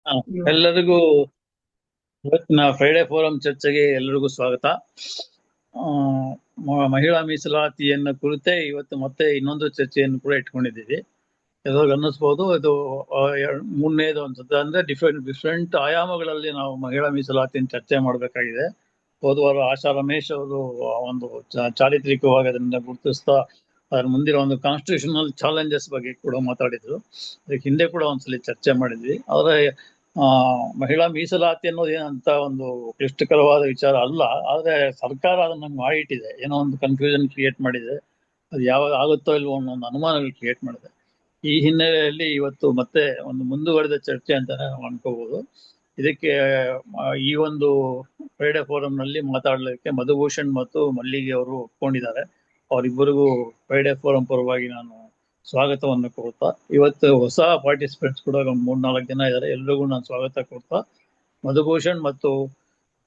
ಆ, ಎಲ್ಲರಿಗೂ ಇವತ್ತಿನ ಫ್ರೈಡೆ ಫೋರಂ ಚರ್ಚೆಗೆ ಎಲ್ಲರಿಗೂ ಸ್ವಾಗತ. ಆ, ಮಹಿಳಾ ಮೀಸಲಾತಿಯನ್ನು ಕುರಿತೇ ಇವತ್ತು ಮತ್ತೆ ಇನ್ನೊಂದು ಚರ್ಚೆಯನ್ನು ಕೂಡ ಇಟ್ಕೊಂಡಿದ್ದೀವಿ. ಎಲ್ಲರಿಗೂ ಅನ್ನಿಸ್ಬೋದು ಇದು ಮೂರನೇದು ಅನ್ಸುತ್ತೆ. ಅಂದ್ರೆ ಡಿಫ್ರೆಂಟ್ ಆಯಾಮಗಳಲ್ಲಿ ನಾವು ಮಹಿಳಾ ಮೀಸಲಾತಿಯನ್ನು ಚರ್ಚೆ ಮಾಡಬೇಕಾಗಿದೆ. ಹೋದ ವಾರ ಆಶಾ ರಮೇಶ್ ಅವರು ಒಂದು ಚಾರಿತ್ರಿಕವಾಗಿ ಅದನ್ನ ಗುರುತಿಸ್ತಾ ಅದ್ರ ಮುಂದಿನ ಒಂದು ಕಾನ್ಸ್ಟಿಟ್ಯೂಷನಲ್ ಚಾಲೆಂಜಸ್ ಬಗ್ಗೆ ಕೂಡ ಮಾತಾಡಿದ್ರು. ಅದಕ್ಕೆ ಹಿಂದೆ ಕೂಡ ಒಂದ್ಸಲಿ ಚರ್ಚೆ ಮಾಡಿದ್ವಿ. ಆದ್ರೆ ಮಹಿಳಾ ಮೀಸಲಾತಿ ಅನ್ನೋದು ಏನಂತ ಒಂದು ಕ್ಲಿಷ್ಟಕರವಾದ ವಿಚಾರ ಅಲ್ಲ. ಆದ್ರೆ ಸರ್ಕಾರ ಅದನ್ನ ಮಾಡಿಟ್ಟಿದೆ, ಏನೋ ಒಂದು ಕನ್ಫ್ಯೂಷನ್ ಕ್ರಿಯೇಟ್ ಮಾಡಿದೆ. ಅದು ಯಾವಾಗ ಆಗುತ್ತೋ ಇಲ್ವೋ ಅನ್ನೋ ಒಂದು ಅನುಮಾನಗಳು ಕ್ರಿಯೇಟ್ ಮಾಡಿದೆ. ಈ ಹಿನ್ನೆಲೆಯಲ್ಲಿ ಇವತ್ತು ಮತ್ತೆ ಒಂದು ಮುಂದುವರೆದ ಚರ್ಚೆ ಅಂತ ನಾವು ಅನ್ಕೋಬಹುದು. ಇದಕ್ಕೆ ಈ ಒಂದು ಫ್ರೈಡೆ ಫೋರಂ ನಲ್ಲಿ ಮಾತಾಡಲಿಕ್ಕೆ ಮಧುಭೂಷಣ್ ಮತ್ತು ಮಲ್ಲಿಗೆ ಅವರು ಒಪ್ಕೊಂಡಿದ್ದಾರೆ. ಅವರಿಬ್ಬರಿಗೂ ಫ್ರೈಡೆ ಫೋರಂ ಪರವಾಗಿ ನಾನು ಸ್ವಾಗತವನ್ನು ಕೊಡ್ತಾ, ಇವತ್ತು ಹೊಸ ಪಾರ್ಟಿಸಿಪೆಂಟ್ಸ್ ಕೂಡ ಒಂದು 3-4 ಜನ ಇದ್ದಾರೆ. ಎಲ್ರಿಗೂ ನಾನು ಸ್ವಾಗತ ಕೊಡ್ತಾ, ಮಧುಭೂಷಣ್ ಮತ್ತು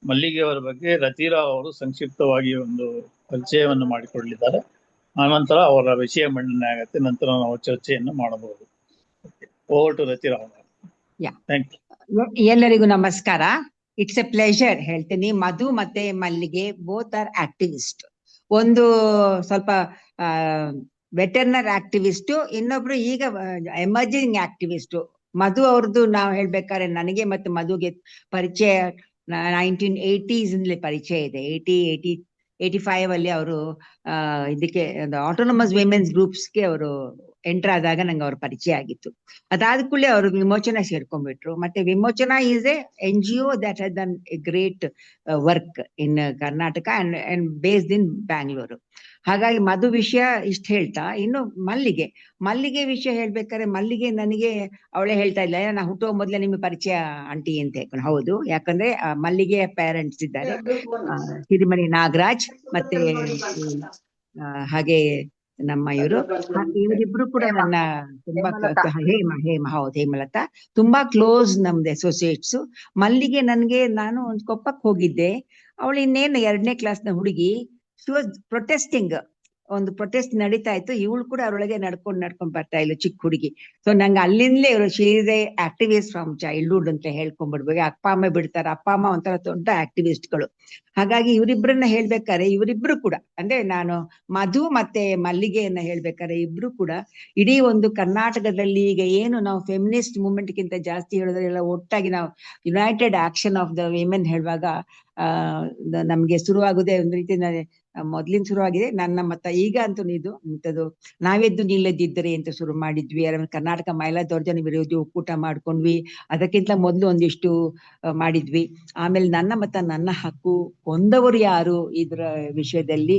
ಮಲ್ಲಿಗೆ ಅವರ ಬಗ್ಗೆ ರತೀರಾ ಅವರು ಸಂಕ್ಷಿಪ್ತವಾಗಿ ಒಂದು ಪರಿಚಯವನ್ನು ಮಾಡಿಕೊಳ್ಳಿದ್ದಾರೆ. ಆನಂತರ ಅವರ ವಿಷಯ ಮಂಡನೆ ಆಗತ್ತೆ. ನಂತರ ನಾವು ಚರ್ಚೆಯನ್ನು ಮಾಡಬಹುದು. Over to Rathira. Thank you. ಎಲ್ಲರಿಗೂ ನಮಸ್ಕಾರ. ಇಟ್ಸ್ ಎ ಪ್ಲೆಷರ್ ಹೇಳ್ತೀನಿ. ಮಧು ಮತ್ತೆ ಮಲ್ಲಿಗೆ ಬೋತ್ ಆರ್ ಆಕ್ಟಿವಿಸ್ಟ್. ಒಂದು ಸ್ವಲ್ಪ ವೆಟರ್ನರ್ ಆಕ್ಟಿವಿಸ್ಟ್, ಇನ್ನೊಬ್ರು ಈಗ ಎಮರ್ಜಿಂಗ್ ಆಕ್ಟಿವಿಸ್ಟ್. ಮಧು ಅವ್ರದ್ದು ನಾವು ಹೇಳ್ಬೇಕಾದ್ರೆ ನನಗೆ ಮತ್ತೆ ಮಧುಗೆ ಪರಿಚಯ 1980s ಪರಿಚಯ ಇದೆ. 85 ಅಲ್ಲಿ ಅವರು ಇದಕ್ಕೆ ಆಟೋನಮಸ್ ವಿಮೆನ್ಸ್ ಗ್ರೂಪ್ಸ್ಗೆ ಅವರು ಎಂಟರ್ ಆದಾಗ ನಂಗೆ ಅವ್ರ ಪರಿಚಯ ಆಗಿತ್ತು. ಅದಾದ ಕೂಡಲೇ ಅವರು ವಿಮೋಚನಾ ಸೇರ್ಕೊಂಡ್ಬಿಟ್ರು. ಮತ್ತೆ ವಿಮೋಚನಾ is NGO that has done A great work in Karnataka and based ಇನ್ ಬ್ಯಾಂಗ್ಳೂರು. ಹಾಗಾಗಿ ಮಧು ವಿಷಯ ಇಷ್ಟ ಹೇಳ್ತಾ, ಇನ್ನು ಮಲ್ಲಿಗೆ ವಿಷಯ ಹೇಳ್ಬೇಕಾದ್ರೆ ಮಲ್ಲಿಗೆ ನನಗೆ ಅವಳೇ ಹೇಳ್ತಾ ಇಲ್ಲ, ನಾ ಹುಟ್ಟುವ ಮೊದ್ಲೇ ನಿಮ್ಗೆ ಪರಿಚಯ ಆಂಟಿ ಅಂತ ಹೇಳ್ಕೊಂಡು. ಹೌದು, ಯಾಕಂದ್ರೆ ಮಲ್ಲಿಗೆಯ ಪೇರೆಂಟ್ಸ್ ಇದ್ದಾರೆ, ಸಿರಿಮಣಿ ನಾಗರಾಜ್ ಮತ್ತೆ ಹಾಗೆ ನಮ್ಮ ಇವರಿಬ್ರು ಕೂಡ ನನ್ನ ತುಂಬಾ ಹೇಮಲತಾ ತುಂಬಾ ಕ್ಲೋಸ್ ನಮ್ದು ಅಸೋಸಿಯೇಟ್ಸ್. ಮಲ್ಲಿಗೆ ನಾನು ಒಂದು ಕೊಪ್ಪಕ್ಕೆ ಹೋಗಿದ್ದೆ. ಅವಳು ಇನ್ನೇನು 2ನೇ ಕ್ಲಾಸ್ನ ಹುಡುಗಿ. ಶಿ ವಾಸ್ ಪ್ರೊಟೆಸ್ಟಿಂಗ್, ಒಂದು ಪ್ರೊಟೆಸ್ಟ್ ನಡೀತಾ ಇತ್ತು. ಇವಳು ಕೂಡ ಅವರೊಳಗೆ ನಡ್ಕೊಂಡ್ ಬರ್ತಾ ಇಲ್ಲ, ಚಿಕ್ಕ ಹುಡುಗಿ. ಸೊ ನಂಗೆ ಅಲ್ಲಿಂದಲೇ ಇವರು she is A activist from childhood ಅಂತ ಹೇಳ್ಕೊಂಡ್ಬಿಡ್ಬೇಕು. ಅಪ್ಪ ಅಮ್ಮ ಬಿಡ್ತಾರೆ, ಅಪ್ಪ ಅಮ್ಮ ಒಂಥರ ದೊಡ್ಡ ಆಕ್ಟಿವಿಸ್ಟ್ಗಳು. ಹಾಗಾಗಿ ಇವರಿಬ್ಬರನ್ನ ಹೇಳ್ಬೇಕಾದ್ರೆ ಇವರಿಬ್ರು ಕೂಡ, ಅಂದ್ರೆ ನಾನು ಮಧು ಮತ್ತೆ ಮಲ್ಲಿಗೆಯನ್ನ ಹೇಳ್ಬೇಕಾದ್ರೆ ಇಬ್ರು ಕೂಡ ಇಡೀ ಒಂದು ಕರ್ನಾಟಕದಲ್ಲಿ ಈಗ ಏನು ನಾವು ಫೆಮಿನಿಸ್ಟ್ ಮೂವ್ಮೆಂಟ್ ಗಿಂತ ಜಾಸ್ತಿ ಹೇಳಿದ್ರೆ ಎಲ್ಲ ಒಟ್ಟಾಗಿ ನಾವು United action of the women ಹೇಳುವಾಗ ನಮ್ಗೆ ಶುರುವಾಗುದೇ ಒಂದು ರೀತಿ ಮೊದ್ಲಿನ ಶುರುವಾಗಿದೆ. ನನ್ನ ಮತ್ತ ಈಗ ಅಂತೂ ಇದು ಇಂಥದ್ದು ನಾವೆದ್ದು ನಿಲ್ಲದಿದ್ದರೆ ಅಂತ ಶುರು ಮಾಡಿದ್ವಿ. ಕರ್ನಾಟಕ ಮಹಿಳಾ ದೌರ್ಜನ್ಯ ವಿರೋಧಿ ಒಕ್ಕೂಟ ಮಾಡ್ಕೊಂಡ್ವಿ. ಅದಕ್ಕಿಂತ ಮೊದಲು ಒಂದಿಷ್ಟು ಮಾಡಿದ್ವಿ. ಆಮೇಲೆ ನನ್ನ ಮತ ನನ್ನ ಹಕ್ಕು, ಕೊಂದವರು ಯಾರು ಇದರ ವಿಷಯದಲ್ಲಿ,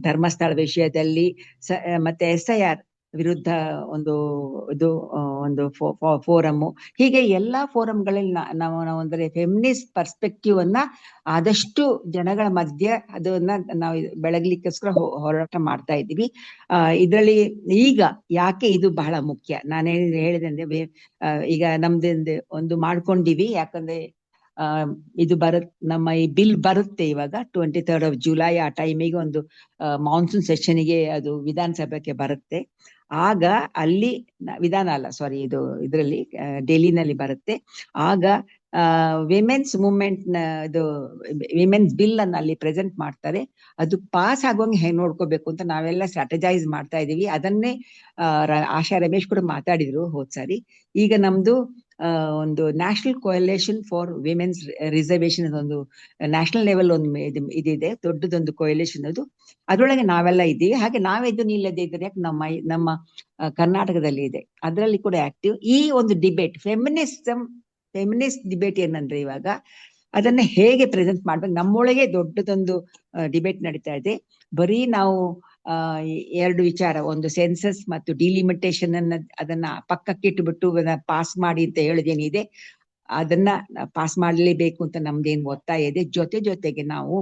ಧರ್ಮಸ್ಥಳ ವಿಷಯದಲ್ಲಿ, ಮತ್ತೆ SIR ವಿರುದ್ಧ ಒಂದು ಫೋರಮ್. ಹೀಗೆ ಎಲ್ಲಾ ಫೋರಂಗಳಲ್ಲಿ ನಾವು ಅಂದ್ರೆ ಫೆಮಿನಿಸ್ಟ್ ಪರ್ಸ್ಪೆಕ್ಟಿವ್ ಅನ್ನ ಆದಷ್ಟು ಜನಗಳ ಮಧ್ಯೆ ಅದನ್ನ ನಾವು ಬೆಳಗ್ಲಿಕ್ಕೋಸ್ಕರ ಹೋರಾಟ ಮಾಡ್ತಾ ಇದ್ದೀವಿ. ಇದರಲ್ಲಿ ಈಗ ಯಾಕೆ ಇದು ಬಹಳ ಮುಖ್ಯ, ನಾನು ಹೇಳಿದೆ ಈಗ ನಮ್ದು ಒಂದು ಮಾಡ್ಕೊಂಡಿವಿ. ಯಾಕಂದ್ರೆ ಇದು ನಮ್ಮ ಈ ಬಿಲ್ ಬರುತ್ತೆ ಇವಾಗ 23rd ಜುಲೈ. ಆ ಟೈಮಿಗೆ ಒಂದು ಮಾನ್ಸೂನ್ ಸೆಷನ್ಗೆ ಅದು ವಿಧಾನಸಭೆಗೆ ಬರುತ್ತೆ. ಆಗ ಅಲ್ಲಿ ಇದರಲ್ಲಿ ಡೆಲ್ಲಿನಲ್ಲಿ ಬರುತ್ತೆ. ಆಗ ವಿಮೆನ್ಸ್ ಮೂವ್ಮೆಂಟ್ ಇದು ವಿಮೆನ್ಸ್ ಬಿಲ್ ಅನ್ನ ಅಲ್ಲಿ ಪ್ರೆಸೆಂಟ್ ಮಾಡ್ತಾರೆ. ಅದು ಪಾಸ್ ಆಗೋಂಗೆ ಹೇಗೆ ನೋಡ್ಕೋಬೇಕು ಅಂತ ನಾವೆಲ್ಲ ಸ್ಟ್ರಾಟಜೈಸ್ ಮಾಡ್ತಾ ಇದೀವಿ. ಅದನ್ನೇ ಆಶಾ ರಮೇಶ್ ಕೂಡ ಮಾತಾಡಿದ್ರು ಹೋದ್ಸಾರಿ. ಈಗ ನಮ್ದು ಒಂದು national coalition for women's reservation ಒಂದು ನ್ಯಾಷನಲ್ ಲೆವೆಲ್ ಒಂದು ಇದಿದೆ, ದೊಡ್ಡದೊಂದು ಕೋಯಲೇಷನ್. ಅದ್ರೊಳಗೆ ನಾವೆಲ್ಲ ಇದ್ದೀವಿ. ಹಾಗೆ ನಾವೆದ್ದು ನಿಲ್ಲದೆ ಇದ್ರೆ ಯಾಕೆ ನಮ್ಮ ಕರ್ನಾಟಕದಲ್ಲಿ ಇದೆ, ಅದರಲ್ಲಿ ಕೂಡ ಆಕ್ಟಿವ್. ಈ ಒಂದು ಡಿಬೇಟ್ ಫೆಮಿನಿಸ್ಟ್ ಡಿಬೇಟ್ ಏನಂದ್ರೆ ಇವಾಗ ಅದನ್ನ ಹೇಗೆ ಪ್ರೆಸೆಂಟ್ ಮಾಡ್ಬೇಕು, ನಮ್ಮೊಳಗೆ ದೊಡ್ಡದೊಂದು ಡಿಬೇಟ್ ನಡೀತಾ ಇದೆ. ಬರೀ ನಾವು 2 ವಿಚಾರ, ಒಂದು ಸೆನ್ಸಸ್ ಮತ್ತು ಡಿಲಿಮಿಟೇಷನ್ ಅದನ್ನ ಪಕ್ಕಕ್ಕೆ ಇಟ್ಟುಬಿಟ್ಟು ಪಾಸ್ ಮಾಡಿ ಅಂತ ಹೇಳೋದೇನಿದೆ, ಅದನ್ನ ಪಾಸ್ ಮಾಡಲೇಬೇಕು ಅಂತ ನಮ್ದೇನು ಒತ್ತಾಯ ಇದೆ. ಜೊತೆಗೆ ನಾವು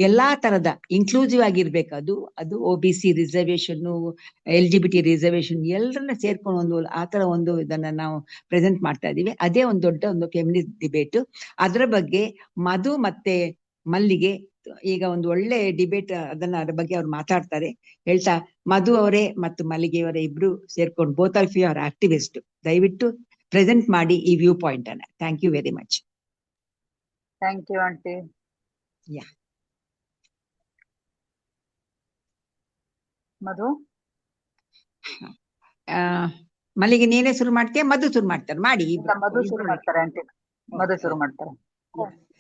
ಎಲ್ಲಾ ತರದ ಇನ್ಕ್ಲೂಸಿವ್ ಆಗಿರ್ಬೇಕು. ಅದು OBC ರಿಸರ್ವೇಶನ್, LGBT ರಿಸರ್ವೇಶನ್ ಎಲ್ಲರನ್ನ ಸೇರ್ಕೊಂಡು ಆ ತರ ಒಂದು ಇದನ್ನ ನಾವು ಪ್ರೆಸೆಂಟ್ ಮಾಡ್ತಾ ಇದೀವಿ. ಅದೇ ಒಂದು ದೊಡ್ಡ ಒಂದು ಫೆಮಿನಿಸ್ಟ್ ಡಿಬೇಟ್. ಅದರ ಬಗ್ಗೆ ಮಧು ಮತ್ತೆ ಮಲ್ಲಿಗೆ ಈಗ ಒಂದು ಒಳ್ಳೆ ಡಿಬೇಟ್, ಅದ್ರ ಬಗ್ಗೆ ಅವ್ರು ಮಾತಾಡ್ತಾರೆ. ಹೇಳ್ತಾ, ಮಧು ಅವರೇ ಮತ್ತು ಮಲ್ಲಿಗೆ ಅವರೇ ಇಬ್ರು ಸೇರ್ಕೊಂಡು both of you are activist, ದಯವಿಟ್ಟು ಪ್ರೆಸೆಂಟ್ ಮಾಡಿ ಈ ವ್ಯೂ ಪಾಯಿಂಟ್ ಅನ್ನ. Thank you very much. Thank you aunty. Yeah, Madhu, Mallige ನೀನೇ ಶುರು ಮಾಡ್ತೀಯ, ಮಧು ಶುರು ಮಾಡ್ತಾರೆ? ಮಾಡಿ. ಇಲ್ಲ, ಮಧು ಶುರು ಮಾಡ್ತಾರೆ ಆಂಟಿ. ಮಧು ಶುರು ಮಾಡ್ತಾರೆ.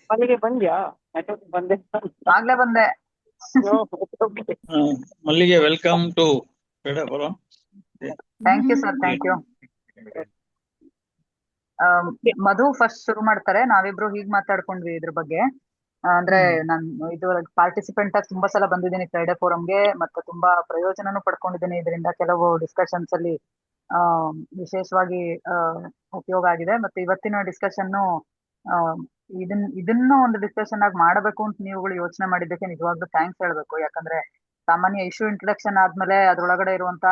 ಮಲ್ಲಿಗೆ ಬಂದ್ಯಾ? ಬಂದೆ. ಆಗ್ಲೇ ಬಂದೆ. Mallige, welcome to Friday forum. Thank you sir, thank you. Madhu first ಶುರು ಮಾಡ್ತಾರೆ. ನಾವಿಬ್ರು ಹೀಗ್ ಮಾತಾಡ್ಕೊಂಡ್ವಿ ಇದ್ರ ಬಗ್ಗೆ. ಅಂದ್ರೆ ನಾನು ಇದುವರೆಗೆ ಪಾರ್ಟಿಸಿಪೆಂಟ್ ಆಗಿ ತುಂಬಾ ಸಲ ಬಂದಿದ್ದೀನಿ ಫ್ರೈಡೆ ಫೋರಂಗೆ, ಮತ್ತೆ ತುಂಬಾ ಪ್ರಯೋಜನನೂ ಪಡ್ಕೊಂಡಿದ್ದೀನಿ ಇದರಿಂದ. ಕೆಲವು ಡಿಸ್ಕಷನ್ಸ್ ಅಲ್ಲಿ ವಿಶೇಷವಾಗಿ ಉಪಯೋಗ ಆಗಿದೆ. ಮತ್ತೆ ಇವತ್ತಿನ ಡಿಸ್ಕಷನ್ ಇದನ್ನು ಒಂದು ಡಿಸ್ಕಷನ್ ಆಗಿ ಮಾಡಬೇಕು ಅಂತ ನೀವುಗಳು ಯೋಚನೆ ಮಾಡಿದ್ದಕ್ಕೆ ನಿಜವಾಗ್ಲೂ ಥ್ಯಾಂಕ್ಸ್ ಹೇಳ್ಬೇಕು. ಯಾಕಂದ್ರೆ ಸಾಮಾನ್ಯ ಇಶ್ಯೂ ಇಂಟ್ರಡಕ್ಷನ್ ಆದ್ಮೇಲೆ ಅದ್ರೊಳಗಡೆ ಇರುವಂತ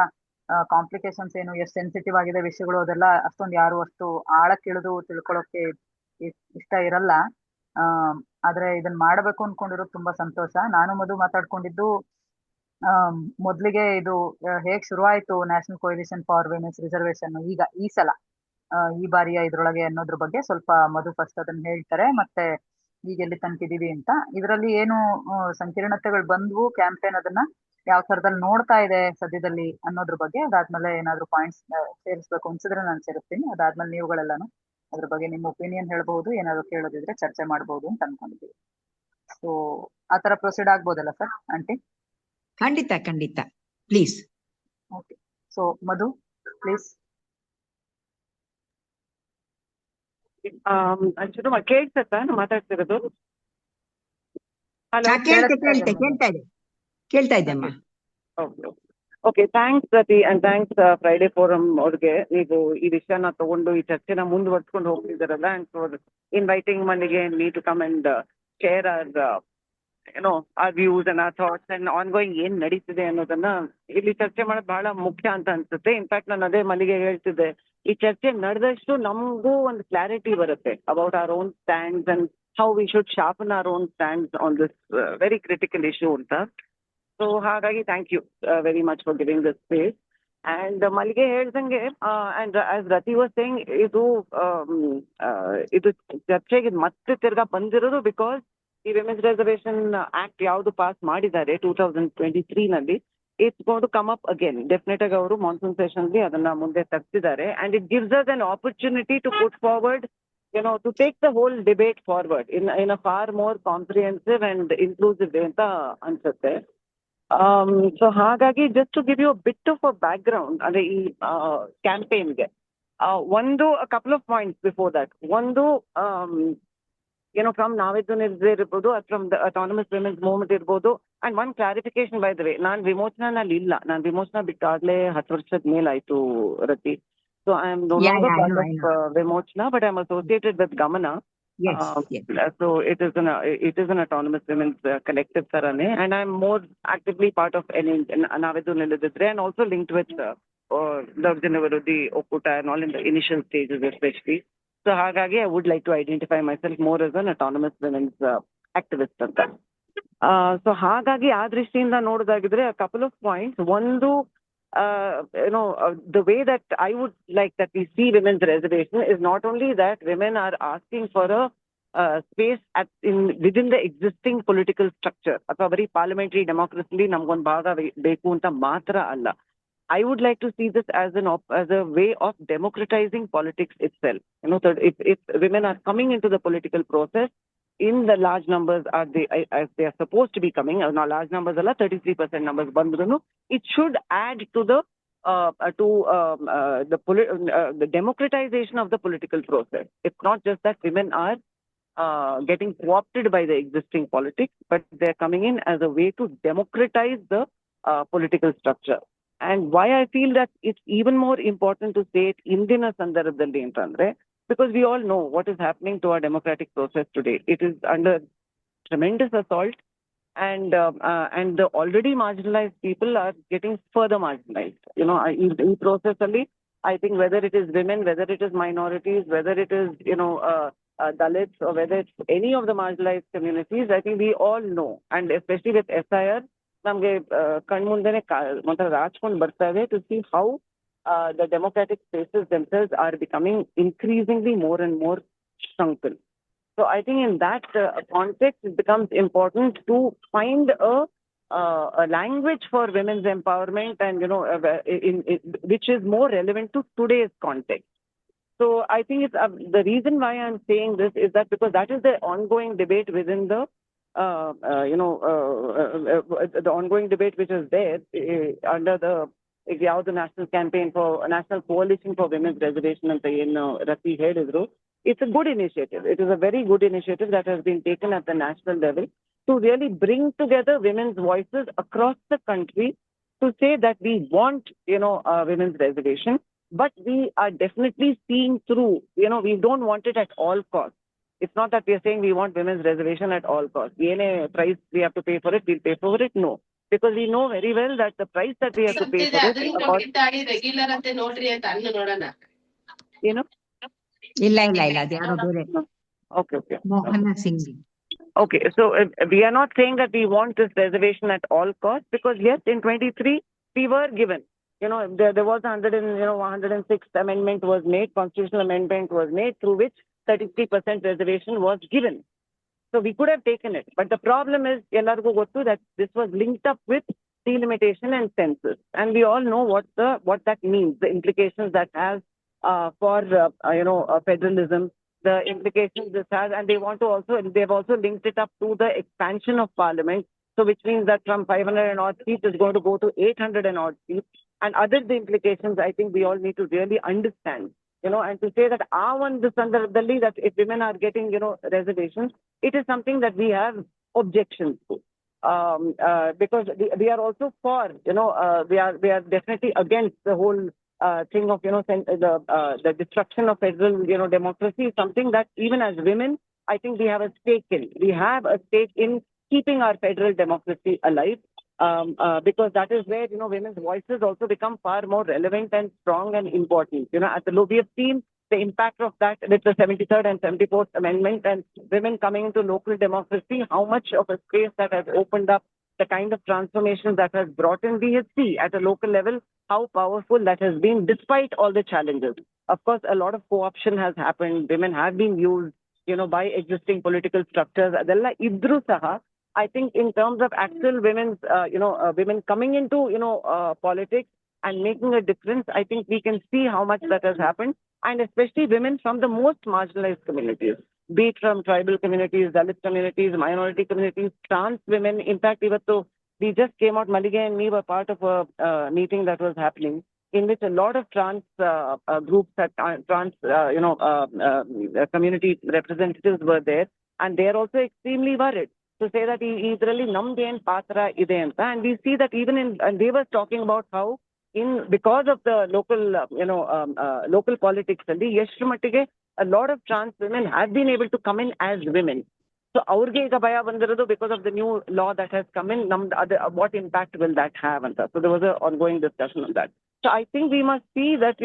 ಕಾಂಪ್ಲಿಕೇಶನ್ಸ್ ಏನು, ಎಷ್ಟು ಸೆನ್ಸಿಟಿವ್ ಆಗಿದೆ ವಿಷಯಗಳು, ಅದೆಲ್ಲ ಅಷ್ಟೊಂದು ಯಾರು ಅಷ್ಟು ಆಳಕ್ಕಿಳಿದು ತಿಳ್ಕೊಳ್ಳೋಕೆ ಇಷ್ಟ ಇರಲ್ಲ. ಆದ್ರೆ ಇದನ್ನ ಮಾಡಬೇಕು ಅನ್ಕೊಂಡಿರೋದು ತುಂಬಾ ಸಂತೋಷ. ನಾನು ಮಧು ಮಾತಾಡ್ಕೊಂಡಿದ್ದು ಮೊದ್ಲಿಗೆ ಇದು ಹೇಗ್ ಶುರುವಾಯ್ತು national coalition for women's reservation ಈಗ ಈ ಸಲ ಈ ಬಾರಿಯ ಇದ್ರೊಳಗೆ ಅನ್ನೋದ್ರ ಬಗ್ಗೆ ಸ್ವಲ್ಪ ಮಧು ಫಸ್ಟ್ ಅದನ್ನ ಹೇಳ್ತಾರೆ. ಮತ್ತೆ ಈಗ ಎಲ್ಲಿ ತನಕಿದೀವಿ ಅಂತ, ಇದರಲ್ಲಿ ಏನು ಸಂಕೀರ್ಣತೆಗಳು ಬಂದ್ವು, ಕ್ಯಾಂಪೇನ್ ಅದನ್ನ ಯಾವ ಥರದಲ್ಲಿ ನೋಡ್ತಾ ಇದೆ ಸದ್ಯದಲ್ಲಿ ಅನ್ನೋದ್ರ ಬಗ್ಗೆ. ಅದಾದ್ಮೇಲೆ ಏನಾದ್ರು ಪಾಯಿಂಟ್ಸ್ ಸೇರಿಸ್ಬೇಕು ಅನ್ಸಿದ್ರೆ ನಾನು ಸೇರಿಸ್ತೀನಿ. ಅದಾದ್ಮೇಲೆ ನೀವುಗಳೆಲ್ಲಾನು ಅದ್ರ ಬಗ್ಗೆ ನಿಮ್ಮ ಒಪಿನಿಯನ್ ಹೇಳ್ಬಹುದು, ಏನಾದ್ರು ಕೇಳೋದಿದ್ರೆ ಚರ್ಚೆ ಮಾಡ್ಬೋದು ಅಂತ ಅನ್ಕೊಂಡಿದ್ದೀವಿ. ಸೊ ಆತರ ಪ್ರೊಸೀಡ್ ಆಗ್ಬೋದಲ್ಲ ಸರ್ ಆಂಟಿ? ಖಂಡಿತ ಖಂಡಿತ, please. Okay, so Madhu please. ಕೇಳ್ಸತ್ತ ನಾನು ಮಾತಾಡ್ತಿರೋದು? ಹಲೋ, ಕೇಳ್ತಾ ಇದ್ದೆಮ್ಮ. Okay, thanks Rathi and thanks Friday forum ಅವ್ರಿಗೆ. ನೀವು ಈ ವಿಷಯನ ತಗೊಂಡು ಈ ಚರ್ಚೆನ ಮುಂದುವರ್ಸ್ಕೊಂಡು ಹೋಗ್ತಿದಾರಲ್ಲ, and for inviting Mallige me to come and share our views and our thoughts and ongoing ಏನ್ ನಡೀತಿದೆ ಅನ್ನೋದನ್ನ ಇಲ್ಲಿ ಚರ್ಚೆ ಮಾಡೋದು ಬಹಳ ಮುಖ್ಯ ಅಂತ ಅನ್ಸುತ್ತೆ. ಇನ್ಫ್ಯಾಕ್ಟ್ ನಾನು ಅದೇ ಮಲ್ಲಿಗೆ ಹೇಳ್ತಿದ್ದೆ, ಈ ಚರ್ಚೆ ನಡೆದಷ್ಟು ನಮಗೂ ಒಂದು ಕ್ಲಾರಿಟಿ ಬರುತ್ತೆ about our own stands and how we should sharpen our own stands on this very critical issue ಅಂತ. ಸೊ ಹಾಗಾಗಿ thank you very much for giving this space. And Mallige ಹೇಳ್ದಂಗೆ and as Rati was saying, ಇದು ಚರ್ಚೆಗೆ ಮತ್ತೆ ತಿರ್ಗಾ ಬಂದಿರೋದು because ಈ women's reservation act ಯಾವ್ದು ಪಾಸ್ ಮಾಡಿದ್ದಾರೆ 2023 ನಲ್ಲಿ, it's going to come up again. Definite ಆಗಿ ಅವರು ಮಾನ್ಸೂನ್ ಸೆಷನ್ ಅಲ್ಲಿ ಅದನ್ನ ಮುಂದೆ ತರ್ತಿದ್ದಾರೆ. And it gives us an opportunity to put forward, to take the whole debate forward in a far more comprehensive and inclusive way ಅಂತ ಅನ್ಸುತ್ತೆ. So ಹಾಗಾಗಿ just to give you bit of a background ಅಂದ್ರೆ ಈ ಕ್ಯಾಂಪೇನ್ಗೆ ಒಂದು couple of points before that. ಒಂದು from ನಾವಿದ್ದು ಇರ್ಬೋದು, from the autonomous women's movement ಇರ್ಬೋದು. And one clarification by the way, ನಾನು ವಿಮೋಚನಲ್ಲಿ ಇಲ್ಲ, ನಾನು ವಿಮೋಚನಾ ಬಿಟ್ಟಾಗ್ಲೇ 10 ವರ್ಷದ ಮೇಲಾಯ್ತು ರತಿ. So I am no longer part of Vimochana, but I am associated with Gamana. Yes. So it is an autonomous women's collective sarane, and I am more actively part of Navidu Nilididre, and also linked with Darjana Varudi Okuta and all in the initial stages especially. So hagagi I would like to identify myself more as an autonomous women's activist anta. So hagagi aa drishtiinda nododagidre a couple of points. Ondu the way that I would like that we see women's reservation is not only that women are asking for a space within the existing political structure, ಅಥವಾ ಬರೀ parliamentary democracy ನಮಗೊಂದು ಭಾಗ ಬೇಕು ಅಂತ ಮಾತ್ರ ಅಲ್ಲ. I would like to see this as a way of democratizing politics itself. If women are coming into the political process in the large numbers as they are supposed to be coming, now large numbers alla 33% numbers bandrunu, it should add to the democratization of the political process. It's not just that women are getting co-opted by the existing politics, but they're coming in as a way to democratize the political structure. And why I feel that it's even more important to say it indina sandarbhadalli antandre, because we all know what is happening to our democratic process today. It is under tremendous assault, and the already marginalized people are getting further marginalized. In process alli, I think whether it is women, whether it is minorities, whether it is Dalits, or whether it's any of the marginalized communities, I think we all know, and especially with SIR, ನಮ್ಗೆ ಕಣ್ಮುಂದೆನೆ ಒಂಥರ ರಾಚ್ಕೊಂಡು ಬರ್ತಾ ಇದೆ to see how the democratic spaces themselves are becoming increasingly more and more shrunken. So I think in that context, it becomes important to find a language for women's empowerment, and which is more relevant to today's context. So I think it's the reason why I'm saying this is that because that is the ongoing debate within the the ongoing debate which is there under the National Campaign for National Coalition for Women's Reservation and Rati ಹೇಳಿದ್ರು. It's a good initiative. It is a very good initiative that has been taken at the national level to really bring together women's voices across the country to say that we want, women's reservation, but we are definitely seeing through, we don't want it at all costs. It's not that we are saying we want women's reservation at all costs. Any price we have to pay for it, we'll pay for it. No. Because we know very well that the price that we have to pay for it, you know? ಇಲ್ಲ ಅದು ಯಾರೋ ಬೇರೆ. Okay. Mohan Singh. Okay, so we are not saying that we want this reservation at all costs, because yes, in 23 we were given, there was 106th amendment was made, constitutional amendment was made, through which 33% reservation was given. So we could have taken it, but the problem is that this was linked up with delimitation and census, and we all know what that means, the implications that has for federalism, the implications this has, and they've also linked it up to the expansion of parliament. So which means that from 500 and odd seats is going to go to 800 and odd seats, and other the implications I think we all need to really understand, and to say that that if women are getting, reservations, it is something that we have objections to. Because we are also for, we are definitely against the whole thing of, the destruction of federal, democracy is something that even as women, I think we have a stake in. We have a stake in keeping our federal democracy alive, because that is where, women's voices also become far more relevant and strong and important. At the we have seen the impact of that with the 73rd and 74th Amendment and women coming into local democracy, how much of a space that has opened up, the kind of transformation that has brought in. We have seen at a local level how powerful that has been despite all the challenges. Of course, a lot of co-option has happened. Women have been used, by existing political structures. Adella idru saha, I think in terms of actual women's, women coming into, politics and making a difference, I think we can see how much that has happened. And especially women from the most marginalized communities, be it from tribal communities, Dalit communities, minority communities, trans women. In fact, we just came out, Mallige and me were part of a meeting that was happening in which a lot of trans groups, community representatives were there, and they are also extremely worried to say that idರಲ್ಲಿ ನಮ್ದು ಏನ್ ಪಾತ್ರ ಇದೆ ಅಂತ. And we see that even and they were talking about how because of the local politics, ಎಷ್ಟು ಮಟ್ಟಿಗೆ a lot of trans women have been able to come in as women. So ಅವ್ರಿಗೆ ಈಗ ಭಯ ಬಂದಿರೋದು because of the new law that has come in, what impact will that have ಅಂತ. So there was an ongoing discussion on that. So I think we must see that,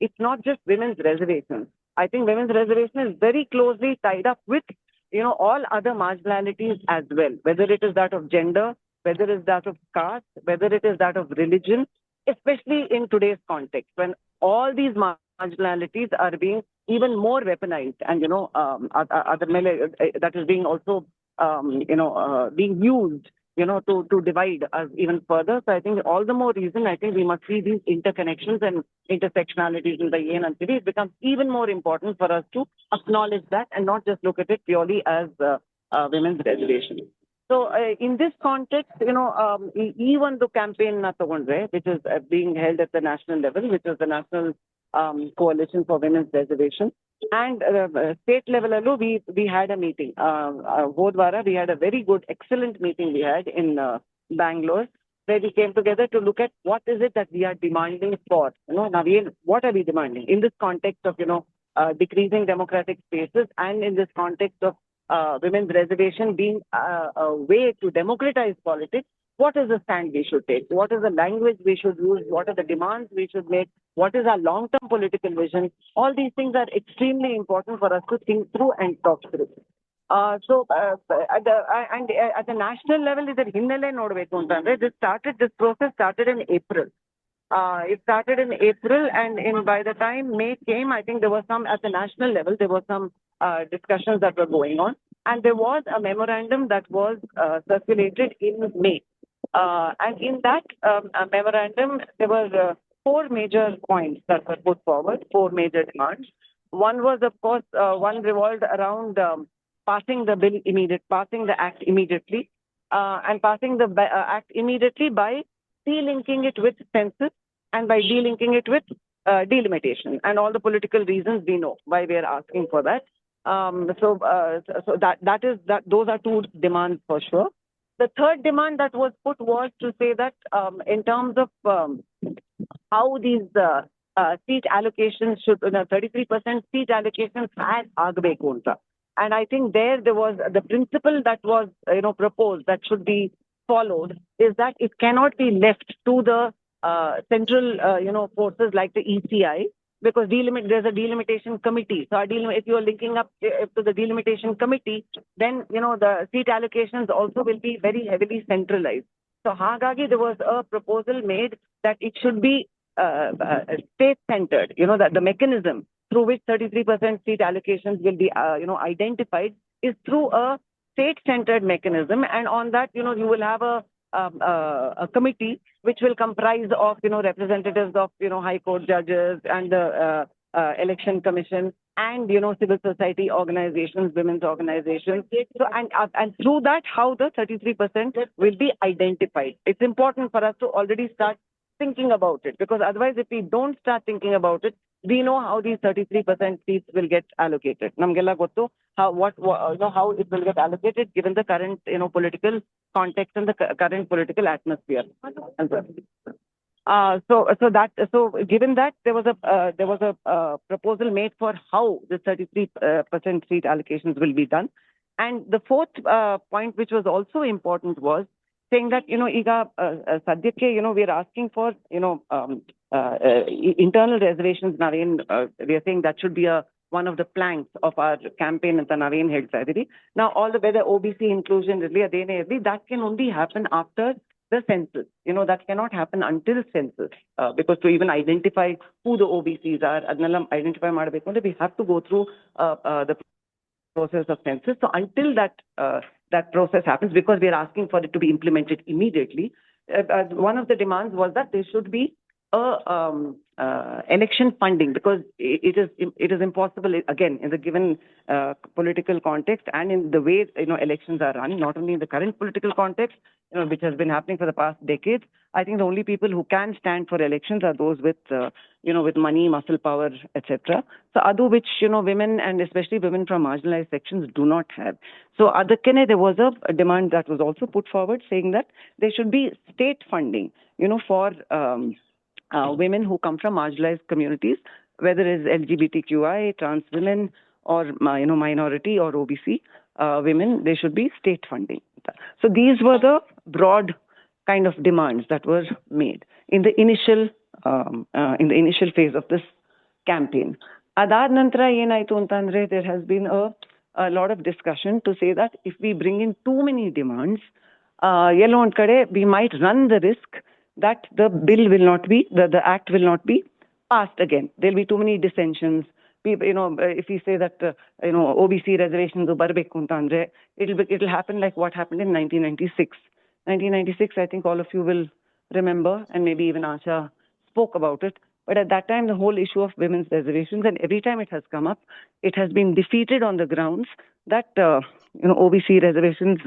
it's not just women's reservation. I think women's reservation is very closely tied up with, all other marginalities as well, whether it is that of gender, whether it is that of caste, whether it is that of religion, especially in today's context when all these marginalities are being even more weaponized, and that is being also being used, to divide us even further. So I think all the more reason, I think we must see these interconnections and intersectionalities in the EN and city. It becomes even more important for us to acknowledge that and not just look at it purely as women's reservation. So in this context, even the campaign which is being held at the national level, which is the National Coalition for Women's Reservation, and state level allo, we had a meeting. Bodwara, we had a very good, excellent meeting we had in Bangalore, where we came together to look at what is it that we are demanding for. What are we demanding in this context of, decreasing democratic spaces, and in this context of women's reservation being a way to democratize politics. What is the stand we should take? What is the language we should use? What are the demands we should make? What is our long-term political vision? All these things are extremely important for us to think through and talk through. So at the national level, this process started in April. It started in April, and by the time May came, I think there was some at the national level. There were some discussions that were going on, and there was a memorandum that was circulated in May. And in that memorandum, there were 4 major points that were put forward, 4 major demands. One was, of course, one revolved around passing the act immediately, and passing the act immediately by delinking it with census and by delinking it with delimitation, and all the political reasons we know why we are asking for that. So those are 2 demands for sure. The third demand that was put was to say that in terms of how these seat allocations should, 33% seat allocations had agbeku anta. And I think there was the principle that was proposed that should be followed is that it cannot be left to the central forces like the ECI, because there's a delimitation committee. So if you are linking up to the delimitation committee, then the seat allocations also will be very heavily centralized. So Hagagi, there was a proposal made that it should be state-centered, that the mechanism through which 33% seat allocations will be, identified is through a state-centered mechanism. And on that, you will have a committee which will comprise of, representatives of, high court judges and the election commission and, civil society organizations, women's organizations. So, and through that, how the 33% will be identified. It's important for us to already start thinking about it, because otherwise, if we don't start thinking about it, we know how these 33% seats will get allocated. Namgella gottu how it will get allocated given the current political context and the current political atmosphere. So given that there was a proposal made for how the 33% seat allocations will be done, and the fourth point, which was also important, was saying that iga sadhyakke we are asking for internal reservations. Naveen, we are saying that should be one of the planks of our campaign anta Naveen ಹೇಳ್ತಾ ಇದ್ದೀರಿ. Now all the whether OBC inclusion ಇರಲಿ ಅದೇನೇ ಇರಲಿ, that can only happen after the census. That cannot happen until census, because to even identify who the OBCs are, adnella identify ಮಾಡಬೇಕು ಅಂದ್ರೆ we have to go through the process of census. So until that process happens, because we are asking for it to be implemented immediately, one of the demands was that there should be election funding, because it is impossible, again, in the given political context and in the way elections are run, not only in the current political context, which has been happening for the past decades. I think the only people who can stand for elections are those with with money, muscle power, etc. So adu which women, and especially women from marginalized sections, do not have. So adakene there was a demand that was also put forward, saying that there should be state funding for women who come from marginalized communities, whether it's LGBTQI, trans women, or minority or OBC women. There should be state funding. So these were the broad kind of demands that were made in the initial phase of this campaign. Adad nantara yenaitu antandre, there has been a lot of discussion to say that if we bring in too many demands, yellow on kade, we might run the risk that the bill will not be, the act will not be passed again. There will be too many dissensions. If we say that OBC reservations barbeku antandre, it'll happen like what happened in 1996. 1996, I think all of you will remember, and maybe even Asha spoke about it. But at that time, the whole issue of women's reservations, and every time it has come up, it has been defeated on the grounds that OBC reservations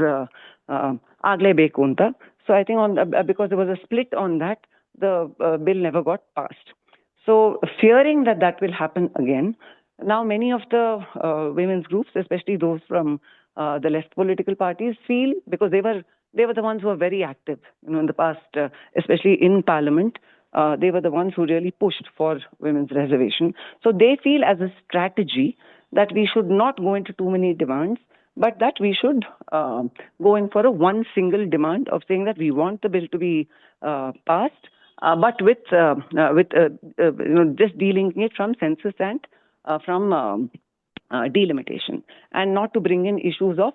aglebeku anta. So I think because there was a split on that, the bill never got passed. So fearing that will happen again, now many of the women's groups, especially those from the left political parties, feel, because they were the ones who were very active in the past, especially in Parliament. They were the ones who really pushed for women's reservation. So they feel as a strategy that we should not go into too many demands, but that we should go in for one single demand of saying that we want the bill to be passed, but with just delinking it from census and from delimitation, and not to bring in issues of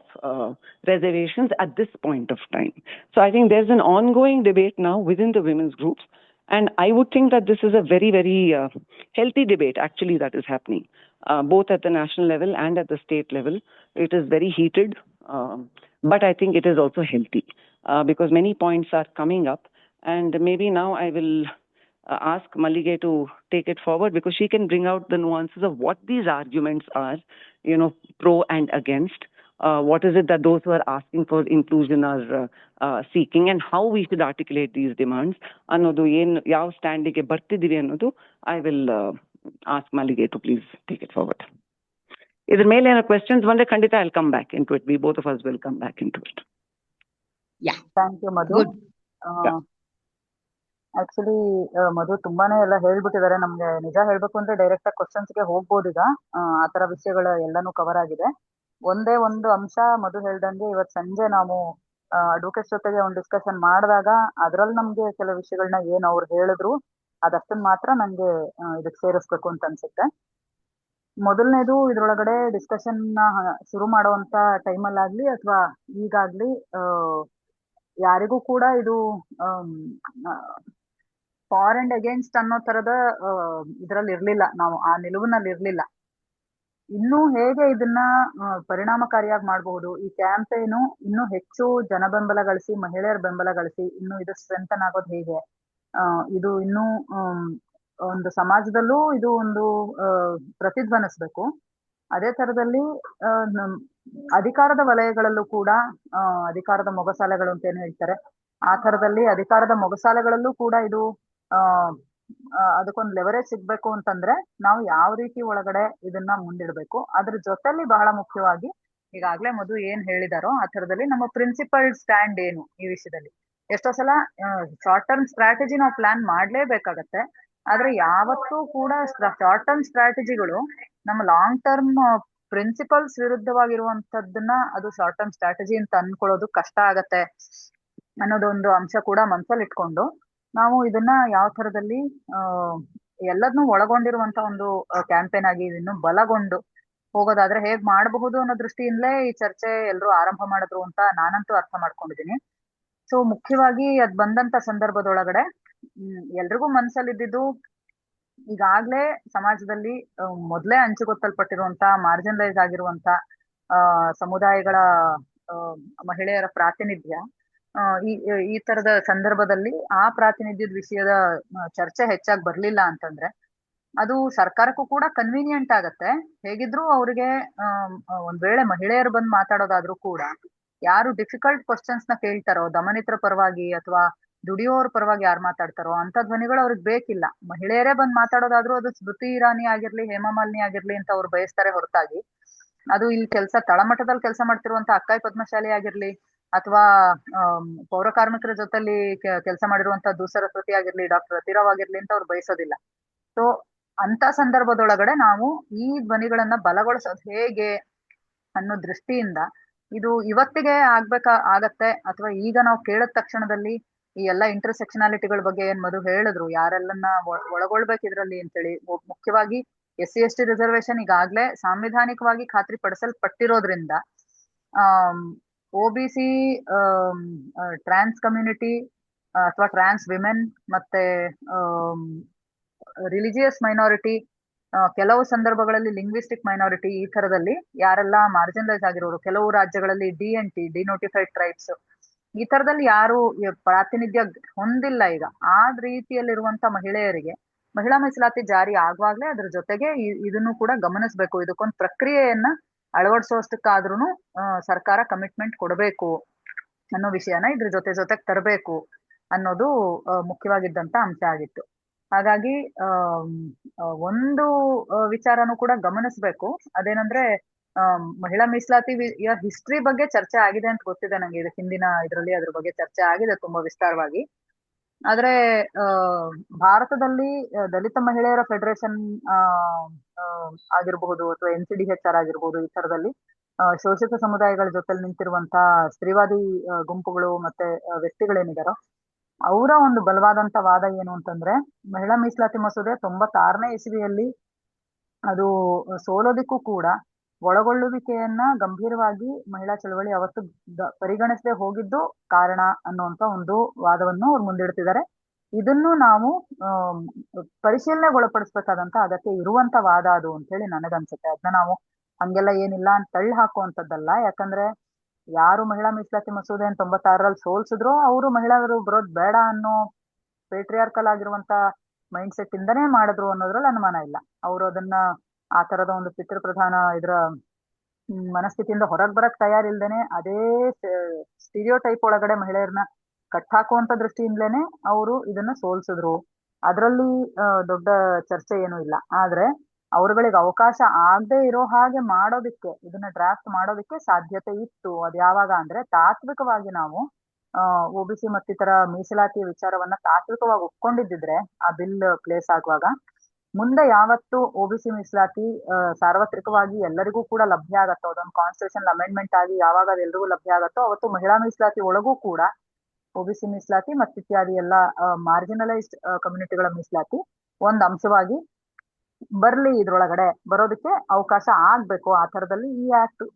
reservations at this point of time. So I think there's an ongoing debate now within the women's groups And I would think that this is a very, very healthy debate, actually, that is happening, both at the national level and at the state level. It is very heated, but I think it is also healthy because many points are coming up. And maybe now I will ask Mallige to take it forward because she can bring out the nuances of what these arguments are, pro and against. What is it that those who are asking for inclusion are seeking, and how we should articulate these demands ಅನ್ನೋದು ಯಾವ ಸ್ಟ್ಯಾಂಡಿಗೆ ಬರ್ತಿದೀವಿ ಅನ್ನೋದು I will ask Mallige to please take it forward. ಇದ್ರ ಮೇಲೆ ಏನೋ questions ಬಂದ್ರೆ ಖಂಡಿತ I will come back into it. We both of us will come back into it. Thank you Madhu. Actually Madhu ತುಂಬಾನೇ ಎಲ್ಲ ಹೇಳ್ಬಿಟ್ಟಿದ್ದಾರೆ. ನಮ್ಗೆ ನಿಜ ಹೇಳ್ಬೇಕು ಅಂದ್ರೆ ಡೈರೆಕ್ಟ್ ಆಗಿ ಕ್ವಶನ್ಸ್ಗೆ ಹೋಗ್ಬೋದು ಈಗ. ಆತರ ವಿಷಯಗಳು ಎಲ್ಲಾನು ಕವರ್ ಆಗಿದೆ. ಒಂದೇ ಒಂದು ಅಂಶ ಮಧು ಹೇಳ್ದಂಗೆ, ಇವತ್ ಸಂಜೆ ನಾವು ಅಡ್ವೊಕೇಟ್ಸ್ ಜೊತೆಗೆ ಒಂದು ಡಿಸ್ಕಷನ್ ಮಾಡಿದಾಗ ಅದ್ರಲ್ಲಿ ನಮ್ಗೆ ಕೆಲವು ವಿಷಯಗಳನ್ನ ಏನ್ ಅವ್ರು ಹೇಳಿದ್ರು ಅದಷ್ಟನ್ನ ಮಾತ್ರ ನಂಗೆ ಇದಕ್ಕೆ ಸೇರಿಸ್ಬೇಕು ಅಂತ ಅನ್ಸುತ್ತೆ. ಮೊದಲನೇದು, ಇದ್ರೊಳಗಡೆ ಡಿಸ್ಕಷನ್ ಶುರು ಮಾಡುವಂತ ಟೈಮಲ್ಲಾಗ್ಲಿ ಅಥವಾ ಈಗಾಗ್ಲಿ ಯಾರಿಗೂ ಕೂಡ ಇದು ಫಾರ್ ಅಂಡ್ ಅಗೇನ್ಸ್ಟ್ ಅನ್ನೋ ತರದ ಇದ್ರಲ್ಲಿ ಇರ್ಲಿಲ್ಲ, ನಾವು ಆ ನಿಲುವಿನಲ್ಲಿ ಇರ್ಲಿಲ್ಲ. ಇನ್ನು ಹೇಗೆ ಇದನ್ನ ಪರಿಣಾಮಕಾರಿಯಾಗಿ ಮಾಡಬಹುದು, ಈ ಕ್ಯಾಂಪೇನು ಇನ್ನೂ ಹೆಚ್ಚು ಜನ ಬೆಂಬಲ ಗಳಿಸಿ, ಮಹಿಳೆಯರ ಬೆಂಬಲ ಗಳಿಸಿ ಇನ್ನು ಇದು ಸ್ಟ್ರೆಂಥನ್ ಆಗೋದು ಹೇಗೆ, ಇದು ಇನ್ನೂ ಒಂದು ಸಮಾಜದಲ್ಲೂ ಇದು ಒಂದು ಪ್ರತಿಧ್ವನಿಸ್ಬೇಕು. ಅದೇ ತರದಲ್ಲಿ ಅಧಿಕಾರದ ವಲಯಗಳಲ್ಲೂ ಕೂಡ ಅಧಿಕಾರದ ಮೊಗಸಾಲೆಗಳು ಅಂತ ಏನು ಹೇಳ್ತಾರೆ, ಆ ತರದಲ್ಲಿ ಅಧಿಕಾರದ ಮೊಗಸಾಲೆಗಳಲ್ಲೂ ಕೂಡ ಇದು ಅದಕ್ಕೊಂದು ಲೆವರೇಜ್ ಸಿಗ್ಬೇಕು ಅಂತಂದ್ರೆ ನಾವು ಯಾವ ರೀತಿ ಒಳಗಡೆ ಇದನ್ನ ಮುಂದಿಡ್ಬೇಕು. ಅದ್ರ ಜೊತೆಲಿ ಬಹಳ ಮುಖ್ಯವಾಗಿ ಈಗಾಗ್ಲೇ ಮಧು ಏನ್ ಹೇಳಿದಾರೋ ಆ ತರದಲ್ಲಿ ನಮ್ಮ ಪ್ರಿನ್ಸಿಪಲ್ ಸ್ಟ್ಯಾಂಡ್ ಏನು ಈ ವಿಷಯದಲ್ಲಿ. ಎಷ್ಟೋ ಸಲ ಶಾರ್ಟ್ ಟರ್ಮ್ ಸ್ಟ್ರಾಟಜಿ ನಾವು ಪ್ಲಾನ್ ಮಾಡ್ಲೇಬೇಕಾಗತ್ತೆ, ಆದ್ರೆ ಯಾವತ್ತೂ ಕೂಡ ಶಾರ್ಟ್ ಟರ್ಮ್ ಸ್ಟ್ರಾಟಜಿಗಳು ನಮ್ಮ ಲಾಂಗ್ ಟರ್ಮ್ ಪ್ರಿನ್ಸಿಪಲ್ಸ್ ವಿರುದ್ಧವಾಗಿರುವಂತದ್ದನ್ನ ಅದು ಶಾರ್ಟ್ ಟರ್ಮ್ ಸ್ಟ್ರಾಟಜಿ ಅಂತ ಅನ್ಕೊಳ್ಳೋದು ಕಷ್ಟ ಆಗತ್ತೆ ಅನ್ನೋದೊಂದು ಅಂಶ ಕೂಡ ಮನ್ಸಲ್ಲಿ ಇಟ್ಕೊಂಡು ನಾವು ಇದನ್ನ ಯಾವ ತರದಲ್ಲಿ ಎಲ್ಲದನ್ನೂ ಒಳಗೊಂಡಿರುವಂತ ಒಂದು ಕ್ಯಾಂಪೇನ್ ಆಗಿ ಇನ್ನು ಬಲಗೊಂಡು ಹೋಗೋದಾದ್ರೆ ಹೇಗ್ ಮಾಡಬಹುದು ಅನ್ನೋ ದೃಷ್ಟಿಯಿಂದಲೇ ಈ ಚರ್ಚೆ ಎಲ್ರು ಆರಂಭ ಮಾಡಿದ್ರು ಅಂತ ನಾನಂತೂ ಅರ್ಥ ಮಾಡ್ಕೊಂಡಿದೀನಿ. ಸೊ ಮುಖ್ಯವಾಗಿ ಅದ್ ಬಂದಂತ ಸಂದರ್ಭದೊಳಗಡೆ ಎಲ್ರಿಗೂ ಮನ್ಸಲ್ಲಿದ್ದು ಈಗಾಗ್ಲೇ ಸಮಾಜದಲ್ಲಿ ಮೊದ್ಲೇ ಹಂಚಿಗೊತ್ತಲ್ಪಟ್ಟಿರುವಂತ ಮಾರ್ಜಿನಲೈಸ್ ಆಗಿರುವಂತ ಸಮುದಾಯಗಳ ಮಹಿಳೆಯರ ಪ್ರಾತಿನಿಧ್ಯ ಈ ತರದ ಸಂದರ್ಭದಲ್ಲಿ ಆ ಪ್ರಾತಿನಿಧ್ಯದ ವಿಷಯದ ಚರ್ಚೆ ಹೆಚ್ಚಾಗಿ ಬರ್ಲಿಲ್ಲ ಅಂತಂದ್ರೆ ಅದು ಸರ್ಕಾರಕ್ಕೂ ಕೂಡ ಕನ್ವೀನಿಯಂಟ್ ಆಗತ್ತೆ. ಹೇಗಿದ್ರು ಅವ್ರಿಗೆ ಒಂದ್ ವೇಳೆ ಮಹಿಳೆಯರು ಬಂದು ಮಾತಾಡೋದಾದ್ರೂ ಕೂಡ ಯಾರು ಡಿಫಿಕಲ್ಟ್ ಕ್ವಶನ್ಸ್ ನ ಕೇಳ್ತಾರೋ, ದಮನಿತರ ಪರವಾಗಿ ಅಥವಾ ದುಡಿಯೋರ ಪರವಾಗಿ ಯಾರು ಮಾತಾಡ್ತಾರೋ ಅಂತ ಧ್ವನಿಗಳು ಅವ್ರಿಗೆ ಬೇಕಿಲ್ಲ. ಮಹಿಳೆಯರೇ ಬಂದ್ ಮಾತಾಡೋದಾದ್ರೂ ಅದು ಸ್ಮೃತಿ ಇರಾನಿ ಆಗಿರ್ಲಿ, ಹೇಮಮಾಲಿನಿ ಆಗಿರ್ಲಿ ಅಂತ ಅವ್ರು ಬಯಸ್ತಾರೆ ಹೊರತಾಗಿ ಅದು ಇಲ್ಲಿ ತಳಮಟ್ಟದಲ್ಲಿ ಕೆಲಸ ಮಾಡ್ತಿರುವಂತ ಅಕ್ಕಾಯಿ ಪದ್ಮಶಾಲಿ ಆಗಿರ್ಲಿ ಅಥವಾ ಪೌರ ಕಾರ್ಮಿಕರ ಜೊತೆಲಿ ಕೆಲಸ ಮಾಡಿರುವಂತ ಸರಸ್ವತಿ ಆಗಿರ್ಲಿ, ಡಾಕ್ಟರ್ ರತಿರಾವ್ ಆಗಿರ್ಲಿ ಅಂತ ಅವ್ರು ಬಯಸೋದಿಲ್ಲ. ಸೊ ಅಂತ ಸಂದರ್ಭದೊಳಗಡೆ ನಾವು ಈ ಧ್ವನಿಗಳನ್ನ ಬಲಗೊಳಿಸೋದು ಹೇಗೆ ಅನ್ನೋ ದೃಷ್ಟಿಯಿಂದ ಇದು ಇವತ್ತಿಗೆ ಆಗತ್ತೆ ಅಥವಾ ಈಗ ನಾವು ಕೇಳಿದ ತಕ್ಷಣದಲ್ಲಿ ಈ ಎಲ್ಲಾ ಇಂಟರ್ಸೆಕ್ಷನಾಲಿಟಿಗಳ ಬಗ್ಗೆ ಏನ್ ಮಧು ಹೇಳಿದ್ರು, ಯಾರೆಲ್ಲನ್ನ ಒಳಗೊಳ್ಬೇಕು ಇದ್ರಲ್ಲಿ ಅಂತೇಳಿ, ಮುಖ್ಯವಾಗಿ SC/ST ರಿಸರ್ವೇಶನ್ ಈಗಾಗ್ಲೇ ಸಾಂವಿಧಾನಿಕವಾಗಿ ಖಾತ್ರಿ ಪಡಿಸಲ್ಪಟ್ಟಿರೋದ್ರಿಂದ OBC ಟ್ರಾನ್ಸ್ ಕಮ್ಯುನಿಟಿ ಅಥವಾ ಟ್ರಾನ್ಸ್ ವಿಮೆನ್ ಮತ್ತೆ ರಿಲಿಜಿಯಸ್ ಮೈನಾರಿಟಿ, ಕೆಲವು ಸಂದರ್ಭಗಳಲ್ಲಿ ಲಿಂಗ್ವಿಸ್ಟಿಕ್ ಮೈನಾರಿಟಿ, ಈ ತರದಲ್ಲಿ ಯಾರೆಲ್ಲ ಮಾರ್ಜಿನಲೈಸ್ ಆಗಿರೋರು, ಕೆಲವು ರಾಜ್ಯಗಳಲ್ಲಿ DNT ಡಿನೋಟಿಫೈಡ್ ಟ್ರೈಬ್ಸ್, ಈ ತರದಲ್ಲಿ ಯಾರು ಪ್ರಾತಿನಿಧ್ಯ ಹೊಂದಿಲ್ಲ ಈಗ ಆ ರೀತಿಯಲ್ಲಿರುವಂತ ಮಹಿಳೆಯರಿಗೆ ಮಹಿಳಾ ಮೀಸಲಾತಿ ಜಾರಿ ಆಗುವಾಗ್ಲೇ ಅದ್ರ ಜೊತೆಗೆ ಇದನ್ನು ಕೂಡ ಗಮನಿಸ್ಬೇಕು. ಇದಕ್ಕೊಂದು ಪ್ರಕ್ರಿಯೆಯನ್ನ ಅಳವಡಿಸೋಷ್ಟಕ್ಕಾದ್ರೂ ಸರ್ಕಾರ ಕಮಿಟ್ಮೆಂಟ್ ಕೊಡಬೇಕು ಅನ್ನೋ ವಿಷಯನ ಇದ್ರ ಜೊತೆಗೆ ತರಬೇಕು ಅನ್ನೋದು ಮುಖ್ಯವಾಗಿದ್ದಂತ ಅಂಶ ಆಗಿತ್ತು. ಹಾಗಾಗಿ ಒಂದು ವಿಚಾರನೂ ಕೂಡ ಗಮನಿಸ್ಬೇಕು, ಅದೇನಂದ್ರೆ ಮಹಿಳಾ ಮೀಸಲಾತಿ ಹಿಸ್ಟ್ರಿ ಬಗ್ಗೆ ಚರ್ಚೆ ಆಗಿದೆ ಅಂತ ಗೊತ್ತಿದೆ ನಂಗೆ, ಇದಕ್ಕೆ ಹಿಂದಿನ ಇದ್ರಲ್ಲಿ ಅದ್ರ ಬಗ್ಗೆ ಚರ್ಚೆ ಆಗಿದೆ ತುಂಬಾ ವಿಸ್ತಾರವಾಗಿ. ಆದ್ರೆ ಭಾರತದಲ್ಲಿ ದಲಿತ ಮಹಿಳೆಯರ ಫೆಡರೇಷನ್ ಆಗಿರಬಹುದು ಅಥವಾ NCDHR ಆಗಿರ್ಬೋದು, ಈ ತರದಲ್ಲಿ ಶೋಷಿತ ಸಮುದಾಯಗಳ ಜೊತೆ ನಿಂತಿರುವಂತ ಸ್ತ್ರೀವಾದಿ ಗುಂಪುಗಳು ಮತ್ತೆ ವ್ಯಕ್ತಿಗಳೇನಿದಾರೋ ಅವರ ಒಂದು ಬಲವಾದಂತ ವಾದ ಏನು ಅಂತಂದ್ರೆ, ಮಹಿಳಾ ಮೀಸಲಾತಿ ಮಸೂದೆ 96ನೇ ಇಸವಿಯಲ್ಲಿ ಅದು ಸೋಲೋದಿಕ್ಕೂ ಕೂಡ ಒಳಗೊಳ್ಳುವಿಕೆಯನ್ನ ಗಂಭೀರವಾಗಿ ಮಹಿಳಾ ಚಳವಳಿ ಅವತ್ತು ಪರಿಗಣಿಸದೆ ಹೋಗಿದ್ದು ಕಾರಣ ಅನ್ನುವಂತ ಒಂದು ವಾದವನ್ನು ಅವ್ರು ಮುಂದಿಡ್ತಿದ್ದಾರೆ. ಇದನ್ನು ನಾವು ಪರಿಶೀಲನೆಗೊಳಪಡಿಸ್ಬೇಕಾದಂತ ಅಗತ್ಯ ಇರುವಂತ ವಾದ ಅದು ಅಂತ ಹೇಳಿ ನನಗನ್ಸುತ್ತೆ. ಅದನ್ನ ನಾವು ಹಂಗೆಲ್ಲ ಏನಿಲ್ಲ ಅಂತ ತಳ್ಳಿ ಹಾಕುವಂತದ್ದಲ್ಲ. ಯಾಕಂದ್ರೆ ಯಾರು ಮಹಿಳಾ ಮೀಸಲಾತಿ ಮಸೂದೆಯನ್ನು 96ರಲ್ಲಿ ಸೋಲ್ಸಿದ್ರು ಅವರು ಮಹಿಳೆಯರು ಬರೋದ್ ಬೇಡ ಅನ್ನೋ ಪೇಟ್ರಿಯಾರ್ಕಲ್ ಆಗಿರುವಂತ ಮೈಂಡ್ ಸೆಟ್ ಇಂದನೇ ಮಾಡಿದ್ರು ಅನ್ನೋದ್ರಲ್ಲಿ ಅನುಮಾನ ಇಲ್ಲ. ಅವರು ಅದನ್ನ ಆ ತರದ ಒಂದು ಪಿತೃಪ್ರಧಾನ ಇದ್ರ ಮನಸ್ಥಿತಿಯಿಂದ ಹೊರಗ್ ಬರಕ್ ತಯಾರಿಲ್ದೇನೆ ಅದೇ ಸ್ಟೀರಿಯೋಟೈಪ್ ಒಳಗಡೆ ಮಹಿಳೆಯರನ್ನ ಕಟ್ಟಾಕುವಂತ ದೃಷ್ಟಿಯಿಂದಲೇನೆ ಅವರು ಇದನ್ನ ಸೋಲ್ಸಿದ್ರು. ಅದರಲ್ಲಿ ದೊಡ್ಡ ಚರ್ಚೆ ಏನೂ ಇಲ್ಲ. ಆದ್ರೆ ಅವ್ರುಗಳಿಗೆ ಅವಕಾಶ ಆಗದೆ ಇರೋ ಹಾಗೆ ಮಾಡೋದಿಕ್ಕೆ, ಇದನ್ನ ಡ್ರಾಫ್ಟ್ ಮಾಡೋದಿಕ್ಕೆ ಸಾಧ್ಯತೆ ಇತ್ತು. ಅದ್ ಯಾವಾಗ ಅಂದ್ರೆ ತಾತ್ವಿಕವಾಗಿ ನಾವು OBC ಮತ್ತಿತರ ಮೀಸಲಾತಿಯ ವಿಚಾರವನ್ನ ತಾತ್ವಿಕವಾಗಿ ಒಪ್ಕೊಂಡಿದ್ದಿದ್ರೆ ಆ ಬಿಲ್ ಪ್ಲೇಸ್ ಆಗುವಾಗ, ಮುಂದೆ ಯಾವತ್ತು OBC ಮೀಸಲಾತಿ ಸಾರ್ವತ್ರಿಕವಾಗಿ ಎಲ್ಲರಿಗೂ ಕೂಡ ಲಭ್ಯ ಆಗತ್ತೋ, ಅದೊಂದು ಕಾನ್ಸ್ಟಿಟ್ಯೂಷನ್ ಅಮೆಂಡ್ಮೆಂಟ್ ಆಗಿ ಯಾವಾಗ ಅದೆಲ್ಲರಿಗೂ ಲಭ್ಯ ಆಗತ್ತೋ ಅವತ್ತು ಮಹಿಳಾ ಮೀಸಲಾತಿ ಒಳಗೂ ಕೂಡ OBC ಮೀಸಲಾತಿ ಮತ್ತಿತ್ಯಾದಿ ಎಲ್ಲ ಮಾರ್ಜಿನಲೈಸ್ಡ್ ಕಮ್ಯುನಿಟಿಗಳ ಮೀಸಲಾತಿ ಒಂದ್ ಅಂಶವಾಗಿ ಬರ್ಲಿ, ಇದ್ರೊಳಗಡೆ ಬರೋದಕ್ಕೆ ಅವಕಾಶ ಆಗ್ಬೇಕು. ಆ ತರದಲ್ಲಿ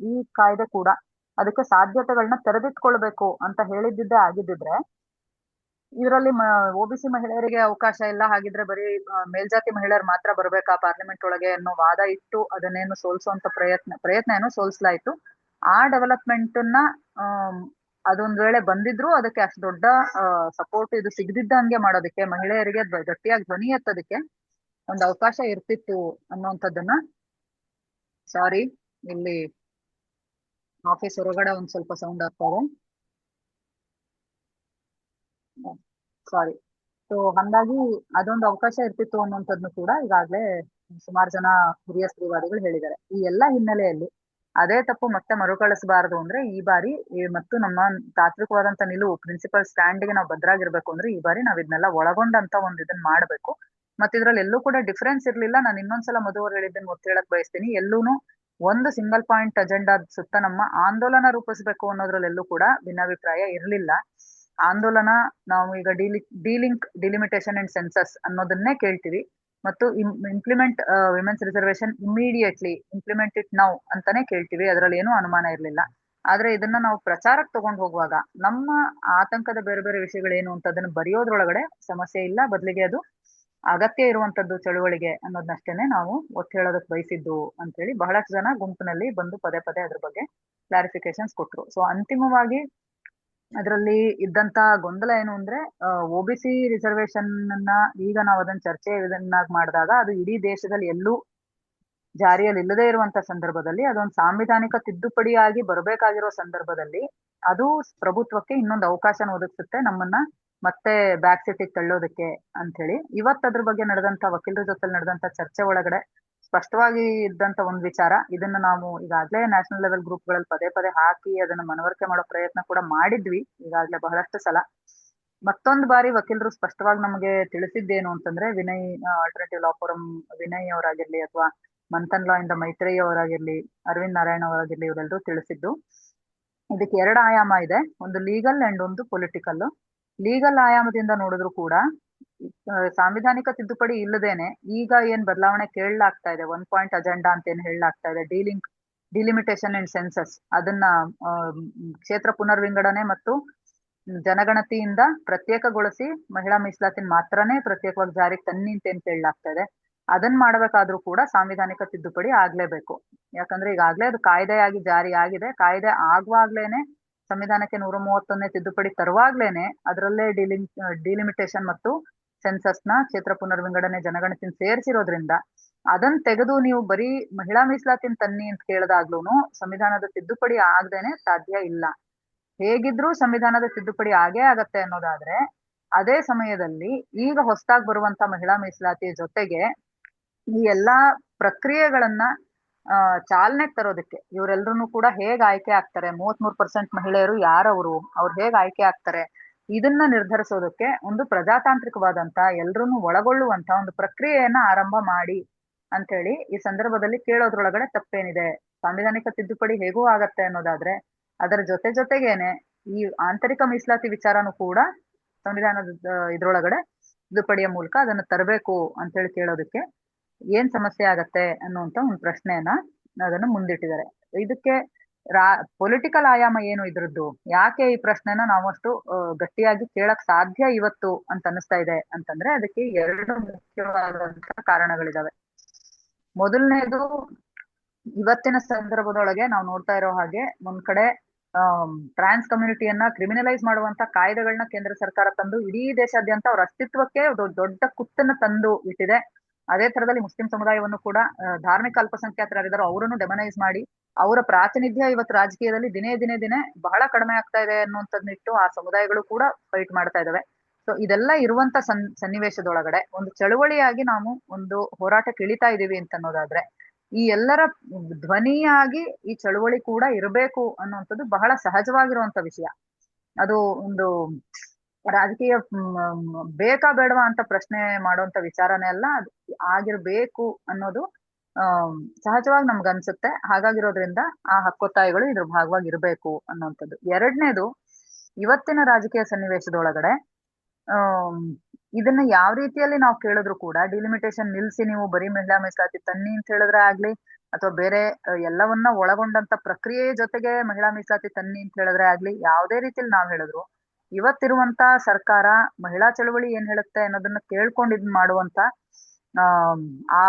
ಈ ಕಾಯ್ದೆ ಕೂಡ ಅದಕ್ಕೆ ಸಾಧ್ಯತೆಗಳನ್ನ ತೆರೆದಿಟ್ಕೊಳ್ಬೇಕು ಅಂತ ಹೇಳಿದ್ದಿದ್ದೇ ಆಗಿದ್ದಿದ್ರೆ, ಇದರಲ್ಲಿ OBC ಮಹಿಳೆಯರಿಗೆ ಅವಕಾಶ ಇಲ್ಲ, ಹಾಗಿದ್ರೆ ಬರೀ ಮೇಲ್ಜಾತಿ ಮಹಿಳೆಯರು ಮಾತ್ರ ಬರ್ಬೇಕಾ ಪಾರ್ಲಿಮೆಂಟ್ ಒಳಗೆ ಅನ್ನೋ ವಾದ ಇಟ್ಟು ಅದನ್ನೇನು ಸೋಲ್ಸುವಂತ ಪ್ರಯತ್ನ ಏನೋ ಸೋಲ್ಸಲಾಯ್ತು. ಆ ಡೆವಲಪ್ಮೆಂಟ್ ನ ಅದೊಂದ್ ವೇಳೆ ಬಂದಿದ್ರು ಅದಕ್ಕೆ ಅಷ್ಟು ದೊಡ್ಡ ಸಪೋರ್ಟ್ ಇದು ಸಿಗದಿದ್ದಂಗೆ ಮಾಡೋದಕ್ಕೆ, ಮಹಿಳೆಯರಿಗೆ ಗಟ್ಟಿಯಾಗಿ ಧ್ವನಿ ಎತ್ತೋದಕ್ಕೆ ಒಂದು ಅವಕಾಶ ಇರ್ತಿತ್ತು ಅನ್ನುವಂಥದ್ದನ್ನ, ಸಾರಿ ಇಲ್ಲಿ ಆಫೀಸ್ ಹೊರಗಡೆ ಒಂದ್ ಸ್ವಲ್ಪ ಸೌಂಡ್ ಆಗ್ತಾ ಇದೆ, ಸಾರಿ. ಸೊ ಹಂಗಾಗಿ ಅದೊಂದು ಅವಕಾಶ ಇರ್ತಿತ್ತು ಅನ್ನುವಂಥದ್ನು ಕೂಡ ಈಗಾಗ್ಲೇ ಸುಮಾರು ಜನ ಹಿರಿಯ ಸ್ತ್ರೀವಾದಿಗಳು ಹೇಳಿದ್ದಾರೆ. ಈ ಎಲ್ಲಾ ಹಿನ್ನೆಲೆಯಲ್ಲಿ ಅದೇ ತಪ್ಪು ಮತ್ತೆ ಮರುಕಳಿಸಬಾರದು ಅಂದ್ರೆ ಈ ಬಾರಿ ಮತ್ತು ನಮ್ಮ ತಾತ್ವಿಕವಾದಂತ ನಿಲುವು ಪ್ರಿನ್ಸಿಪಲ್ ಸ್ಟ್ಯಾಂಡ್ಗೆ ನಾವು ಭದ್ರಾಗಿರ್ಬೇಕು ಅಂದ್ರೆ ಈ ಬಾರಿ ನಾವ್ ಇದನ್ನೆಲ್ಲ ಒಳಗೊಂಡಂತ ಒಂದ್ ಇದನ್ನ ಮಾಡ್ಬೇಕು. ಮತ್ತೆ ಇದ್ರಲ್ಲಿ ಎಲ್ಲೂ ಕೂಡ ಡಿಫ್ರೆನ್ಸ್ ಇರ್ಲಿಲ್ಲ. ನಾನು ಇನ್ನೊಂದ್ಸಲ ಮೊದಲು ಹೇಳಿದ್ದನ್ನು ಒತ್ತಿ ಹೇಳಕ್ ಬಯಸ್ತೀನಿ, ಎಲ್ಲೂನು ಒಂದು ಸಿಂಗಲ್ ಪಾಯಿಂಟ್ ಅಜೆಂಡಾದ ಸುತ್ತ ನಮ್ಮ ಆಂದೋಲನ ರೂಪಿಸ್ಬೇಕು ಅನ್ನೋದ್ರಲ್ಲೆಲ್ಲೂ ಕೂಡ ಭಿನ್ನಾಭಿಪ್ರಾಯ ಇರ್ಲಿಲ್ಲ. ಆಂದೋಲನ ನಾವು ಈಗ ಡಿಲಿಮಿಟೇಷನ್ ಅಂಡ್ ಸೆನ್ಸಸ್ ಅನ್ನೋದನ್ನೇ ಕೇಳ್ತೀವಿ, ಮತ್ತು implement women's reservation immediately, implement it now ಅಂತಾನೆ ಕೇಳ್ತೀವಿ. ಅದರಲ್ಲಿ ಏನೂ ಅನುಮಾನ ಇರ್ಲಿಲ್ಲ. ಆದ್ರೆ ಇದನ್ನ ನಾವು ಪ್ರಚಾರಕ್ಕೆ ತಗೊಂಡು ಹೋಗುವಾಗ ನಮ್ಮ ಆತಂಕದ ಬೇರೆ ಬೇರೆ ವಿಷಯಗಳೇನು ಅಂತ ಅದನ್ನ ಬರೆಯೋದ್ರೊಳಗಡೆ ಸಮಸ್ಯೆ ಇಲ್ಲ, ಬದಲಿಗೆ ಅದು ಅಗತ್ಯ ಇರುವಂತದ್ದು ಚಳುವಳಿಗೆ ಅನ್ನೋದನ್ನಷ್ಟೇನೆ ನಾವು ಒತ್ತಿ ಹೇಳೋದಕ್ಕೆ ಬಯಸಿದ್ದು ಅಂತ ಹೇಳಿ ಬಹಳಷ್ಟು ಜನ ಗುಂಪಿನಲ್ಲಿ ಬಂದು ಪದೇ ಪದೇ ಅದ್ರ ಬಗ್ಗೆ ಕ್ಲಾರಿಫಿಕೇಶನ್ಸ್ ಕೊಟ್ರು. ಸೊ ಅಂತಿಮವಾಗಿ ಅದರಲ್ಲಿ ಇದ್ದಂತ ಗೊಂದಲ ಏನು ಅಂದ್ರೆ OBC ರಿಸರ್ವೇಶನ್ ಅನ್ನ ಈಗ ನಾವು ಅದನ್ನ ಚರ್ಚೆ ಇದನ್ನಾಗಿ ಮಾಡಿದಾಗ ಅದು ಇಡೀ ದೇಶದಲ್ಲಿ ಎಲ್ಲೂ ಜಾರಿಯಲ್ಲಿ ಇಲ್ಲದೆ ಇರುವಂತ ಸಂದರ್ಭದಲ್ಲಿ, ಅದೊಂದು ಸಾಂವಿಧಾನಿಕ ತಿದ್ದುಪಡಿಯಾಗಿ ಬರಬೇಕಾಗಿರೋ ಸಂದರ್ಭದಲ್ಲಿ ಅದು ಪ್ರಭುತ್ವಕ್ಕೆ ಇನ್ನೊಂದು ಅವಕಾಶನ ಒದಗಿಸುತ್ತೆ ನಮ್ಮನ್ನ ಮತ್ತೆ ಬ್ಯಾಕ್ ಸೀಟಿಗೆ ತಳ್ಳೋದಕ್ಕೆ ಅಂತ ಹೇಳಿ. ಇವತ್ತು ಅದ್ರ ಬಗ್ಗೆ ನಡೆದಂತ ವಕೀಲರ ಜೊತೆ ನಡೆದಂತ ಚರ್ಚೆ ಒಳಗಡೆ ಸ್ಪಷ್ಟವಾಗಿ ಇದ್ದಂತ ಒಂದ್ ವಿಚಾರ, ಇದನ್ನ ನಾವು ಈಗಾಗ್ಲೇ ನ್ಯಾಷನಲ್ ಲೆವೆಲ್ ಗ್ರೂಪ್ಗಳಲ್ಲಿ ಪದೇ ಪದೇ ಹಾಕಿ ಅದನ್ನ ಮನವರಿಕೆ ಮಾಡೋ ಪ್ರಯತ್ನ ಕೂಡ ಮಾಡಿದ್ವಿ ಈಗಾಗ್ಲೇ ಬಹಳಷ್ಟು ಸಲ. ಮತ್ತೊಂದು ಬಾರಿ ವಕೀಲರು ಸ್ಪಷ್ಟವಾಗಿ ನಮಗೆ ತಿಳಿಸಿದ್ದೇನು ಅಂತಂದ್ರೆ, ವಿನಯ್ ಆಲ್ಟರ್ನೇಟಿವ್ ಲಾ ಫೋರಂ ವಿನಯ್ ಅವರಾಗಿರ್ಲಿ ಅಥವಾ ಮಂಥನ್ ಲಾ ಇಂದ ಮೈತ್ರೇಯಿ ಅವರಾಗಿರ್ಲಿ, ಅರವಿಂದ್ ನಾರಾಯಣ್ ಅವರಾಗಿರ್ಲಿ, ಇವರೆಲ್ಲರೂ ತಿಳಿಸಿದ್ದು ಇದಕ್ಕೆ ಎರಡು ಆಯಾಮ ಇದೆ, ಒಂದು ಲೀಗಲ್ ಅಂಡ್ ಒಂದು ಪೊಲಿಟಿಕಲ್. ಲೀಗಲ್ ಆಯಾಮದಿಂದ ನೋಡಿದ್ರು ಕೂಡ ಸಾಂವಿಧಾನಿಕ ತಿದ್ದುಪಡಿ ಇಲ್ಲದೇನೆ ಈಗ ಏನ್ ಬದಲಾವಣೆ ಕೇಳಲಾಗ್ತಾ ಇದೆ, 1 ಪಾಯಿಂಟ್ ಅಜೆಂಡಾ ಅಂತ ಏನ್ ಹೇಳಲಾಗ್ತಾ ಇದೆ, ಡಿಲಿಮಿಟೇಷನ್ ಅಂಡ್ ಸೆನ್ಸಸ್, ಅದನ್ನ ಕ್ಷೇತ್ರ ಪುನರ್ವಿಂಗಡಣೆ ಮತ್ತು ಜನಗಣತಿಯಿಂದ ಪ್ರತ್ಯೇಕಗೊಳಿಸಿ ಮಹಿಳಾ ಮೀಸಲಾತಿನ ಮಾತ್ರನೇ ಪ್ರತ್ಯೇಕವಾಗಿ ಜಾರಿಗೆ ತನ್ನಿ ಅಂತ ಏನ್ ಕೇಳಲಾಗ್ತಾ ಇದೆ, ಅದನ್ನ ಮಾಡಬೇಕಾದ್ರೂ ಕೂಡ ಸಾಂವಿಧಾನಿಕ ತಿದ್ದುಪಡಿ ಆಗ್ಲೇಬೇಕು. ಯಾಕಂದ್ರೆ ಈಗಾಗ್ಲೇ ಅದು ಕಾಯ್ದೆಯಾಗಿ ಜಾರಿ ಆಗಿದೆ. ಕಾಯ್ದೆ ಆಗುವಾಗ್ಲೇನೆ ಸಂವಿಧಾನಕ್ಕೆ 131ನೇ ತಿದ್ದುಪಡಿ ತರುವಾಗ್ಲೇನೆ ಅದರಲ್ಲೇ ಡಿಲಿಮಿಟೇಷನ್ ಮತ್ತು ಸೆನ್ಸಸ್ ನ ಕ್ಷೇತ್ರ ಪುನರ್ವಿಂಗಡಣೆ ಜನಗಣತಿನ ಸೇರಿಸಿರೋದ್ರಿಂದ ಅದನ್ನ ತೆಗೆದು ನೀವು ಬರೀ ಮಹಿಳಾ ಮೀಸಲಾತಿನ ತನ್ನಿ ಅಂತ ಕೇಳಿದಾಗ್ಲೂನು ಸಂವಿಧಾನದ ತಿದ್ದುಪಡಿ ಆಗದೇನೆ ಸಾಧ್ಯ ಇಲ್ಲ. ಹೇಗಿದ್ರೂ ಸಂವಿಧಾನದ ತಿದ್ದುಪಡಿ ಆಗೇ ಆಗತ್ತೆ ಅನ್ನೋದಾದ್ರೆ, ಅದೇ ಸಮಯದಲ್ಲಿ ಈಗ ಹೊಸದಾಗಿ ಬರುವಂತ ಮಹಿಳಾ ಮೀಸಲಾತಿ ಜೊತೆಗೆ ಈ ಎಲ್ಲಾ ಪ್ರಕ್ರಿಯೆಗಳನ್ನ ಚಾಲನೆಗೆ ತರೋದಕ್ಕೆ ಇವರೆಲ್ಲರೂ ಕೂಡ ಹೇಗ್ ಆಯ್ಕೆ ಆಗ್ತಾರೆ, 33% ಮಹಿಳೆಯರು ಯಾರವರು, ಅವ್ರು ಹೇಗ್ ಆಯ್ಕೆ ಆಗ್ತಾರೆ, ಇದನ್ನ ನಿರ್ಧರಿಸೋದಕ್ಕೆ ಒಂದು ಪ್ರಜಾತಾಂತ್ರಿಕವಾದಂತ ಎಲ್ರನ್ನೂ ಒಳಗೊಳ್ಳುವಂತ ಒಂದು ಪ್ರಕ್ರಿಯೆಯನ್ನ ಆರಂಭ ಮಾಡಿ ಅಂತ ಹೇಳಿ ಈ ಸಂದರ್ಭದಲ್ಲಿ ಕೇಳೋದ್ರೊಳಗಡೆ ತಪ್ಪೇನಿದೆ. ಸಾಂವಿಧಾನಿಕ ತಿದ್ದುಪಡಿ ಹೇಗೂ ಆಗತ್ತೆ ಅನ್ನೋದಾದ್ರೆ ಅದರ ಜೊತೆಗೇನೆ ಈ ಆಂತರಿಕ ಮೀಸಲಾತಿ ವಿಚಾರನೂ ಕೂಡ ಸಂವಿಧಾನದ ಇದ್ರೊಳಗಡೆ ತಿದ್ದುಪಡಿಯ ಮೂಲಕ ಅದನ್ನ ತರಬೇಕು ಅಂತ ಹೇಳಿ ಕೇಳೋದಕ್ಕೆ ಏನ್ ಸಮಸ್ಯೆ ಆಗತ್ತೆ ಅನ್ನುವಂತ ಒಂದು ಪ್ರಶ್ನೆಯನ್ನ ಅದನ್ನ ಮುಂದಿಟ್ಟಿದ್ದಾರೆ. ಇದಕ್ಕೆ ಪೊಲಿಟಿಕಲ್ ಆಯಾಮ ಏನು ಇದ್ರದ್ದು, ಯಾಕೆ ಈ ಪ್ರಶ್ನೆನ ನಾವಷ್ಟು ಗಟ್ಟಿಯಾಗಿ ಕೇಳಕ್ ಸಾಧ್ಯ ಇವತ್ತು ಅಂತ ಅನಿಸ್ತಾ ಇದೆ ಅಂತಂದ್ರೆ ಅದಕ್ಕೆ ಎರಡು ಮುಖ್ಯವಾದಂತಹ ಕಾರಣಗಳಿದಾವೆ. ಮೊದಲನೇದು, ಇವತ್ತಿನ ಸಂದರ್ಭದೊಳಗೆ ನಾವು ನೋಡ್ತಾ ಇರೋ ಹಾಗೆ ಒಂದ್ ಕಡೆ ಟ್ರಾನ್ಸ್ ಕಮ್ಯುನಿಟಿಯನ್ನ ಕ್ರಿಮಿನಲೈಸ್ ಮಾಡುವಂತ ಕಾಯ್ದೆಗಳನ್ನ ಕೇಂದ್ರ ಸರ್ಕಾರ ತಂದು ಇಡೀ ದೇಶಾದ್ಯಂತ ಅವ್ರ ಅಸ್ತಿತ್ವಕ್ಕೆ ದೊಡ್ಡ ಕುತ್ತನ್ನ ತಂದು ಇಟ್ಟಿದೆ. ಅದೇ ತರದಲ್ಲಿ ಮುಸ್ಲಿಂ ಸಮುದಾಯವನ್ನು ಕೂಡ ಧಾರ್ಮಿಕ ಅಲ್ಪಸಂಖ್ಯಾತರಿದ್ದಾರೋ ಅವರನ್ನು ಡೆಮನೈಸ್ ಮಾಡಿ ಅವರ ಪ್ರಾತಿನಿಧ್ಯ ಇವತ್ತು ರಾಜಕೀಯದಲ್ಲಿ ದಿನೇ ದಿನೇ ದಿನೇ ಬಹಳ ಕಡಿಮೆ ಆಗ್ತಾ ಇದೆ ಅನ್ನುವಂಥದ್ನಿಟ್ಟು ಆ ಸಮುದಾಯಗಳು ಕೂಡ ಫೈಟ್ ಮಾಡ್ತಾ ಇದಾವೆ. ಸೊ ಇದೆಲ್ಲ ಇರುವಂತ ಸನ್ನಿವೇಶದೊಳಗಡೆ ಒಂದು ಚಳುವಳಿಯಾಗಿ ನಾವು ಒಂದು ಹೋರಾಟಕ್ಕೆ ಇಳಿತಾ ಇದೀವಿ ಅಂತ ಅನ್ನೋದಾದ್ರೆ ಈ ಎಲ್ಲರ ಧ್ವನಿಯಾಗಿ ಈ ಚಳುವಳಿ ಕೂಡ ಇರಬೇಕು ಅನ್ನುವಂಥದ್ದು ಬಹಳ ಸಹಜವಾಗಿರುವಂತ ವಿಷಯ. ಅದು ಒಂದು ರಾಜಕೀಯ ಬೇಕಾ ಬೇಡವಾ ಅಂತ ಪ್ರಶ್ನೆ ಮಾಡುವಂತ ವಿಚಾರನೇ ಅಲ್ಲ, ಅದು ಆಗಿರ್ಬೇಕು ಅನ್ನೋದು ಸಹಜವಾಗಿ ನಮ್ಗನ್ಸುತ್ತೆ. ಹಾಗಾಗಿರೋದ್ರಿಂದ ಆ ಹಕ್ಕೊತ್ತಾಯಗಳು ಇದ್ರ ಭಾಗವಾಗಿ ಇರಬೇಕು ಅನ್ನುವಂಥದ್ದು. ಎರಡನೇದು, ಇವತ್ತಿನ ರಾಜಕೀಯ ಸನ್ನಿವೇಶದೊಳಗಡೆ ಇದನ್ನ ಯಾವ ರೀತಿಯಲ್ಲಿ ನಾವು ಕೇಳಿದ್ರು ಕೂಡ ಡಿಲಿಮಿಟೇಷನ್ ನಿಲ್ಸಿ, ನೀವು ಬರೀ ಮಹಿಳಾ ಮೀಸಲಾತಿ ತನ್ನಿ ಅಂತ ಹೇಳಿದ್ರೆ ಆಗ್ಲಿ, ಅಥವಾ ಬೇರೆ ಎಲ್ಲವನ್ನ ಒಳಗೊಂಡಂತ ಪ್ರಕ್ರಿಯೆ ಜೊತೆಗೆ ಮಹಿಳಾ ಮೀಸಲಾತಿ ತನ್ನಿ ಅಂತ ಹೇಳಿದ್ರೆ ಆಗ್ಲಿ, ಯಾವುದೇ ರೀತಿಯಲ್ಲಿ ನಾವ್ ಹೇಳಿದ್ರು ಇವತ್ತಿರುವಂತ ಸರ್ಕಾರ ಮಹಿಳಾ ಚಳವಳಿ ಏನ್ ಹೇಳುತ್ತೆ ಅನ್ನೋದನ್ನ ಕೇಳ್ಕೊಂಡು ಇದ್ ಮಾಡುವಂತ ಆ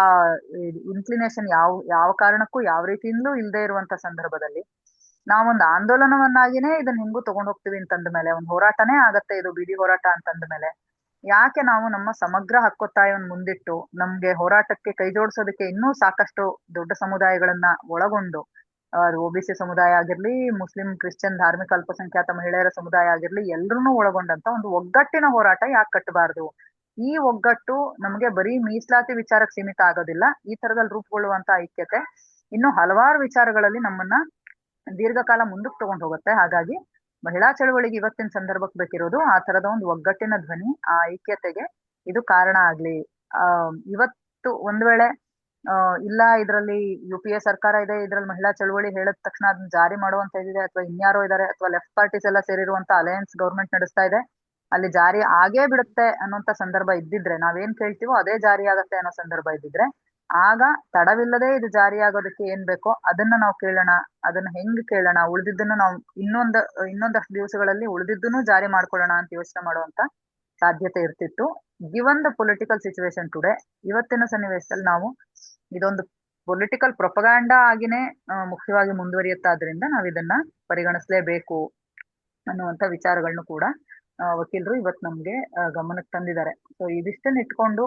ಇನ್ಕ್ಲಿನೇಷನ್ ಯಾವ ಕಾರಣಕ್ಕೂ ಯಾವ ರೀತಿಯಿಂದಲೂ ಇಲ್ಲದೆ ಇರುವಂತ ಸಂದರ್ಭದಲ್ಲಿ ನಾವೊಂದು ಆಂದೋಲನವನ್ನಾಗಿನೇ ಇದನ್ನ ಹಿಂಗೂ ತಗೊಂಡ್ ಹೋಗ್ತೀವಿ ಅಂತಂದ ಮೇಲೆ, ಒಂದು ಹೋರಾಟನೇ ಆಗತ್ತೆ ಇದು ಬೀದಿ ಹೋರಾಟ ಅಂತಂದ ಮೇಲೆ, ಯಾಕೆ ನಾವು ನಮ್ಮ ಸಮಗ್ರ ಹಕ್ಕೊತ್ತಾಯವನ್ನು ಮುಂದಿಟ್ಟು ನಮ್ಗೆ ಹೋರಾಟಕ್ಕೆ ಕೈ ಜೋಡಿಸೋದಕ್ಕೆ ಇನ್ನೂ ಸಾಕಷ್ಟು ದೊಡ್ಡ ಸಮುದಾಯಗಳನ್ನ ಒಳಗೊಂಡು, ಅದು OBC ಸಮುದಾಯ ಆಗಿರ್ಲಿ, ಮುಸ್ಲಿಂ ಕ್ರಿಶ್ಚಿಯನ್ ಧಾರ್ಮಿಕ ಅಲ್ಪಸಂಖ್ಯಾತ ಮಹಿಳೆಯರ ಸಮುದಾಯ ಆಗಿರ್ಲಿ, ಎಲ್ರನ್ನೂ ಒಳಗೊಂಡಂತ ಒಂದು ಒಗ್ಗಟ್ಟಿನ ಹೋರಾಟ ಯಾಕೆ ಕಟ್ಟಬಾರದು? ಈ ಒಗ್ಗಟ್ಟು ನಮ್ಗೆ ಬರೀ ಮೀಸಲಾತಿ ವಿಚಾರಕ್ಕೆ ಸೀಮಿತ ಆಗೋದಿಲ್ಲ. ಈ ತರದಲ್ಲಿ ರೂಪುಗೊಳ್ಳುವಂತ ಐಕ್ಯತೆ ಇನ್ನು ಹಲವಾರು ವಿಚಾರಗಳಲ್ಲಿ ನಮ್ಮನ್ನ ದೀರ್ಘಕಾಲ ಮುಂದಕ್ಕೆ ತಗೊಂಡು ಹೋಗುತ್ತೆ. ಹಾಗಾಗಿ ಮಹಿಳಾ ಚಳವಳಿಗೆ ಇವತ್ತಿನ ಸಂದರ್ಭಕ್ಕೆ ಬೇಕಿರೋದು ಆ ತರದ ಒಂದು ಒಗ್ಗಟ್ಟಿನ ಧ್ವನಿ, ಆ ಐಕ್ಯತೆಗೆ ಇದು ಕಾರಣ ಆಗ್ಲಿ. ಇವತ್ತು ಒಂದ್ ವೇಳೆ ಇಲ್ಲ ಇದ್ರಲ್ಲಿ UPA ಸರ್ಕಾರ ಇದೆ, ಇದ್ರಲ್ಲಿ ಮಹಿಳಾ ಚಳವಳಿ ಹೇಳಿದ ತಕ್ಷಣ ಅದನ್ನ ಜಾರಿ ಮಾಡುವಂತ ಇದೆ, ಅಥವಾ ಇನ್ಯಾರೋ ಇದಾರೆ, ಅಥವಾ ಲೆಫ್ಟ್ ಪಾರ್ಟೀಸ್ ಎಲ್ಲ ಸೇರಿರುವಂತ ಅಲಯನ್ಸ್ ಗವರ್ಮೆಂಟ್ ನಡೆಸ್ತಾ ಇದೆ, ಅಲ್ಲಿ ಜಾರಿ ಆಗೇ ಬಿಡುತ್ತೆ ಅನ್ನೋಂತ ಸಂದರ್ಭ ಇದ್ದಿದ್ರೆ, ನಾವೇನ್ ಕೇಳ್ತೀವೋ ಅದೇ ಜಾರಿ ಆಗತ್ತೆ ಅನ್ನೋ ಸಂದರ್ಭ ಇದ್ದಿದ್ರೆ, ಆಗ ತಡವಿಲ್ಲದೆ ಇದು ಜಾರಿ ಆಗೋದಕ್ಕೆ ಏನ್ ಬೇಕೋ ಅದನ್ನ ನಾವು ಕೇಳೋಣ. ಅದನ್ನ ಹೆಂಗ್ ಕೇಳೋಣ, ಉಳಿದಿದ್ದನ್ನು ನಾವು ಇನ್ನೊಂದಷ್ಟು ದಿವಸಗಳಲ್ಲಿ ಉಳಿದಿದ್ದನ್ನು ಜಾರಿ ಮಾಡ್ಕೊಳ್ಳೋಣ ಅಂತ ಯೋಚನೆ ಮಾಡುವಂತ ಸಾಧ್ಯತೆ ಇರ್ತಿತ್ತು. Given the political situation today, ಇವತ್ತಿನ ಸನ್ನಿವೇಶದಲ್ಲಿ ನಾವು ಇದೊಂದು ಪೊಲಿಟಿಕಲ್ ಪ್ರೊಪಗಾಂಡಾ ಆಗಿನೇ ಮುಖ್ಯವಾಗಿ ಮುಂದುವರಿಯುತ್ತಾದ್ರಿಂದ ನಾವ್ ಇದನ್ನ ಪರಿಗಣಿಸ್ಲೇಬೇಕು ಅನ್ನುವಂತ ವಿಚಾರಗಳನ್ನು ಕೂಡ ವಕೀಲರು ಇವತ್ ನಮ್ಗೆ ಗಮನಕ್ಕೆ ತಂದಿದ್ದಾರೆ. ಸೊ ಇದಿಷ್ಟನ್ನ ಇಟ್ಕೊಂಡು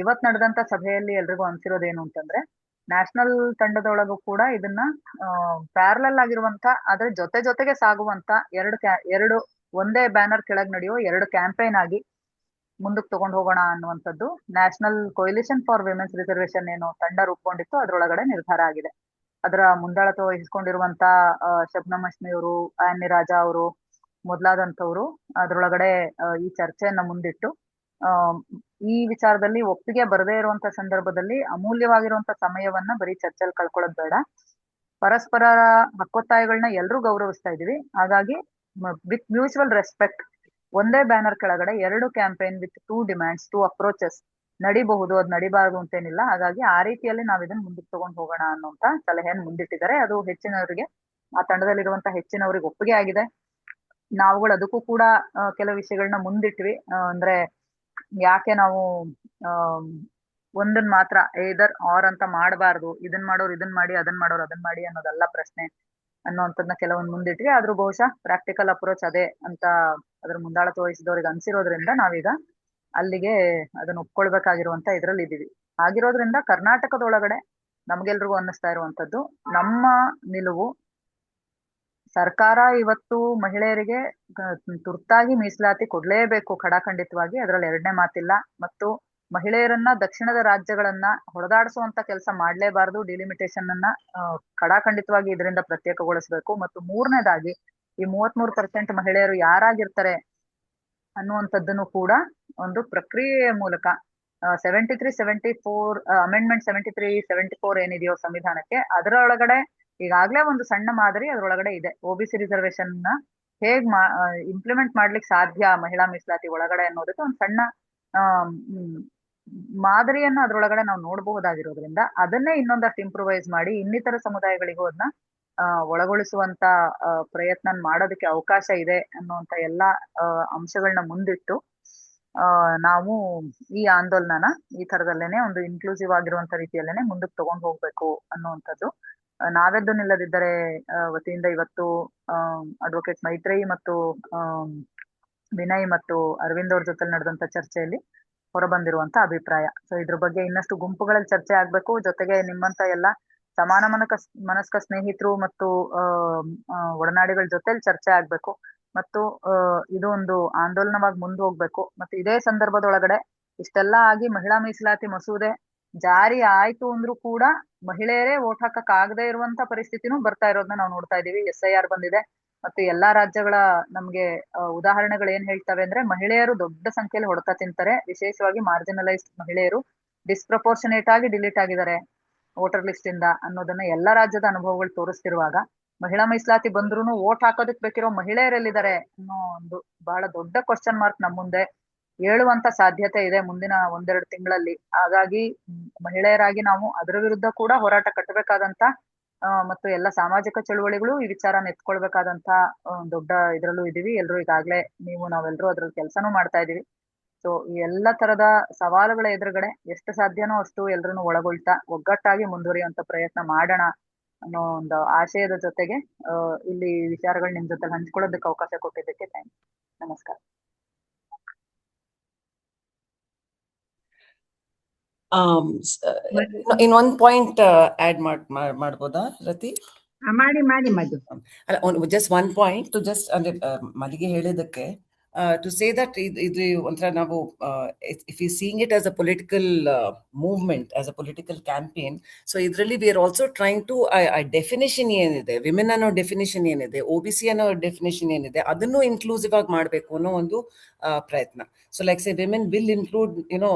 ಇವತ್ ನಡೆದಂತ ಸಭೆಯಲ್ಲಿ ಎಲ್ರಿಗೂ ಅನ್ಸಿರೋದೇನು ಅಂತಂದ್ರೆ, ನ್ಯಾಷನಲ್ ತಂಡದೊಳಗೂ ಕೂಡ ಇದನ್ನ ಪ್ಯಾರಲಲ್ ಆಗಿರುವಂತ ಆದ್ರೆ ಜೊತೆಗೆ ಸಾಗುವಂತ ಎರಡು ಒಂದೇ ಬ್ಯಾನರ್ ಕೆಳಗ್ ನಡೆಯೋ ಎರಡು ಕ್ಯಾಂಪೇನ್ ಆಗಿ ಮುಂದಕ್ಕೆ ತಗೊಂಡು ಹೋಗೋಣ ಅನ್ನುವಂಥದ್ದು national coalition for women's reservation ಏನು ತಂಡ ರೂಪುಗೊಂಡಿತ್ತು ಅದ್ರೊಳಗಡೆ ನಿರ್ಧಾರ ಆಗಿದೆ. ಅದರ ಮುಂದಾಳತ್ವ ವಹಿಸ್ಕೊಂಡಿರುವಂತ ಶಬ್ನಮ್ ಅಶ್ಮಿ ಅವರು, ಆನ್ನಿ ರಾಜಾ ಅವರು ಮೊದಲಾದಂಥವ್ರು ಅದ್ರೊಳಗಡೆ ಈ ಚರ್ಚೆಯನ್ನ ಮುಂದಿಟ್ಟು ಈ ವಿಚಾರದಲ್ಲಿ ಒಪ್ಪಿಗೆ ಬರದೇ ಇರುವಂತ ಸಂದರ್ಭದಲ್ಲಿ ಅಮೂಲ್ಯವಾಗಿರುವಂತ ಸಮಯವನ್ನ ಬರೀ ಚರ್ಚೆಯಲ್ಲಿ ಕಳ್ಕೊಳ್ಳೋದು ಬೇಡ, ಪರಸ್ಪರ ಹಕ್ಕೊತ್ತಾಯಗಳನ್ನ ಎಲ್ರೂ ಗೌರವಿಸ್ತಾ ಇದೀವಿ. ಹಾಗಾಗಿ ವಿತ್ ಮ್ಯೂಚುವಲ್ ರೆಸ್ಪೆಕ್ಟ್ ಒಂದೇ ಬ್ಯಾನರ್ ಕೆಳಗಡೆ ಎರಡು ಕ್ಯಾಂಪೇನ್ ವಿತ್ 2 ಡಿಮ್ಯಾಂಡ್ಸ್ 2 ಅಪ್ರೋಚಸ್ ನಡಿಬಹುದು, ಅದ್ ನಡಿಬಾರದು ಅಂತೇನಿಲ್ಲ. ಹಾಗಾಗಿ ಆ ರೀತಿಯಲ್ಲಿ ನಾವ್ ಇದನ್ನ ಮುಂದಕ್ಕೆ ತಗೊಂಡು ಹೋಗೋಣ ಅನ್ನುವಂತ ಸಲಹೆಯನ್ನು ಮುಂದಿಟ್ಟಿದ್ದಾರೆ. ಅದು ಹೆಚ್ಚಿನವರಿಗೆ, ಆ ತಂಡದಲ್ಲಿರುವಂತ ಹೆಚ್ಚಿನವರಿಗೆ ಒಪ್ಪಿಗೆ ಆಗಿದೆ. ನಾವುಗಳು ಅದಕ್ಕೂ ಕೂಡ ಕೆಲವು ವಿಷಯಗಳನ್ನ ಮುಂದಿಟ್ವಿ. ಅಂದ್ರೆ ಯಾಕೆ ನಾವು ಒಂದನ್ ಮಾತ್ರ ಏದರ್ ಆರ್ ಅಂತ ಮಾಡಬಾರ್ದು, ಇದನ್ ಮಾಡೋರು ಇದನ್ ಮಾಡಿ, ಅದನ್ ಮಾಡೋರು ಅದನ್ ಮಾಡಿ ಅನ್ನೋದಲ್ಲ ಪ್ರಶ್ನೆ ಅನ್ನೋಂಥದ್ನ ಕೆಲವೊಂದು ಮುಂದಿಟ್ವಿ. ಆದ್ರೂ ಬಹುಶಃ ಪ್ರಾಕ್ಟಿಕಲ್ ಅಪ್ರೋಚ್ ಅದೇ ಅಂತ ಅದ್ರ ಮುಂದಾಳತ್ವ ವಹಿಸಿದವ್ರಿಗೆ ಅನ್ಸಿರೋದ್ರಿಂದ ನಾವೀಗ ಅಲ್ಲಿಗೆ ಅದನ್ನ ಒಪ್ಕೊಳ್ಬೇಕಾಗಿರುವಂತ ಇದ್ರಲ್ಲಿ ಇದೀವಿ. ಆಗಿರೋದ್ರಿಂದ ಕರ್ನಾಟಕದೊಳಗಡೆ ನಮ್ಗೆಲ್ರಿಗೂ ಅನ್ನಿಸ್ತಾ ಇರುವಂತದ್ದು, ನಮ್ಮ ನಿಲುವು ಸರ್ಕಾರ ಇವತ್ತು ಮಹಿಳೆಯರಿಗೆ ತುರ್ತಾಗಿ ಮೀಸಲಾತಿ ಕೊಡ್ಲೇಬೇಕು ಖಡಾಖಂಡಿತವಾಗಿ, ಅದ್ರಲ್ಲಿ ಎರಡನೇ ಮಾತಿಲ್ಲ. ಮತ್ತು ಮಹಿಳೆಯರನ್ನ ದಕ್ಷಿಣದ ರಾಜ್ಯಗಳನ್ನ ಹೊಡೆದಾಡಿಸುವಂತ ಕೆಲಸ ಮಾಡ್ಲೇಬಾರ್ದು, ಡಿಲಿಮಿಟೇಷನ್ ಅನ್ನ ಖಡಾಖಂಡಿತವಾಗಿ ಇದರಿಂದ ಪ್ರತ್ಯೇಕಗೊಳಿಸ್ಬೇಕು. ಮತ್ತು ಮೂರನೇದಾಗಿ ಈ 33% ಮಹಿಳೆಯರು ಯಾರಾಗಿರ್ತಾರೆ ಅನ್ನುವಂಥದ್ದನ್ನು ಕೂಡ ಒಂದು ಪ್ರಕ್ರಿಯೆಯ ಮೂಲಕ 73-74 ಅಮೆಂಡ್ಮೆಂಟ್ 73-74 ಏನಿದೆಯೋ ಸಂವಿಧಾನಕ್ಕೆ, ಅದರೊಳಗಡೆ ಈಗಾಗ್ಲೇ ಒಂದು ಸಣ್ಣ ಮಾದರಿ ಅದ್ರೊಳಗಡೆ ಇದೆ. OBC ರಿಸರ್ವೇಶನ್ ನ ಹೇಗ್ ಇಂಪ್ಲಿಮೆಂಟ್ ಮಾಡ್ಲಿಕ್ಕೆ ಸಾಧ್ಯ ಮಹಿಳಾ ಮೀಸಲಾತಿ ಒಳಗಡೆ ಅನ್ನೋದಕ್ಕೆ ಒಂದು ಸಣ್ಣ ಮಾದರಿಯನ್ನ ಅದ್ರೊಳಗಡೆ ನಾವು ನೋಡಬಹುದಾಗಿರೋದ್ರಿಂದ ಅದನ್ನೇ ಇನ್ನೊಂದಷ್ಟು ಇಂಪ್ರೂವೈಸ್ ಮಾಡಿ ಇನ್ನಿತರ ಸಮುದಾಯಗಳಿಗೂ ಅದನ್ನ ಒಳಗೊಳಿಸುವಂತ ಪ್ರಯತ್ನ ಮಾಡೋದಕ್ಕೆ ಅವಕಾಶ ಇದೆ ಅನ್ನುವಂತ ಎಲ್ಲಾ ಅಂಶಗಳನ್ನ ಮುಂದಿಟ್ಟು ನಾವು ಈ ಆಂದೋಲನನ ಈ ತರದಲ್ಲೇನೆ ಒಂದು ಇನ್ಕ್ಲೂಸಿವ್ ಆಗಿರುವಂತ ರೀತಿಯಲ್ಲೇನೆ ಮುಂದಕ್ಕೆ ತಗೊಂಡು ಹೋಗ್ಬೇಕು ಅನ್ನುವಂಥದ್ದು. ನಾವೆದ್ದು ನಿಲ್ಲದಿದ್ದರೆ ವತಿಯಿಂದ ಇವತ್ತು ಅಡ್ವೊಕೇಟ್ ಮೈತ್ರೇಯಿ ಮತ್ತು ವಿನಯ್ ಮತ್ತು ಅರವಿಂದ್ ಅವ್ರ ಜೊತೆ ನಡೆದಂತ ಚರ್ಚೆಯಲ್ಲಿ ಹೊರಬಂದಿರುವಂತ ಅಭಿಪ್ರಾಯ. ಸೊ ಇದ್ರ ಬಗ್ಗೆ ಇನ್ನಷ್ಟು ಗುಂಪುಗಳಲ್ಲಿ ಚರ್ಚೆ ಆಗ್ಬೇಕು. ಜೊತೆಗೆ ನಿಮ್ಮಂತ ಎಲ್ಲ ಸಮಾನ ಮನಸ್ಕ ಸ್ನೇಹಿತರು ಮತ್ತು ಒಡನಾಡಿಗಳ ಜೊತೆಲಿ ಚರ್ಚೆ ಆಗ್ಬೇಕು ಮತ್ತು ಇದು ಒಂದು ಆಂದೋಲನವಾಗಿ ಮುಂದೆ ಹೋಗ್ಬೇಕು. ಮತ್ತು ಇದೇ ಸಂದರ್ಭದೊಳಗಡೆ ಇಷ್ಟೆಲ್ಲ ಆಗಿ ಮಹಿಳಾ ಮೀಸಲಾತಿ ಮಸೂದೆ ಜಾರಿ ಆಯ್ತು ಅಂದ್ರೂ ಕೂಡ ಮಹಿಳೆಯರೇ ವೋಟ್ ಹಾಕಕ್ ಆಗದೆ ಇರುವಂತ ಪರಿಸ್ಥಿತಿನೂ ಬರ್ತಾ ಇರೋದನ್ನ ನಾವು ನೋಡ್ತಾ ಇದೀವಿ. SIR ಬಂದಿದೆ ಮತ್ತು ಎಲ್ಲಾ ರಾಜ್ಯಗಳ ನಮ್ಗೆ ಉದಾಹರಣೆಗಳು ಏನ್ ಹೇಳ್ತವೆ ಅಂದ್ರೆ ಮಹಿಳೆಯರು ದೊಡ್ಡ ಸಂಖ್ಯೆಯಲ್ಲಿ ಹೊಡೆತ ತಿಂತಾರೆ. ವಿಶೇಷವಾಗಿ ಮಾರ್ಜಿನಲೈಸ್ಡ್ ಮಹಿಳೆಯರು ಡಿಸ್ಪ್ರಪೋರ್ಷನೇಟ್ ಆಗಿ ಡಿಲೀಟ್ ಆಗಿದ್ದಾರೆ ವೋಟರ್ ಲಿಸ್ಟ್ ಇಂದ ಅನ್ನೋದನ್ನ ಎಲ್ಲಾ ರಾಜ್ಯದ ಅನುಭವಗಳು ತೋರಿಸ್ತಿರುವಾಗ ಮಹಿಳಾ ಮೀಸಲಾತಿ ಬಂದ್ರೂ ವೋಟ್ ಹಾಕೋದಕ್ ಬೇಕಿರೋ ಮಹಿಳೆಯರೆಲ್ಲಿದ್ದಾರೆ ಅನ್ನೋ ಒಂದು ಬಹಳ ದೊಡ್ಡ ಕ್ವಶನ್ ಮಾರ್ಕ್ ನಮ್ಮ ಮುಂದೆ ಏಳುವಂತ ಸಾಧ್ಯತೆ ಇದೆ ಮುಂದಿನ ಒಂದೆರಡು ತಿಂಗಳಲ್ಲಿ. ಹಾಗಾಗಿ ಮಹಿಳೆಯರಾಗಿ ನಾವು ಅದರ ವಿರುದ್ಧ ಕೂಡ ಹೋರಾಟ ಕಟ್ಟಬೇಕಾದಂತ ಮತ್ತು ಎಲ್ಲ ಸಾಮಾಜಿಕ ಚಳುವಳಿಗಳು ಈ ವಿಚಾರನ ಎತ್ಕೊಳ್ಬೇಕಾದಂತ ದೊಡ್ಡ ಇದ್ರಲ್ಲೂ ಇದೀವಿ. ಎಲ್ರು ಈಗಾಗ್ಲೇ ನಾವೆಲ್ಲರೂ ಅದ್ರಲ್ಲಿ ಕೆಲಸನೂ ಮಾಡ್ತಾ ಇದೀವಿ. ಸೊ ಈ ಎಲ್ಲ ತರದ ಸವಾಲುಗಳ ಎದುರುಗಡೆ ಎಷ್ಟು ಸಾಧ್ಯನೋ ಅಷ್ಟು ಎಲ್ರನ್ನೂ ಒಳಗೊಳ್ತಾ ಒಗ್ಗಟ್ಟಾಗಿ ಮುಂದುವರಿಯುವಂತ ಪ್ರಯತ್ನ ಮಾಡೋಣ ಅನ್ನೋ ಒಂದು ಆಶಯದ ಜೊತೆಗೆ ಇಲ್ಲಿ ವಿಚಾರಗಳು ನಿಮ್ ಜೊತೆ ಹಂಚ್ಕೊಳ್ಳೋದಕ್ಕೆ ಅವಕಾಶ ಕೊಟ್ಟಿದ್ದಕ್ಕೆ ಥ್ಯಾಂಕ್ಸ್. ನಮಸ್ಕಾರ. In one point add ಮಾಡ್ಬೋದಾ ರತಿ? ಮಾಡಿ ಮಧು. ಅಲ್ಲ, just one point to just ಅಂದ್ರೆ ಮಲ್ಲಿಗೆ ಹೇಳಿದಕ್ಕೆ to say that ಇದು ಒಂಥರ ನಾವು if we seeing it as a political movement, as a political campaign, so ಇದರಲ್ಲಿ we are also trying to definition ಏನಿದೆ, ವಿಮೆನ್ ಅನ್ನೋ ಡೆಫಿನೇಷನ್ ಏನಿದೆ, OBC ಅನ್ನೋ ಡೆಫಿನೇಷನ್ ಏನಿದೆ, ಅದನ್ನು ಇನ್ಕ್ಲೂಸಿವ್ ಆಗಿ ಮಾಡಬೇಕು ಅನ್ನೋ ಒಂದು ಪ್ರಯತ್ನ. So like say women will include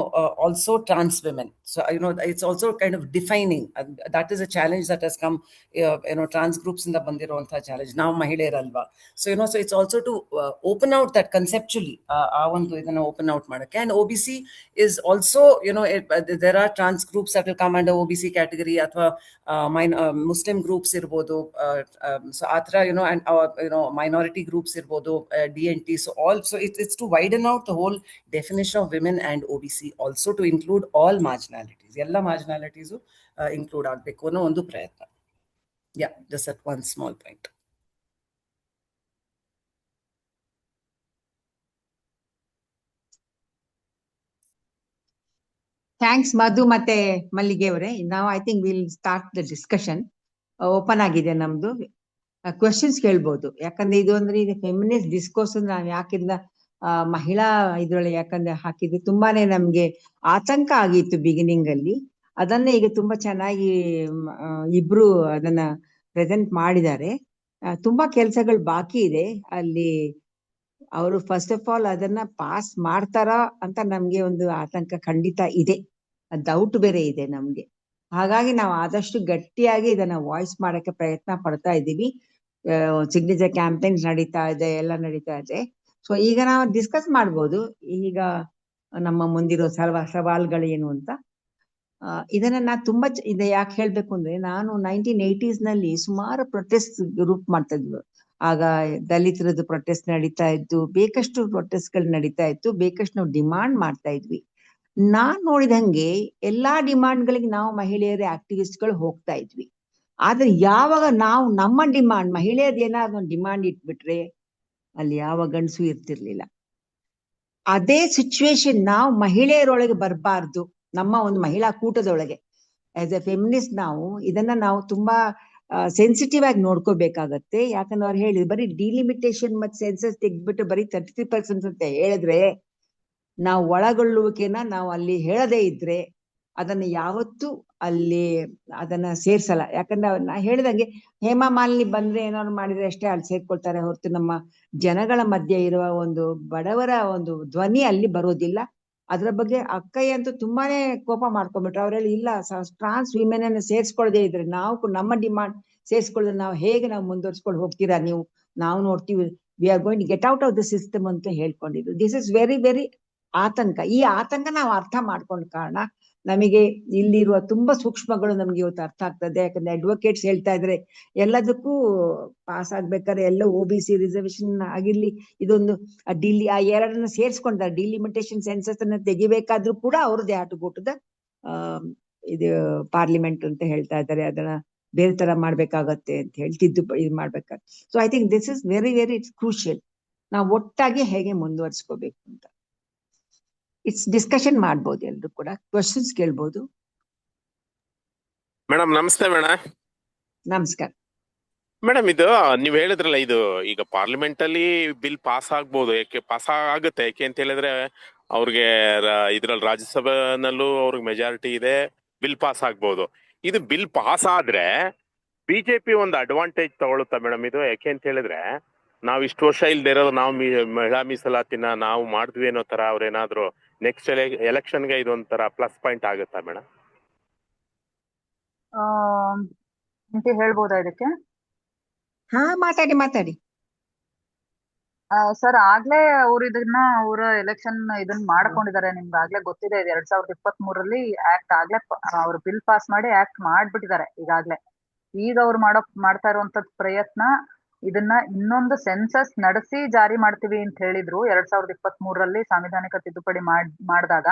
also trans women, so it's also kind of defining, that is a challenge that has come trans groups ಇಂದ ಬಂದಿರುವಂತಹ ಚಾಲೆಂಜ್. ನಾವು ಮಹಿಳೆಯರಲ್ವಾ, so so it's also to open out that conceptually ಆ ಒಂದು ಇದನ್ನ open out ಮಾಡಕ್ಕೆ. and OBC is also there are trans groups that will come under OBC category ಅಥವಾ Muslim groups ಇರ್ಬೋದು, so ಆತರ and minority groups ಇರ್ಬೋದು, DNT, so also it's to widen out the whole definition of women and OBC, also to include all marginalities, ಎಲ್ಲ marginalities include ಆಗಬೇಕು ಅನ್ನೋ ಒಂದು ಪ್ರಯತ್ನ. Yeah, just at one small point. Thanks Madhu ಮತ್ತೆ ಮಲ್ಲಿಗೆ ಅವರೇ. ನಾವು I think will start the discussion. Open ಆಗಿದೆ ನಮ್ದು, ಕ್ವೆಶನ್ಸ್ ಕೇಳ್ಬೋದು. ಯಾಕಂದ್ರೆ ಇದು ಅಂದ್ರೆ ಈಗ ಫೆಮಿನಿಸ್ಟ್ ಡಿಸ್ಕೋರ್ಸ್ ನಾವು ಯಾಕಿಂದ ಮಹಿಳಾ ಇದ್ರೊಳಗೆ ಯಾಕಂದ್ರೆ ಹಾಕಿದ್ವಿ, ತುಂಬಾನೇ ನಮ್ಗೆ ಆತಂಕ ಆಗಿತ್ತು ಬಿಗಿನಿಂಗ್ ಅಲ್ಲಿ. ಅದನ್ನ ಈಗ ತುಂಬಾ ಚೆನ್ನಾಗಿ ಇಬ್ರು ಅದನ್ನ ಪ್ರೆಸೆಂಟ್ ಮಾಡಿದ್ದಾರೆ. ತುಂಬಾ ಕೆಲಸಗಳು ಬಾಕಿ ಇದೆ ಅಲ್ಲಿ. ಅವರು ಫಸ್ಟ್ ಆಫ್ ಆಲ್ ಅದನ್ನ ಪಾಸ್ ಮಾಡ್ತಾರಾ ಅಂತ ನಮ್ಗೆ ಒಂದು ಆತಂಕ ಖಂಡಿತ ಇದೆ, ಡೌಟ್ ಬೇರೆ ಇದೆ ನಮ್ಗೆ. ಹಾಗಾಗಿ ನಾವು ಆದಷ್ಟು ಗಟ್ಟಿಯಾಗಿ ಇದನ್ನ ವಾಯ್ಸ್ ಮಾಡಕ್ಕೆ ಪ್ರಯತ್ನ ಪಡ್ತಾ ಇದ್ದೀವಿ. ಸಿಗ್ನೇಚರ್ ಕ್ಯಾಂಪೇನ್ಸ್ ನಡೀತಾ ಇದೆ, ಎಲ್ಲ ನಡೀತಾ ಇದೆ. ಸೊ ಈಗ ನಾವು ಡಿಸ್ಕಸ್ ಮಾಡ್ಬೋದು ಈಗ ನಮ್ಮ ಮುಂದಿರೋ ಸವಾಲ್ಗಳು ಏನು ಅಂತ. ಇದನ್ನ ನಾ ತುಂಬಾ ಇದೆ ಯಾಕೆ ಹೇಳ್ಬೇಕು ಅಂದ್ರೆ, ನಾನು 1980s ನಲ್ಲಿ ಸುಮಾರು ಪ್ರೊಟೆಸ್ಟ್ ಗ್ರೂಪ್ ಮಾಡ್ತಾ ಇದ್ವಿ. ಆಗ ದಲಿತರದ್ದು ಪ್ರೊಟೆಸ್ಟ್ ನಡೀತಾ ಇತ್ತು, ಬೇಕಷ್ಟು ಪ್ರೊಟೆಸ್ಟ್ಗಳು ನಡೀತಾ ಇತ್ತು, ಬೇಕಷ್ಟು ನಾವು ಡಿಮಾಂಡ್ ಮಾಡ್ತಾ ಇದ್ವಿ. ನಾನ್ ನೋಡಿದಂಗೆ ಎಲ್ಲಾ ಡಿಮಾಂಡ್ಗಳಿಗೆ ನಾವು ಮಹಿಳೆಯರ ಆಕ್ಟಿವಿಸ್ಟ್ಗಳು ಹೋಗ್ತಾ ಇದ್ವಿ. ಆದ್ರೆ ಯಾವಾಗ ನಾವು ನಮ್ಮ ಡಿಮಾಂಡ್ ಮಹಿಳೆಯದ ಏನಾದ್ರು ಒಂದು ಡಿಮಾಂಡ್ ಇಟ್ಬಿಟ್ರೆ ಅಲ್ಲಿ ಯಾವ ಗಂಡಸು ಇರ್ತಿರ್ಲಿಲ್ಲ. ಅದೇ ಸಿಚುವೇಶನ್ ನಾವು ಮಹಿಳೆಯರೊಳಗೆ ಬರಬಾರ್ದು. ನಮ್ಮ ಒಂದು ಮಹಿಳಾ ಕೂಟದೊಳಗೆ ಆಸ್ ಎ ಫೆಮಿನಿಸ್ಟ್ ನಾವು ತುಂಬಾ ಸೆನ್ಸಿಟಿವ್ ಆಗಿ ನೋಡ್ಕೋಬೇಕಾಗತ್ತೆ. ಯಾಕಂದ್ರೆ ಅವ್ರು ಹೇಳಿದ್ರು ಬರೀ ಡಿಲಿಮಿಟೇಷನ್ ಮತ್ತೆ ಸೆನ್ಸಸ್ ತೆಗ್ದ್ಬಿಟ್ಟು ಬರೀ 33% ಅಂತ ಹೇಳಿದ್ರೆ, ನಾವು ಒಳಗೊಳ್ಳುವಿಕೆನ ನಾವು ಅಲ್ಲಿ ಹೇಳದೇ ಇದ್ರೆ ಅದನ್ನ ಯಾವತ್ತೂ ಅಲ್ಲಿ ಅದನ್ನ ಸೇರ್ಸಲ್ಲ. ಯಾಕಂದ್ರೆ ನಾ ಹೇಳಿದಂಗೆ ಹೇಮಾ ಮಾಲಿನಿ ಬಂದ್ರೆ ಏನಾದ್ರು ಮಾಡಿದ್ರೆ ಅಷ್ಟೇ ಅಲ್ಲಿ ಸೇರ್ಕೊಳ್ತಾರೆ ಹೊರತು ನಮ್ಮ ಜನಗಳ ಮಧ್ಯೆ ಇರುವ ಒಂದು ಬಡವರ ಒಂದು ಧ್ವನಿ ಅಲ್ಲಿ ಬರೋದಿಲ್ಲ. ಅದ್ರ ಬಗ್ಗೆ ಅಕ್ಕಯ್ಯ ಅಂತೂ ತುಂಬಾನೇ ಕೋಪ ಮಾಡ್ಕೊಂಡ್ಬಿಟ್ರು. ಅವ್ರಲ್ಲಿ ಇಲ್ಲ, ಟ್ರಾನ್ಸ್ ವಿಮೆನ್ ಅನ್ನು ಸೇರ್ಸ್ಕೊಳ್ದೇ ಇದ್ರೆ ನಾವು ನಮ್ಮ ಡಿಮಾಂಡ್ ಸೇರ್ಸ್ಕೊಳ್ಳೋದ್ರೆ ನಾವು ಹೇಗೆ ನಾವು ಮುಂದುವರ್ಸ್ಕೊಂಡು ಹೋಗ್ತೀರಾ ನೀವು, ನಾವು ನೋಡ್ತೀವಿ, we are going to get out of the system ಅಂತ ಹೇಳ್ಕೊಂಡಿದ್ರು. ದಿಸ್ ಇಸ್ ವೆರಿ ವೆರಿ ಆತಂಕ. ಈ ಆತಂಕ ನಾವು ಅರ್ಥ ಮಾಡ್ಕೊಂಡ ಕಾರಣ ನಮಗೆ ಇಲ್ಲಿರುವ ತುಂಬಾ ಸೂಕ್ಷ್ಮಗಳು ನಮ್ಗೆ ಇವತ್ತು ಅರ್ಥ ಆಗ್ತದೆ. ಯಾಕಂದ್ರೆ ಅಡ್ವೊಕೇಟ್ಸ್ ಹೇಳ್ತಾ ಇದ್ರೆ ಎಲ್ಲದಕ್ಕೂ ಪಾಸ್ ಆಗ್ಬೇಕಾದ್ರೆ ಎಲ್ಲ OBC ರಿಸರ್ವೇಶನ್ ಆಗಿರ್ಲಿ, ಇದೊಂದು ಆ ಎರಡನ್ನ ಸೇರ್ಸ್ಕೊಂಡ್ರೆ ಡಿಲಿಮಿಟೇಷನ್ ಸೆನ್ಸಸ್ ಅನ್ನ ತೆಗಿಬೇಕಾದ್ರೂ ಕೂಡ ಅವ್ರದ್ದು have to go to the ಇದು ಪಾರ್ಲಿಮೆಂಟ್ ಅಂತ ಹೇಳ್ತಾ ಇದ್ದಾರೆ. ಅದನ್ನ ಬೇರೆ ತರ ಮಾಡ್ಬೇಕಾಗತ್ತೆ ಅಂತ ಹೇಳಿ ಇದು ಮಾಡ್ಬೇಕಾದ್ರೆ. So I think this is very very crucial. ನಾವು ಒಟ್ಟಾಗಿ ಹೇಗೆ ಮುಂದುವರಿಸ್ಕೋಬೇಕು ಅಂತ ಇಟ್ಸ್ ಡಿಸ್ಕಷನ್ ಮಾಡ್ಬೋದು. ಎಲ್ರು ಕೂಡ ಕ್ವಶನ್ಸ್ ಕೇಳ್ಬೋದು. ಮೇಡಮ್ ನಮಸ್ತೆ ಮೇಡಮ್. ನಮಸ್ಕಾರ ಮೇಡಮ್, ಇದು ನೀವ್ ಹೇಳಿದ್ರಲ್ಲ, ಇದು ಈಗ ಪಾರ್ಲಿಮೆಂಟ್ ಅಲ್ಲಿ ಬಿಲ್ ಪಾಸ್ ಆಗ್ಬೋದು. ಯಾಕೆ ಪಾಸ್ ಆಗುತ್ತೆ? ಯಾಕೆ ಅಂತ ಹೇಳಿದ್ರೆ ಅವ್ರಿಗೆ ಇದ್ರಲ್ಲಿ ರಾಜ್ಯಸಭೆನಲ್ಲೂ ಅವ್ರಿಗೆ ಮೆಜಾರಿಟಿ ಇದೆ, ಬಿಲ್ ಪಾಸ್ ಆಗ್ಬೋದು. ಇದು ಬಿಲ್ ಪಾಸ್ ಆದ್ರೆ ಬಿಜೆಪಿ ಒಂದು ಅಡ್ವಾಂಟೇಜ್ ತಗೊಳುತ್ತಾ ಮೇಡಮ್ ಇದು? ಯಾಕೆ ಅಂತ ಹೇಳಿದ್ರೆ ನಾವ್ ಇಷ್ಟು ವರ್ಷ ಇಲ್ದೇ ಇರೋದು, ನಾವು ಮಹಿಳಾ ಮೀಸಲಾತಿನ ನಾವು ಮಾಡಿದ್ವಿ ಅನ್ನೋ ತರ ಅವ್ರೇನಾದ್ರು ನೆಕ್ಸ್ಟ್ ಎಲೆಕ್ಷನ್ಗೆ ಇದೊಂಥರ ಪ್ಲಸ್ ಪಾಯಿಂಟ್ ಆಗುತ್ತಾ ಮೇಡಮ್? ಅಂತ ಹೇಳ್ಬೋದಾ ಇದಕ್ಕೆ? ಹಾ, ಮಾತಾಡಿ. ಸರ್, ಆಗ್ಲೇ ಅವ್ರು ಅವ್ರ ಎಲೆಕ್ಷನ್ ಇದನ್ನ ಮಾಡ್ಕೊಂಡಿದ್ದಾರೆ. ನಿಮ್ಗೆ ಆಗ್ಲೇ ಗೊತ್ತಿದೆ, 2023 ಆಕ್ಟ್ ಆಗ್ಲೇ ಅವ್ರು ಬಿಲ್ ಪಾಸ್ ಮಾಡಿ ಆಕ್ಟ್ ಮಾಡ್ಬಿಟ್ಟಿದ್ದಾರೆ ಈಗಾಗ್ಲೇ. ಈಗ ಅವ್ರು ಮಾಡ್ತಾ ಇರುವಂತದ್ ಪ್ರಯತ್ನ, ಇದನ್ನ ಇನ್ನೊಂದು ಸೆನ್ಸಸ್ ನಡೆಸಿ ಜಾರಿ ಮಾಡ್ತೀವಿ ಅಂತ ಹೇಳಿದ್ರು 2023 ಸಾಂವಿಧಾನಿಕ ತಿದ್ದುಪಡಿ ಮಾಡಿದಾಗ.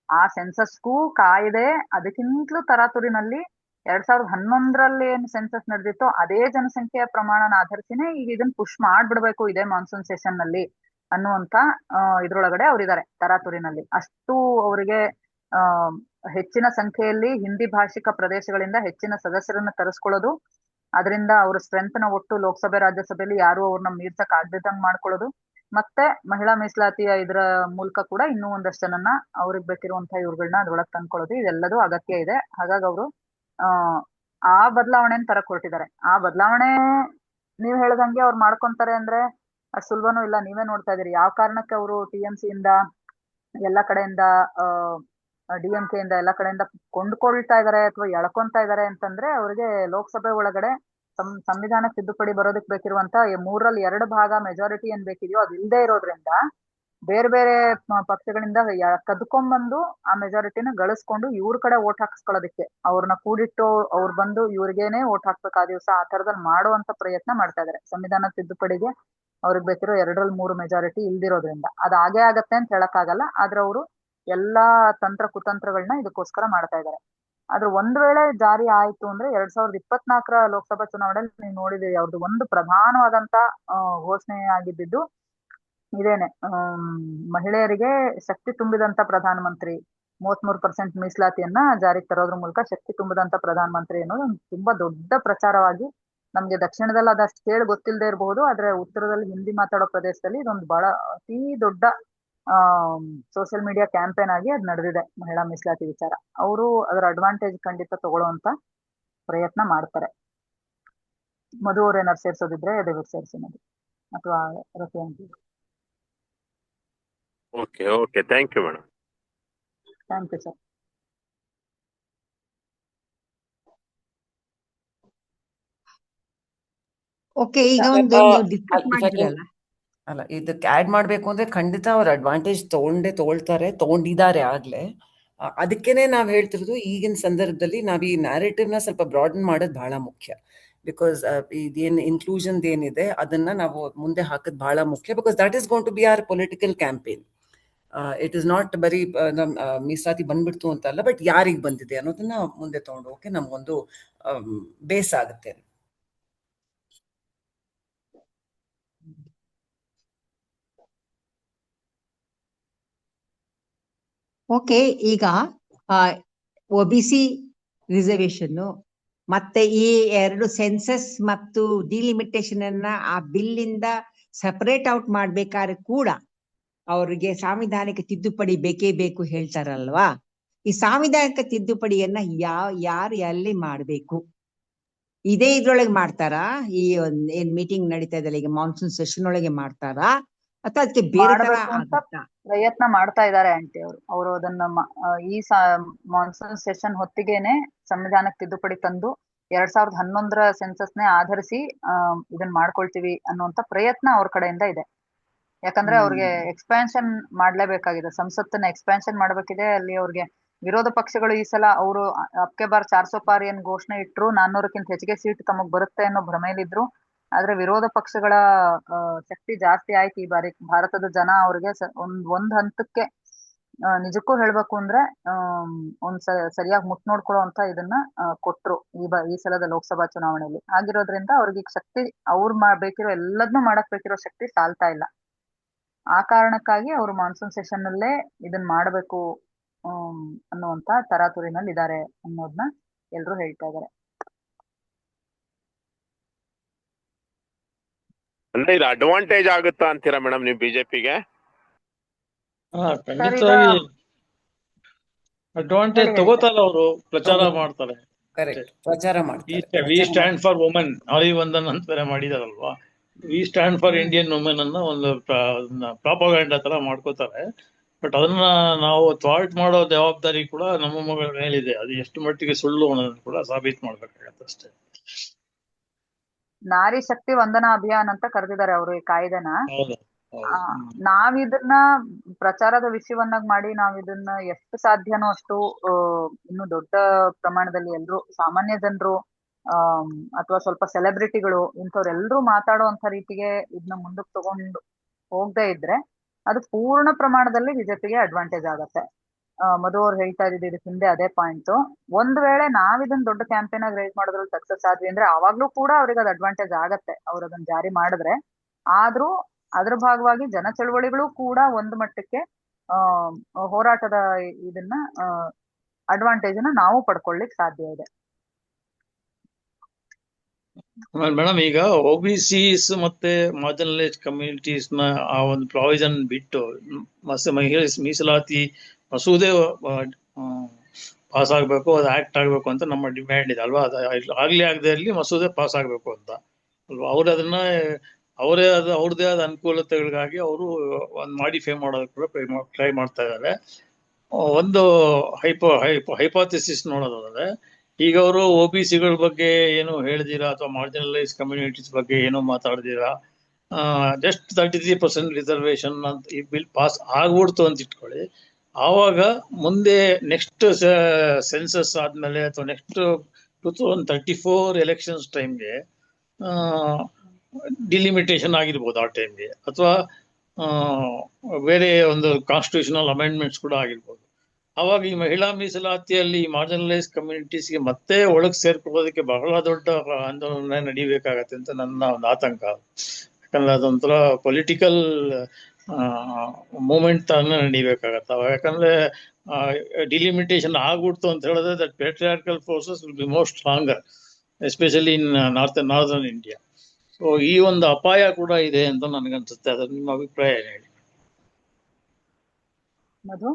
ಆ ಸೆನ್ಸಸ್ಗೂ ಕಾಯ್ದೆ ಅದಕ್ಕಿಂತಲೂ ತರಾತುರಿನಲ್ಲಿ 2011 ಏನ್ ಸೆನ್ಸಸ್ ನಡೆದಿತ್ತೋ ಅದೇ ಜನಸಂಖ್ಯೆಯ ಪ್ರಮಾಣನ ಆಧರಿಸಿನೇ ಈಗ ಇದನ್ನ ಪುಷ್ ಮಾಡ್ಬಿಡ್ಬೇಕು ಇದೇ ಮಾನ್ಸೂನ್ ಸೆಷನ್ ನಲ್ಲಿ ಅನ್ನುವಂತ ಇದ್ರೊಳಗಡೆ ಅವ್ರಿದ್ದಾರೆ ತರಾತುರಿನಲ್ಲಿ. ಅಷ್ಟು ಅವರಿಗೆ ಹೆಚ್ಚಿನ ಸಂಖ್ಯೆಯಲ್ಲಿ ಹಿಂದಿ ಭಾಷಿಕ ಪ್ರದೇಶಗಳಿಂದ ಹೆಚ್ಚಿನ ಸದಸ್ಯರನ್ನ ತರಿಸ್ಕೊಳ್ಳೋದು, ಅದರಿಂದ ಅವ್ರ ಸ್ಟ್ರೆಂತ್ ನ ಒಟ್ಟು ಲೋಕಸಭೆ ರಾಜ್ಯಸಭೆಯಲ್ಲಿ ಯಾರು ಅವ್ರನ್ನ ಮೀರ್ಸಕ್ ಆಗದಿದ್ದಂಗ್ ಮಾಡ್ಕೊಳ್ಳೋದು, ಮತ್ತೆ ಮಹಿಳಾ ಮೀಸಲಾತಿಯ ಇದ್ರ ಮೂಲಕ ಕೂಡ ಇನ್ನೂ ಒಂದಷ್ಟು ಜನನ್ನ ಅವ್ರಿಗೆ ಬೇಕಿರುವಂತಹ ಇವ್ರುಗಳನ್ನ ಅದ್ರೊಳಗೆ ತಂದ್ಕೊಳ್ಳೋದು, ಇದೆಲ್ಲದೂ ಅಗತ್ಯ ಇದೆ. ಹಾಗಾಗಿ ಅವರು ಆ ಬದಲಾವಣೆನ ತರಕ್ ಹೊರಟಿದ್ದಾರೆ. ಆ ಬದಲಾವಣೆ ನೀವ್ ಹೇಳ್ದಂಗೆ ಅವ್ರು ಮಾಡ್ಕೊಂತಾರೆ ಅಂದ್ರೆ ಅಷ್ಟು ಸುಲಭನೂ ಇಲ್ಲ. ನೀವೇ ನೋಡ್ತಾ ಇದೀರಿ ಯಾವ ಕಾರಣಕ್ಕೆ ಅವರು TMC ಇಂದ ಎಲ್ಲ ಕಡೆಯಿಂದ DMK ಇಂದ ಎಲ್ಲ ಕಡೆಯಿಂದ ಕೊಂಡ್ಕೊಳ್ತಾ ಇದಾರೆ ಅಥವಾ ಎಳ್ಕೊಂತಾ ಇದಾರೆ ಅಂತಂದ್ರೆ, ಅವ್ರಿಗೆ ಲೋಕಸಭೆ ಒಳಗಡೆ ಸಂವಿಧಾನ ತಿದ್ದುಪಡಿ ಬರೋದಕ್ ಬೇಕಿರುವಂತ 3/2 ಭಾಗ ಮೆಜಾರಿಟಿ ಏನ್ ಬೇಕಿದೆಯೋ ಅದು ಇಲ್ದೇ ಇರೋದ್ರಿಂದ ಬೇರೆ ಬೇರೆ ಪಕ್ಷಗಳಿಂದ ಕದ್ಕೊಂಡ್ಬಂದು ಆ ಮೆಜಾರಿಟಿನ ಗಳಿಸ್ಕೊಂಡು ಇವ್ರ ಕಡೆ ಓಟ್ ಹಾಕ್ಸ್ಕೊಳ್ಳೋದಕ್ಕೆ ಅವ್ರನ್ನ ಕೂಡಿಟ್ಟು ಅವ್ರು ಬಂದು ಇವ್ರಿಗೇನೆ ಓಟ್ ಹಾಕ್ಬೇಕು ಆ ದಿವಸ, ಆ ತರದಲ್ಲಿ ಮಾಡುವಂತ ಪ್ರಯತ್ನ ಮಾಡ್ತಾ ಇದಾರೆ. ಸಂವಿಧಾನ ತಿದ್ದುಪಡಿಗೆ ಅವ್ರಿಗೆ ಬೇಕಿರೋ 2/3 ಮೆಜಾರಿಟಿ ಇಲ್ದಿರೋದ್ರಿಂದ ಅದು ಆಗೇ ಆಗತ್ತೆ ಅಂತ ಹೇಳಕ್ಕಾಗಲ್ಲ. ಆದ್ರೆ ಅವರು ಎಲ್ಲಾ ತಂತ್ರ ಕುತಂತ್ರಗಳನ್ನ ಇದಕ್ಕೋಸ್ಕರ ಮಾಡ್ತಾ ಇದಾರೆ. ಆದ್ರೆ ಒಂದ್ ವೇಳೆ ಜಾರಿ ಆಯ್ತು ಅಂದ್ರೆ 2024 ಲೋಕಸಭಾ ಚುನಾವಣೆಯಲ್ಲಿ ನೀವು ನೋಡಿದೀವಿ, ಅವ್ರದ್ದು ಒಂದು ಪ್ರಧಾನವಾದಂತ ಘೋಷಣೆ ಆಗಿದ್ದು ಇದೇನೆ, ಮಹಿಳೆಯರಿಗೆ ಶಕ್ತಿ ತುಂಬಿದಂತ ಪ್ರಧಾನಮಂತ್ರಿ, 33% ಮೀಸಲಾತಿಯನ್ನ ಜಾರಿಗೆ ತರೋದ್ರ ಮೂಲಕ ಶಕ್ತಿ ತುಂಬಿದಂತ ಪ್ರಧಾನಮಂತ್ರಿ ಅನ್ನೋದು ತುಂಬಾ ದೊಡ್ಡ ಪ್ರಚಾರವಾಗಿ ನಮ್ಗೆ ದಕ್ಷಿಣದಲ್ಲಿ ಅದಷ್ಟು ಕೇಳಿ ಗೊತ್ತಿಲ್ಲದೆ ಇರಬಹುದು, ಆದ್ರೆ ಉತ್ತರದಲ್ಲಿ ಹಿಂದಿ ಮಾತಾಡೋ ಪ್ರದೇಶದಲ್ಲಿ ಇದೊಂದು ಬಹಳ ಅತಿ ದೊಡ್ಡ ಸೋಷಿಯಲ್ ಮೀಡಿಯಾ ಕ್ಯಾಂಪೇನ್ ಆಗಿ ಅದು ನಡೆದಿದೆ ಮಹಿಳಾ ಮೀಸಲಾತಿ ವಿಚಾರ. ಅವರು ಅದರ ಅಡ್ವಾಂಟೇಜ್ ಖಂಡಿತ ತಗೊಳ್ಳುವಂತ ಪ್ರಯತ್ನ ಮಾಡ್ತಾರೆ. ಮಧು ಅವ್ರೇನಾರು ಸೇರ್ಸೋದಿದ್ರೆ ದಯವಿಟ್ಟು ಸೇರಿಸಿ ಮಧು ಅಥವಾ ರಫಿ ಅಂತ. Okay, thank you madam. Thank you sir. Okay, ಈಗ ಒಂದು ಡಿಸ್ಕಸ್ ಮಾಡಿದ್ರಲ್ಲ, ಅಲ್ಲ ಇದಕ್ಕೆ ಆಡ್ ಮಾಡ್ಬೇಕು ಅಂದ್ರೆ ಖಂಡಿತ ಅವ್ರ ಅಡ್ವಾಂಟೇಜ್ ತಗೊಂಡಿದ್ದಾರೆ ಆಗ್ಲೇ. ಅದಕ್ಕೇನೆ ನಾವ್ ಹೇಳ್ತಿರೋದು ಈಗಿನ ಸಂದರ್ಭದಲ್ಲಿ ನಾವ್ ಈ ನ್ಯಾರೇಟಿವ್ ನ ಸ್ವಲ್ಪ ಬ್ರಾಡನ್ ಮಾಡೋದು ಬಹಳ ಮುಖ್ಯ. ಬಿಕಾಸ್ ಇದೇನ್ ಇನ್ಕ್ಲೂಷನ್ ಏನಿದೆ ಅದನ್ನ ನಾವು ಮುಂದೆ ಹಾಕೋದು ಬಹಳ ಮುಖ್ಯ. Because that is gonna be our political campaign. It is not ಬರೀ ಮೀಸಲಾತಿ ಬಂದ್ಬಿಡ್ತು ಅಂತ ಅಲ್ಲ, ಬಟ್ ಯಾರಿಗೆ ಬಂದಿದೆ ಅನ್ನೋದನ್ನ ಮುಂದೆ ತಗೊಂಡು ಹೋಗಕ್ಕೆ ನಮ್ಗೊಂದು ಬೇಸ್ ಆಗುತ್ತೆ. ಓಕೆ, ಈಗ OBC ರಿಸರ್ವೇಶನ್ ಮತ್ತೆ ಈ 2 ಸೆನ್ಸಸ್ ಮತ್ತು ಡಿಲಿಮಿಟೇಷನ್ ಅನ್ನ ಆ ಬಿಲ್ ಇಂದ ಸಪರೇಟ್ ಔಟ್ ಮಾಡ್ಬೇಕಾದ್ರೆ ಕೂಡ ಅವ್ರಿಗೆ ಸಾಂವಿಧಾನಿಕ ತಿದ್ದುಪಡಿ ಬೇಕೇ ಬೇಕು ಹೇಳ್ತಾರಲ್ವಾ? ಈ ಸಾಂವಿಧಾನಿಕ ತಿದ್ದುಪಡಿಯನ್ನ ಯಾರು ಎಲ್ಲಿ ಮಾಡ್ಬೇಕು? ಇದೇ ಇದ್ರೊಳಗೆ ಮಾಡ್ತಾರಾ? ಈ ಏನ್ ಮೀಟಿಂಗ್ ನಡೀತಾ ಇದೆಯಲ್ಲ ಈಗ ಮಾನ್ಸೂನ್ ಸೆಷನ್ ಒಳಗೆ ಮಾಡ್ತಾರಾ ಅಥವಾ ಅದಕ್ಕೆ ಬೇರೆ ತರ ಆಗುತ್ತಾ? ಪ್ರಯತ್ನ ಮಾಡ್ತಾ ಇದ್ದಾರೆ ಆಂಟಿ ಅವರು ಅದನ್ನ ಈ ಮಾನ್ಸೂನ್ ಸೆಷನ್ ಹೊತ್ತಿಗೆನೆ ಸಂವಿಧಾನಕ್ಕೆ ತಿದ್ದುಪಡಿ ತಂದು 2011 ಸೆನ್ಸಸ್ನೇ ಆಧರಿಸಿ ಇದನ್ನ ಮಾಡ್ಕೊಳ್ತೀವಿ ಅನ್ನುವಂತ ಪ್ರಯತ್ನ ಅವ್ರ ಕಡೆಯಿಂದ ಇದೆ. ಯಾಕಂದ್ರೆ ಅವ್ರಿಗೆ ಎಕ್ಸ್ಪ್ಯಾನ್ಷನ್ ಮಾಡ್ಲೇಬೇಕಾಗಿದೆ, ಸಂಸತ್ತನ್ನ ಎಕ್ಸ್ಪ್ಯಾನ್ಷನ್ ಮಾಡ್ಬೇಕಿದೆ. ಅಲ್ಲಿ ಅವ್ರಿಗೆ ವಿರೋಧ ಪಕ್ಷಗಳು ಈ ಸಲ ಅವರು ಅಬ್ಕೆ ಬಾರ್ 400 ಪಾರ್ ಏನ್ ಘೋಷಣೆ ಇಟ್ರು, 400ಕ್ಕಿಂತ ಹೆಚ್ಚಿಗೆ ಸೀಟ್ ತಮಗ್ ಬರುತ್ತೆ ಅನ್ನೋ ಭ್ರಮೆಯಲ್ಲಿದ್ರು. ಆದ್ರೆ ವಿರೋಧ ಪಕ್ಷಗಳ ಶಕ್ತಿ ಜಾಸ್ತಿ ಆಯ್ತು ಈ ಬಾರಿ. ಭಾರತದ ಜನ ಅವ್ರಿಗೆ ಒಂದ್ ಹಂತಕ್ಕೆ ನಿಜಕ್ಕೂ ಹೇಳ್ಬೇಕು ಅಂದ್ರೆ ಸರಿಯಾಗಿ ಮುಟ್ ನೋಡ್ಕೊಳ್ಳೋ ಇದನ್ನ ಕೊಟ್ರು ಈ ಸಲದ ಲೋಕಸಭಾ ಚುನಾವಣೆಯಲ್ಲಿ. ಆಗಿರೋದ್ರಿಂದ ಅವ್ರಿಗೆ ಈಗ ಶಕ್ತಿ ಬೇಕಿರೋ ಎಲ್ಲದನ್ನೂ ಮಾಡಕ್ ಬೇಕಿರೋ ಶಕ್ತಿ ಸಾಲ್ತಾ ಇಲ್ಲ. ಆ ಕಾರಣಕ್ಕಾಗಿ ಅವರು ಮಾನ್ಸೂನ್ ಸೆಷನ್ ಅಲ್ಲೇ ಇದನ್ನ ಮಾಡಬೇಕು ಅನ್ನುವಂತ ತರಾತುರಿನಲ್ಲಿ ಇದ್ದಾರೆ ಅನ್ನೋದನ್ನ ಎಲ್ರು ಹೇಳ್ತಾ ಇದಾರೆ. ಅಂದ್ರೆ ಇದು ಅಡ್ವಾಂಟೇಜ್ ಆಗುತ್ತಾ ಅಂತೀರಾ ಮೇಡಮ್ ನೀವು ಬಿಜೆಪಿಗೆ? ಖಂಡಿತವಾಗಿ ಅಡ್ವಾಂಟೇಜ್ ತಗೋತಾರ, ಅವರು ಪ್ರಚಾರ ಮಾಡ್ತಾರೆ. ಕರೆಕ್ಟ್, ಪ್ರಚಾರ ಮಾಡ್ತಾರೆ. ವಿ ಸ್ಟ್ಯಾಂಡ್ ಫಾರ್ ವುಮೆನ್, ಹರಿವಂದನ್ ಅಂತ ಬೇರೆ ಮಾಡಿದಾರಲ್ವಾ, we stand for Indian women ಅನ್ನೋ ಒಂದು ಪ್ರಾಪಗಾಂಡ ತರ ಮಾಡ್ಕೋತಾರೆ. ಬಟ್ ಅದನ್ನ ನಾವು ಥಾಟ್ ಮಾಡೋ ಜವಾಬ್ದಾರಿ ಕೂಡ ನಮ್ಮ ಮಗಳ ಮೇಲಿದೆ. ಅದು ಎಷ್ಟು ಮಟ್ಟಿಗೆ ಸುಳ್ಳು ಅನ್ನೋದನ್ನ ಕೂಡ ಸಾಬೀತು ಮಾಡ್ಬೇಕಾಗತ್ತೆ ಅಷ್ಟೇ. ನಾರಿ ಶಕ್ತಿ ವಂದನಾ ಅಭಿಯಾನ ಅಂತ ಕರೆದಿದ್ದಾರೆ ಅವರು ಈ ಕಾಯ್ದೆನ. ಹೌದು. ನಾವಿದನ್ನ ಪ್ರಚಾರದ ವಿಷಯವನ್ನಾಗಿ ಮಾಡಿ ನಾವಿದನ್ನ ಎಷ್ಟು ಸಾಧ್ಯನೋ ಅಷ್ಟು ಇನ್ನು ದೊಡ್ಡ ಪ್ರಮಾಣದಲ್ಲಿ ಎಲ್ರು ಸಾಮಾನ್ಯ ಜನರು ಅಥವಾ ಸ್ವಲ್ಪ ಸೆಲೆಬ್ರಿಟಿಗಳು ಇಂಥವ್ರೆಲ್ರು ಮಾತಾಡುವಂತ ರೀತಿಗೆ ಇದನ್ನ ಮುಂದಕ್ಕೆ ತಗೊಂಡು ಹೋಗದೆ ಇದ್ರೆ ಅದು ಪೂರ್ಣ ಪ್ರಮಾಣದಲ್ಲಿ ಬಿಜೆಪಿಗೆ ಅಡ್ವಾಂಟೇಜ್ ಆಗತ್ತೆ. ಮಧು ಅವ್ರು ಹೇಳ್ತಾ ಇದ್ದಿದ್ದು ಇದಕ್ಕೆ ಹಿಂದೆ ಅದೇ ಪಾಯಿಂಟ್. ಒಂದ್ ವೇಳೆ ನಾವಿದನ್ನ ದೊಡ್ಡ ಕ್ಯಾಂಪೇನ್ ಆಗಿ ರೈಸ್ ಮಾಡೋದ್ರಲ್ಲಿ ಸಕ್ಸಸ್ ಆದ್ವಿ ಅಂದ್ರೆ ಅವಾಗ್ಲೂ ಕೂಡ ಅವ್ರಿಗೆ ಅದು ಅಡ್ವಾಂಟೇಜ್ ಆಗತ್ತೆ, ಅವ್ರು ಅದನ್ನ ಜಾರಿ ಮಾಡಿದ್ರೆ. ಆದ್ರೂ ಅದ್ರ ಭಾಗವಾಗಿ ಜನ ಚಳವಳಿಗಳು ಕೂಡ ಒಂದು ಮಟ್ಟಕ್ಕೆ ಹೋರಾಟದ ಇದನ್ನ ಅಡ್ವಾಂಟೇಜ್ ನಾವು ಪಡ್ಕೊಳ್ಳಿಕ್ ಸಾಧ್ಯ ಇದೆ. ಮೇಡಮ್, ಈಗ OBCs ಮತ್ತೆ ಮಾರ್ಜಿನಲೈಸ್ಡ್ ಕಮ್ಯುನಿಟೀಸ್ ನ ಆ ಒಂದು ಪ್ರಾವಿಷನ್ ಬಿಟ್ಟು ಮಹಿಳೆ ಮೀಸಲಾತಿ ಮಸೂದೆ ಪಾಸ್ ಆಗ್ಬೇಕು, ಅದು ಆಕ್ಟ್ ಆಗ್ಬೇಕು ಅಂತ ನಮ್ಮ ಡಿಮ್ಯಾಂಡ್ ಇದೆ ಅಲ್ವಾ. ಅದು ಆಗ್ಲಿ ಆಗದೆ ಇರಲಿ ಮಸೂದೆ ಪಾಸ್ ಆಗ್ಬೇಕು ಅಂತ ಅಲ್ವಾ. ಅವ್ರು ಅದನ್ನ ಅವ್ರದೇ ಆದ ಅನುಕೂಲತೆಗಳಿಗಾಗಿ ಅವರು ಒಂದು ಮಾಡಿಫೈ ಮಾಡೋದಕ್ಕೆ ಕೂಡ ಟ್ರೈ ಮಾಡ್ತಾ ಇದ್ದಾರೆ. ಒಂದು ಹೈಪೋಥೆಸಿಸ್ ನೋಡೋದಾದ್ರೆ, ಈಗ ಅವರು OBCಗಳ ಬಗ್ಗೆ ಏನು ಹೇಳ್ದಿರಾ ಅಥವಾ ಮಾರ್ಜಿನಲೈಸ್ ಕಮ್ಯುನಿಟೀಸ್ ಬಗ್ಗೆ ಏನು ಮಾತಾಡ್ದಿರಾ, ಜಸ್ಟ್ 33% ರಿಸರ್ವೇಶನ್ ಅಂತ ಈ ಬಿಲ್ ಪಾಸ್ ಆಗ್ಬಿಡ್ತು ಅಂತ ಇಟ್ಕೊಳ್ಳಿ. ಆವಾಗ ಮುಂದೆ ನೆಕ್ಸ್ಟ್ ಸೆನ್ಸಸ್ ಆದ್ಮೇಲೆ ಅಥವಾ ನೆಕ್ಸ್ಟ್ 2034 ಎಲೆಕ್ಷನ್ಸ್ ಟೈಮ್ಗೆ ಡಿಲಿಮಿಟೇಷನ್ ಆಗಿರ್ಬೋದು ಆ ಟೈಮ್ಗೆ, ಅಥವಾ ಬೇರೆ ಒಂದು ಕಾನ್ಸ್ಟಿಟ್ಯೂಷನಲ್ ಅಮೆಂಡ್ಮೆಂಟ್ಸ್ ಕೂಡ ಆಗಿರ್ಬೋದು. ಅವಾಗ ಈ ಮಹಿಳಾ ಮೀಸಲಾತಿಯಲ್ಲಿ ಮಾರ್ಜಿನಲೈಸ್ ಕಮ್ಯುನಿಟೀಸ್ಗೆ ಮತ್ತೆ ಒಳಗೆ ಸೇರ್ಕೊಳ್ಳೋದಕ್ಕೆ ಬಹಳ ದೊಡ್ಡ ಆಂದೋಲನ ನಡಿಬೇಕಾಗತ್ತೆ ಅಂತ ನನ್ನ ಒಂದು ಆತಂಕ. ಯಾಕಂದ್ರೆ ಅದೊಂಥರ ಪೊಲಿಟಿಕಲ್ ಮೂಮೆಂಟ್ ತರನೇ ನಡಿಬೇಕಾಗತ್ತ. ಯಾಕಂದ್ರೆ ಡಿಲಿಮಿಟೇಷನ್ ಆಗ್ಬಿಡ್ತು ಅಂತ ಹೇಳಿದ್ರೆ that ಪೇಟ್ರಿಯಾರ್ಕಲ್ forces will be more stronger, especially in northern India. So ಈ ಒಂದು ಅಪಾಯ ಕೂಡ ಇದೆ ಅಂತ ನನಗನ್ಸುತ್ತೆ. ಅದ್ರ ನಿಮ್ಮ ಅಭಿಪ್ರಾಯ ಏನು ಹೇಳಿ? ಮಧು?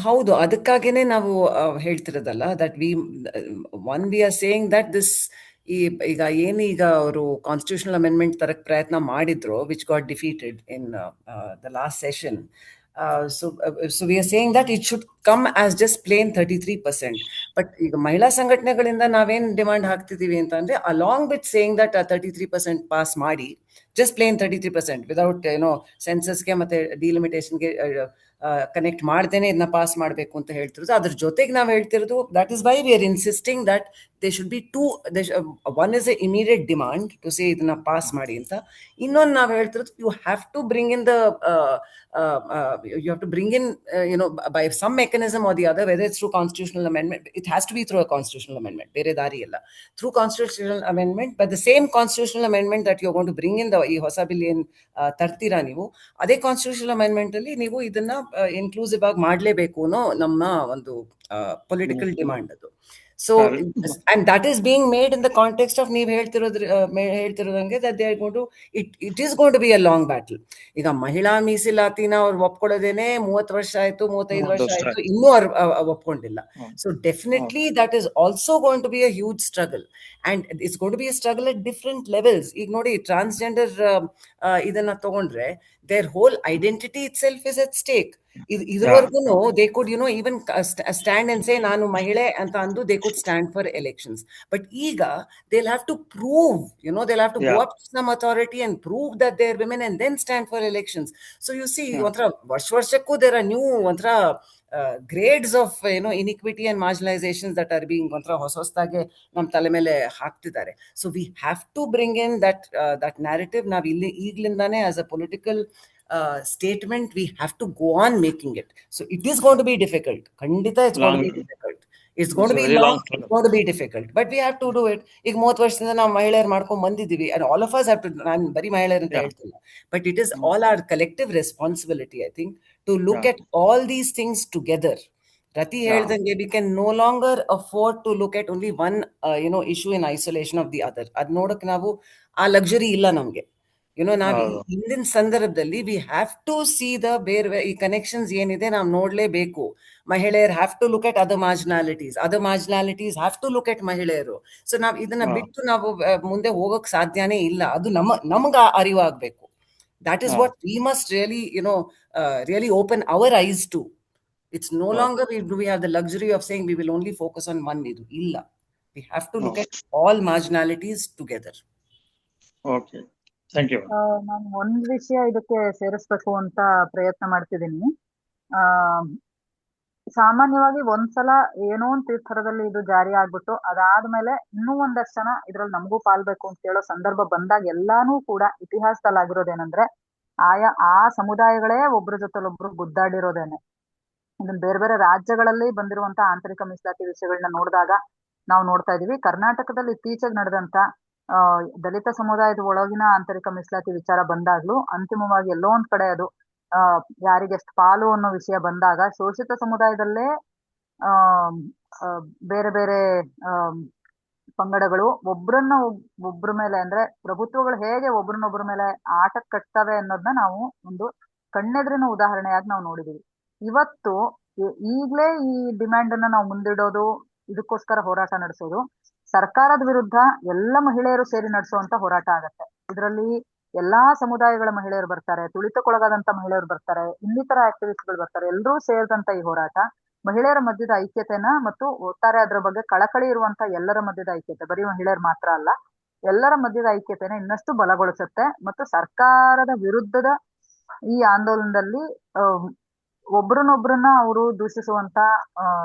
ಹೌದು, ಅದಕ್ಕಾಗೇನೆ ನಾವು ಹೇಳ್ತಿರೋದಲ್ಲ that we are saying that this ಈಗ ಅವರು ಕಾನ್ಸ್ಟಿಟ್ಯೂಷನಲ್ ಅಮೆಂಡ್ಮೆಂಟ್ ತರಕ್ ಪ್ರಯತ್ನ ಮಾಡಿದ್ರು, which got defeated in the last session. So we are saying that it should come as just plain 33%. But ಈಗ ಮಹಿಳಾ ಸಂಘಟನೆಗಳಿಂದ ನಾವೇನ್ ಡಿಮಾಂಡ್ ಹಾಕ್ತಿದೀವಿ ಅಂತ ಅಂದ್ರೆ, along with saying that 33% pass ಮಾಡಿ, ಜಸ್ಟ್ ಪ್ಲೇನ್ 33% ವಿದೌಟ್ ಸೆನ್ಸಸ್ಗೆ ಮತ್ತೆ ಡಿಲಿಮಿಟೇಷನ್ಗೆ ಕನೆಕ್ಟ್ ಮಾಡ್ದೇನೆ ಇದನ್ನ ಪಾಸ್ ಮಾಡಬೇಕು ಅಂತ ಹೇಳ್ತಿರೋದು. ಅದ್ರ ಜೊತೆಗೆ ನಾವು ಹೇಳ್ತಿರೋದು, that is why we are insisting that they should be one is a immediate demand to say ಇದನ್ನ ಪಾಸ್ ಮಾಡಿ ಅಂತ. ಇನ್ನೊಂದು ನಾವು ಹೇಳ್ತಿರೋದು, you have to bring in by some mechanism or the other, whether it's through constitutional amendment, it has to be through a constitutional amendment, ಬೇರೆ ದಾರಿ ಇಲ್ಲ, through constitutional amendment. But the same constitutional amendment that you're going to bring in ಈ ಹೊಸ bill ಏನ್ ತರ್ತೀರಾ ನೀವು, ಅದೇ constitutional amendment ಅಲ್ಲಿ ನೀವು ಇದನ್ನ ಇನ್ಕ್ಲೂಸಿವ್ ಆಗಿ ಮಾಡ್ಲೇಬೇಕು ಅನ್ನೋ ನಮ್ಮ ಒಂದು ಪೊಲಿಟಿಕಲ್ ಡಿಮಾಂಡ್ ಅದು. So and that is being made in the context of ನೀವು ಹೇಳ್ತಿರೋದಂಗೆ that they are going to it is going to be a long battle. ಈಗ ಮಹಿಳಾ ಮೀಸಲಾತಿನ ಅವ್ರು ಒಪ್ಕೊಳ್ಳೋದೇನೆ 30 ವರ್ಷ ಆಯ್ತು, 35 ವರ್ಷ ಆಯ್ತು, ಇನ್ನೂ ಒಪ್ಕೊಂಡಿಲ್ಲ. So definitely that is also going to be a huge struggle, and it's going to be a struggle at different levels. ಈಗ ನೋಡಿ, ಟ್ರಾನ್ಸ್ಜೆಂಡರ್ ಇದನ್ನ ತಗೊಂಡ್ರೆ their whole identity itself is at stake. ಇದುವರೆಗೂ they could even stand and say ನಾನು ಮಹಿಳೆ ಅಂತ ಅಂದು they could stand for elections. But ಈಗ they'll have to prove, they'll have to go up to some authority and prove that they're women and then stand for elections. So you see, ಒಂಥರ ವರ್ಷಕ್ಕೂ there are new ಒಂಥರ grades of inequity and marginalizations that are being ಹೊಸದಾಗಿ ನಮ್ಮ ತಲೆ ಮೇಲೆ ಹಾಕ್ತಿದ್ದಾರೆ. So we have to bring in that narrative. ನಾವು ಇಲ್ಲಿ ಈಗಲಿಂದಾನೇ as a political statement we have to go on making it. So it is going to be difficult. ಖಂಡಿತ it's going to be difficult. It's going to be long, it's going to be difficult, but we have to do it. ಈಗ 30 ವರ್ಷದಿಂದ ನಾವು ಮಹಿಳೆಯರು ಮಾಡ್ಕೊಂಡು ಬಂದಿದ್ದೀವಿ, and all of us have to, ನಾನು ಬರೀ ಮಹಿಳೆಯರು ಅಂತ ಹೇಳ್ತಿಲ್ಲ, but it is all our collective responsibility, I think, to look at all these things together. Rati ಹೇಳ್ದಂಗೆ we can no longer afford to look at only one issue in isolation of the other. ಅದ್ ನೋಡಕ್ ನಾವು ಆ luxury ಇಲ್ಲ ನಮ್ಗೆ. ನಾವು ಹಿಂದಿನ ಸಂದರ್ಭದಲ್ಲಿ we have to see the ಬೇರೆ ಈ ಕನೆಕ್ಷನ್ಸ್ ಏನಿದೆ ನಾವು ನೋಡ್ಲೇಬೇಕು. ಮಹಿಳೆಯರು have to look at other marginalities have to look at ಮಹಿಳೆಯರು. ಸೊ ನಾವ್ ಇದನ್ನ ಬಿಟ್ಟು ನಾವು ಮುಂದೆ ಹೋಗಕ್ ಸಾಧ್ಯನೇ ಇಲ್ಲ. ಅದು ನಮಗ ಅರಿವಾಗ್ಬೇಕು. That is what we must really really open our eyes to. It's no longer we have the luxury of saying we will only focus on one idu illa. We have to look at all marginalities together. Okay, thank you. ನಾನು ಒಂದ್ ವಿಷಯ ಇದಕ್ಕೆ ಸೇರಿಸ್ಬೇಕು ಅಂತ ಪ್ರಯತ್ನ ಮಾಡ್ತಿದ್ದೀನಿ. ಸಾಮಾನ್ಯವಾಗಿ ಒಂದ್ಸಲ ಏನೋ ಒಂದ್ ತೀರ್ಥರದಲ್ಲಿ ಇದು ಜಾರಿ ಆಗ್ಬಿಟ್ಟು ಅದಾದ್ಮೇಲೆ ಇನ್ನೂ ಒಂದಷ್ಟು ಜನ ಇದ್ರಲ್ಲಿ ನಮಗೂ ಪಾಲ್ಬೇಕು ಅಂತ ಹೇಳೋ ಸಂದರ್ಭ ಬಂದಾಗ ಎಲ್ಲಾನು ಕೂಡ ಇತಿಹಾಸದಲ್ಲಿ ಆಗಿರೋದೇನಂದ್ರೆ ಆ ಸಮುದಾಯಗಳೇ ಒಬ್ರ ಜೊತೆಲೊಬ್ರು ಗುದ್ದಾಡಿರೋದೇನೆ. ಇದನ್ನ ಬೇರೆ ಬೇರೆ ರಾಜ್ಯಗಳಲ್ಲಿ ಬಂದಿರುವಂತ ಆಂತರಿಕ ಮೀಸಲಾತಿ ವಿಷಯಗಳನ್ನ ನೋಡಿದಾಗ ನಾವು ನೋಡ್ತಾ ಇದೀವಿ. ಕರ್ನಾಟಕದಲ್ಲಿ ಇತ್ತೀಚೆಗೆ ನಡೆದಂತ ದಲಿತ ಸಮುದಾಯದ ಒಳಗಿನ ಆಂತರಿಕ ಮೀಸಲಾತಿ ವಿಚಾರ ಬಂದಾಗ್ಲೂ ಅಂತಿಮವಾಗಿ ಎಲ್ಲೋ ಒಂದ್ ಕಡೆ ಅದು ಯಾರಿಗೆಷ್ಟು ಪಾಲು ಅನ್ನೋ ವಿಷಯ ಬಂದಾಗ ಶೋಷಿತ ಸಮುದಾಯದಲ್ಲೇ ಬೇರೆ ಬೇರೆ ಪಂಗಡಗಳು ಒಬ್ರ ಮೇಲೆ ಅಂದ್ರೆ ಪ್ರಭುತ್ವಗಳು ಹೇಗೆ ಒಬ್ರನ್ನೊಬ್ರ ಮೇಲೆ ಆಟಕ್ಕೆ ಕಟ್ತವೆ ಅನ್ನೋದನ್ನ ನಾವು ಒಂದು ಕಣ್ಣೆದ್ರಿನ ಉದಾಹರಣೆಯಾಗಿ ನಾವು ನೋಡಿದೀವಿ. ಇವತ್ತು ಈಗ್ಲೇ ಈ ಡಿಮ್ಯಾಂಡ್ ಅನ್ನ ನಾವು ಮುಂದಿಡೋದು, ಇದಕ್ಕೋಸ್ಕರ ಹೋರಾಟ ನಡೆಸೋದು ಸರ್ಕಾರದ ವಿರುದ್ಧ ಎಲ್ಲ ಮಹಿಳೆಯರು ಸೇರಿ ನಡೆಸುವಂತ ಹೋರಾಟ ಆಗತ್ತೆ. ಇದರಲ್ಲಿ ಎಲ್ಲಾ ಸಮುದಾಯಗಳ ಮಹಿಳೆಯರು ಬರ್ತಾರೆ, ತುಳಿತಕ್ಕೊಳಗಾದಂತ ಮಹಿಳೆಯರು ಬರ್ತಾರೆ, ಇನ್ನಿತರ ಆಕ್ಟಿವಿಸ್ಟ್ಗಳು ಬರ್ತಾರೆ. ಎಲ್ಲರೂ ಸೇರಿದಂತ ಈ ಹೋರಾಟ ಮಹಿಳೆಯರ ಮಧ್ಯದ ಐಕ್ಯತೆನ ಮತ್ತು ಒಟ್ಟಾರೆ ಅದ್ರ ಬಗ್ಗೆ ಕಳಕಳಿ ಇರುವಂತ ಎಲ್ಲರ ಮಧ್ಯದ ಐಕ್ಯತೆ, ಬರೀ ಮಹಿಳೆಯರು ಮಾತ್ರ ಅಲ್ಲ, ಎಲ್ಲರ ಮಧ್ಯದ ಐಕ್ಯತೆನ ಇನ್ನಷ್ಟು ಬಲಗೊಳಿಸುತ್ತೆ. ಮತ್ತು ಸರ್ಕಾರದ ವಿರುದ್ಧದ ಈ ಆಂದೋಲನದಲ್ಲಿ ಒಬ್ರನ್ನೊಬ್ರನ್ನ ಅವರು ದೂಷಿಸುವಂತ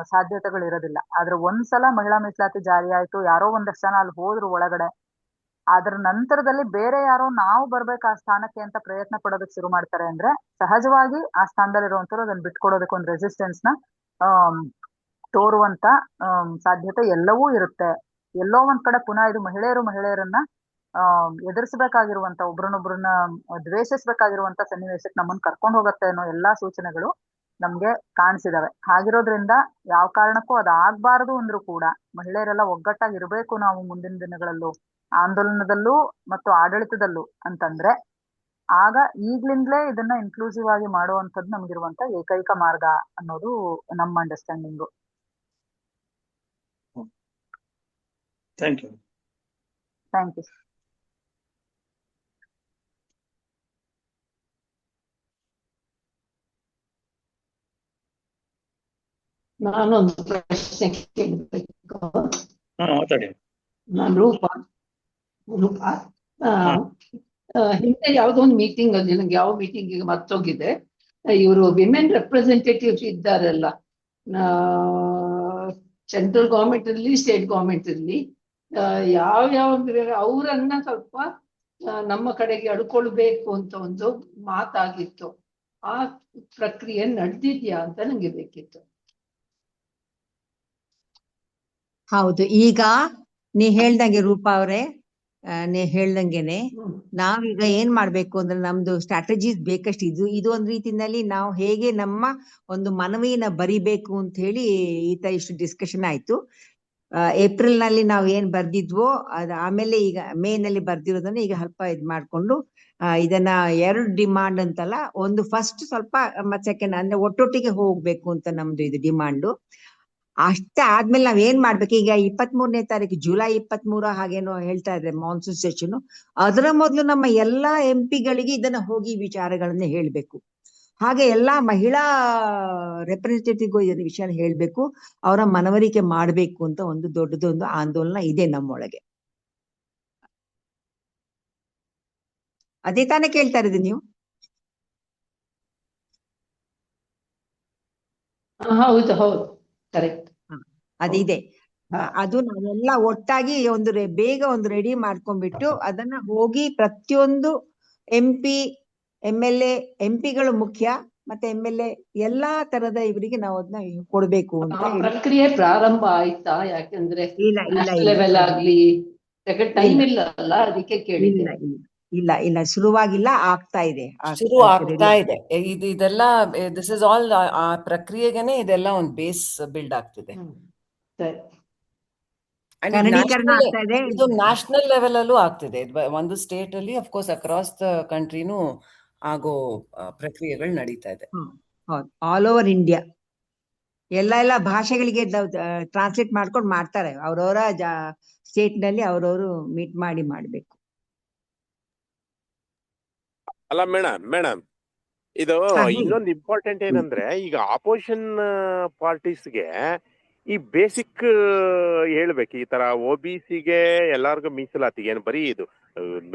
ಸಾಧ್ಯತೆಗಳು ಇರೋದಿಲ್ಲ. ಆದ್ರೆ ಒಂದ್ಸಲ ಮಹಿಳಾ ಮೀಸಲಾತಿ ಜಾರಿ ಆಯ್ತು, ಯಾರೋ ಒಂದಷ್ಟು ಜನ ಅಲ್ಲಿ ಹೋದ್ರು ಒಳಗಡೆ, ಅದ್ರ ನಂತರದಲ್ಲಿ ಬೇರೆ ಯಾರೋ ನಾವು ಬರ್ಬೇಕು ಆ ಸ್ಥಾನಕ್ಕೆ ಅಂತ ಪ್ರಯತ್ನ ಪಡೋದಕ್ಕೆ ಶುರು ಮಾಡ್ತಾರೆ ಅಂದ್ರೆ ಸಹಜವಾಗಿ ಆ ಸ್ಥಾನದಲ್ಲಿ ಇರುವಂತವ್ರು ಅದನ್ನ ಬಿಟ್ಕೊಡೋದಕ್ಕೆ ಒಂದು ರೆಸಿಸ್ಟೆನ್ಸ್ ನ ತೋರುವಂತ ಸಾಧ್ಯತೆ ಎಲ್ಲವೂ ಇರುತ್ತೆ. ಎಲ್ಲೋ ಒಂದ್ ಕಡೆ ಪುನಃ ಇದು ಮಹಿಳೆಯರನ್ನ ಎದುರಿಸಬೇಕಾಗಿರುವಂತ, ಒಬ್ರನ್ನೊಬ್ರನ್ನ ದ್ವೇಷಿಸ್ಬೇಕಾಗಿರುವಂತ ಸನ್ನಿವೇಶಕ್ಕೆ ನಮ್ಮನ್ನ ಕರ್ಕೊಂಡು ಹೋಗುತ್ತೆ ಅನ್ನೋ ಎಲ್ಲಾ ಸೂಚನೆಗಳು ನಮ್ಗೆ ಕಾಣಿಸಿದಾವೆ. ಹಾಗಿರೋದ್ರಿಂದ ಯಾವ ಕಾರಣಕ್ಕೂ ಅದಾಗಬಾರದು ಅಂದ್ರೂ ಕೂಡ ಮಹಿಳೆಯರೆಲ್ಲ ಒಗ್ಗಟ್ಟಾಗಿರ್ಬೇಕು ನಾವು ಮುಂದಿನ ದಿನಗಳಲ್ಲೂ, ಆಂದೋಲನದಲ್ಲೂ ಮತ್ತು ಆಡಳಿತದಲ್ಲೂ ಅಂತಂದ್ರೆ ಆಗ ಈಗ್ಲಿಂದಲೇ ಇದನ್ನ ಇನ್ಕ್ಲೂಸಿವ್ ಆಗಿ ಮಾಡುವಂಥದ್ದು ನಮ್ಗಿರುವಂತ ಏಕೈಕ ಮಾರ್ಗ ಅನ್ನೋದು ನಮ್ಮ understanding. Thank you. Thank you. ನಾನೊಂದು ಪ್ರಶ್ನೆ ಕೇಳಬೇಕು. ಮಾತಾಡಿ. ನಾನು ರೂಪ ಹಿಂದೆ ಯಾವುದೋ ಒಂದು ಮೀಟಿಂಗ್ ಅಲ್ಲಿ, ನಂಗೆ ಯಾವ ಮೀಟಿಂಗ್ ಮರ್ತೋಗಿದೆ, ಇವರು ವಿಮೆನ್ ರೆಪ್ರೆಸೆಂಟೇಟಿವ್ಸ್ ಇದ್ದಾರಲ್ಲ, ಸೆಂಟ್ರಲ್ ಗೌರ್ಮೆಂಟ್ ಇರಲಿ ಸ್ಟೇಟ್ ಗೌರ್ಮೆಂಟ್ ಇರಲಿ, ಯಾವ ಅವರನ್ನ ಸ್ವಲ್ಪ ನಮ್ಮ ಕಡೆಗೆ ಅಡ್ಕೊಳ್ಬೇಕು ಅಂತ ಒಂದು ಮಾತಾಗಿತ್ತು. ಆ ಪ್ರಕ್ರಿಯೆ ನಡೆದಿದ್ಯಾ ಅಂತ ನಂಗೆ ಬೇಕಿತ್ತು. ಹೌದು, ಈಗ ನೀ ಹೇಳ್ದಂಗೆ ರೂಪಾ ಅವ್ರೆ, ನೀ ಹೇಳ್ದಂಗೆನೆ ನಾವೀಗ ಏನ್ ಮಾಡ್ಬೇಕು ಅಂದ್ರೆ ನಮ್ದು ಸ್ಟ್ರಾಟಜೀಸ್ ಬೇಕಷ್ಟು. ಇದು ಒಂದ್ ರೀತಿನಲ್ಲಿ ನಾವು ಹೇಗೆ ನಮ್ಮ ಒಂದು ಮನವಿನ ಬರಿಬೇಕು ಅಂತ ಹೇಳಿ ಇಷ್ಟು ಡಿಸ್ಕಷನ್ ಆಯ್ತು. ಏಪ್ರಿಲ್ ನಲ್ಲಿ ನಾವು ಏನ್ ಬರ್ದಿದ್ವೋ ಆಮೇಲೆ ಈಗ ಮೇ ನಲ್ಲಿ ಬರ್ದಿರೋದನ್ನ ಈಗ ಸ್ವಲ್ಪ ಇದ್ ಮಾಡ್ಕೊಂಡು ಇದನ್ನ 2 ಡಿಮಾಂಡ್ ಅಂತಲ್ಲ, ಒಂದು ಫಸ್ಟ್ ಸ್ವಲ್ಪ ಮತ್ತೆ ಸೆಕೆಂಡ್ ಅಂದ್ರೆ ಒಟ್ಟೊಟ್ಟಿಗೆ ಹೋಗ್ಬೇಕು ಅಂತ ನಮ್ದು ಇದು ಡಿಮಾಂಡು. ಅಷ್ಟೇ ಆದ್ಮೇಲೆ ನಾವ್ ಏನ್ ಮಾಡ್ಬೇಕು, ಈಗ 23ನೇ ತಾರೀಕು ಜುಲೈ 23 ಹಾಗೇನೋ ಹೇಳ್ತಾ ಇದ್ರೆ ಮಾನ್ಸೂನ್ ಸೆಷನ್, ಅದರ ಮೊದಲು ನಮ್ಮ ಎಲ್ಲಾ MP ಗಳಿಗೆ ಇದನ್ನ ಹೋಗಿ ವಿಚಾರಗಳನ್ನ ಹೇಳ್ಬೇಕು. ಹಾಗೆ ಎಲ್ಲಾ ಮಹಿಳಾ ರೆಪ್ರೆಸೆಂಟೇಟಿವ್ಗೂ ಇದನ್ನ ವಿಷಯ ಹೇಳ್ಬೇಕು, ಅವರ ಮನವರಿಕೆ ಮಾಡ್ಬೇಕು ಅಂತ ಒಂದು ದೊಡ್ಡದೊಂದು ಆಂದೋಲನ ಇದೆ ನಮ್ಮೊಳಗೆ. ಅದೇ ತಾನೇ ಕೇಳ್ತಾ ಇರೋದು ನೀವು? ಹೌದು ಹೌದು ಕರೆಕ್ಟ್. ಅದಿದೆ. ಅದು ನಾವೆಲ್ಲ ಒಟ್ಟಾಗಿ ಬೇಗ ಒಂದು ರೆಡಿ ಮಾಡ್ಕೊಂಡ್ಬಿಟ್ಟು ಅದನ್ನ ಹೋಗಿ ಪ್ರತಿಯೊಂದು MLA MP ಗಳು ಮುಖ್ಯ, ಮತ್ತೆ MLA ಎಲ್ಲಾ ತರದ ಇವರಿಗೆ ನಾವು ಅದನ್ನ ಕೊಡ್ಬೇಕು ಅಂತ ಹೇಳಿ. ಪ್ರಕ್ರಿಯೆ ಪ್ರಾರಂಭ ಆಯ್ತಾ? ಯಾಕಂದ್ರೆ ನ್ಯಾಷನಲ್ ಲೆವೆಲ್ ಆಗ್ಲಿ ಟೈಮ್ ಇಲ್ಲ ಅಲ್ಲ, ಅದಕ್ಕೆ ಕೇಳಿದ್ದೆ. ಇಲ್ಲ ಶುರುವಾಗಿಲ್ಲ, ಆಗ್ತಾ ಇದೆ. ಶುರು ಆಗ್ತಾ ಇದೆ. ಇದೆಲ್ಲ ದಿಸ್ ಇಸ್ ಆಲ್ ಆ ಪ್ರಕ್ರಿಯೆಗೆನೆ ಇದೆಲ್ಲ ಒಂದು ಬೇಸ್ ಬಿಲ್ಡ್ ಆಗ್ತಿದೆ. ಇದು ನ್ಯಾಷನಲ್ ಲೆವೆಲ್ ಅಲ್ಲೂ ಆಗ್ತಿದೆ. ಒಂದು ಸ್ಟೇಟ್ ಅಲ್ಲಿ ಅಫ್ಕೋರ್ಸ್ ಅಕ್ರಾಸ್ ದ ಕಂಟ್ರಿನೂ ಆಗೋ ಪ್ರಕ್ರಿಯೆಗಳು ನಡೀತಾ ಇದೆ. ಆಲ್ ಓವರ್ ಇಂಡಿಯಾ ಎಲ್ಲ ಭಾಷೆಗಳಿಗೆ ಟ್ರಾನ್ಸ್ಲೇಟ್ ಮಾಡ್ಕೊಂಡು ಮಾಡ್ತಾರೆ. ಅವ್ರವರ ಸ್ಟೇಟ್ ನಲ್ಲಿ ಅವ್ರವರು ಮೀಟ್ ಮಾಡಿ ಮಾಡ್ಬೇಕು. ಅಲ್ಲ ಮೇಡಮ್ ಇದು ಇನ್ನೊಂದು ಇಂಪಾರ್ಟೆಂಟ್ ಏನಂದ್ರೆ, ಈಗ ಆಪೋಸಿಷನ್ ಪಾರ್ಟೀಸ್ಗೆ ಈ ಬೇಸಿಕ್ ಹೇಳ್ಬೇಕು, ಈ ತರ OBCಗೆ ಎಲ್ಲಾರ್ಗು ಮೀಸಲಾತಿ ಏನು ಬರೀ ಇದು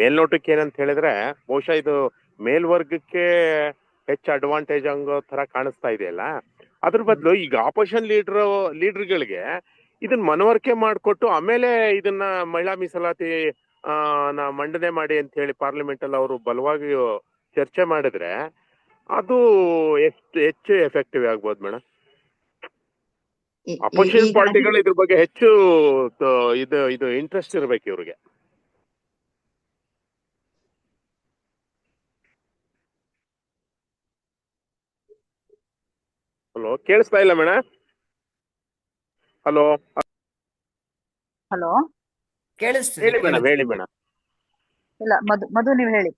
ಮೇಲ್ನೋಟಕ್ಕೆ ಏನಂತ ಹೇಳಿದ್ರೆ ಬಹುಶಃ ಇದು ಮೇಲ್ವರ್ಗಕ್ಕೆ ಹೆಚ್ಚು ಅಡ್ವಾಂಟೇಜ್ ಹಂಗೋ ತರ ಕಾಣಿಸ್ತಾ ಇದೆಯಲ್ಲ. ಅದ್ರ ಬದಲು ಈಗ ಆಪೋಸಿಷನ್ ಲೀಡರ್ಗಳಿಗೆ ಇದನ್ನ ಮನವರಿಕೆ ಮಾಡಿಕೊಟ್ಟು ಆಮೇಲೆ ಇದನ್ನ ಮಹಿಳಾ ಮೀಸಲಾತಿ ಮಂಡನೆ ಮಾಡಿ ಅಂತ ಹೇಳಿ ಪಾರ್ಲಿಮೆಂಟ್ ಅಲ್ಲಿ ಅವರು ಬಲವಾಗಿ ಚರ್ಚೆ ಮಾಡಿದ್ರೆ ಅದು ಹೆಚ್ಚು ಎಫೆಕ್ಟಿವ್ ಆಗ್ಬೋದು ಮೇಡಮ್. ಅಪೋಸಿಷನ್ ಪಾರ್ಟಿಗಳು ಇದ್ರ ಬಗ್ಗೆ ಹೆಚ್ಚು ಇದು ಇಂಟ್ರೆಸ್ಟ್ ಇರ್ಬೇಕು ಇವ್ರಿಗೆ. ಹಲೋ, ಕೇಳಿಸ್ತಾ ಇಲ್ಲ ಮೇಡಮ್? ಹಲೋ ಕೇಳಿಸ್ತಿದೆ. ಹೇಳಿ ಮೇಡಮ್. ಇಲ್ಲ ಮಧು ನೀವು ಹೇಳಿ.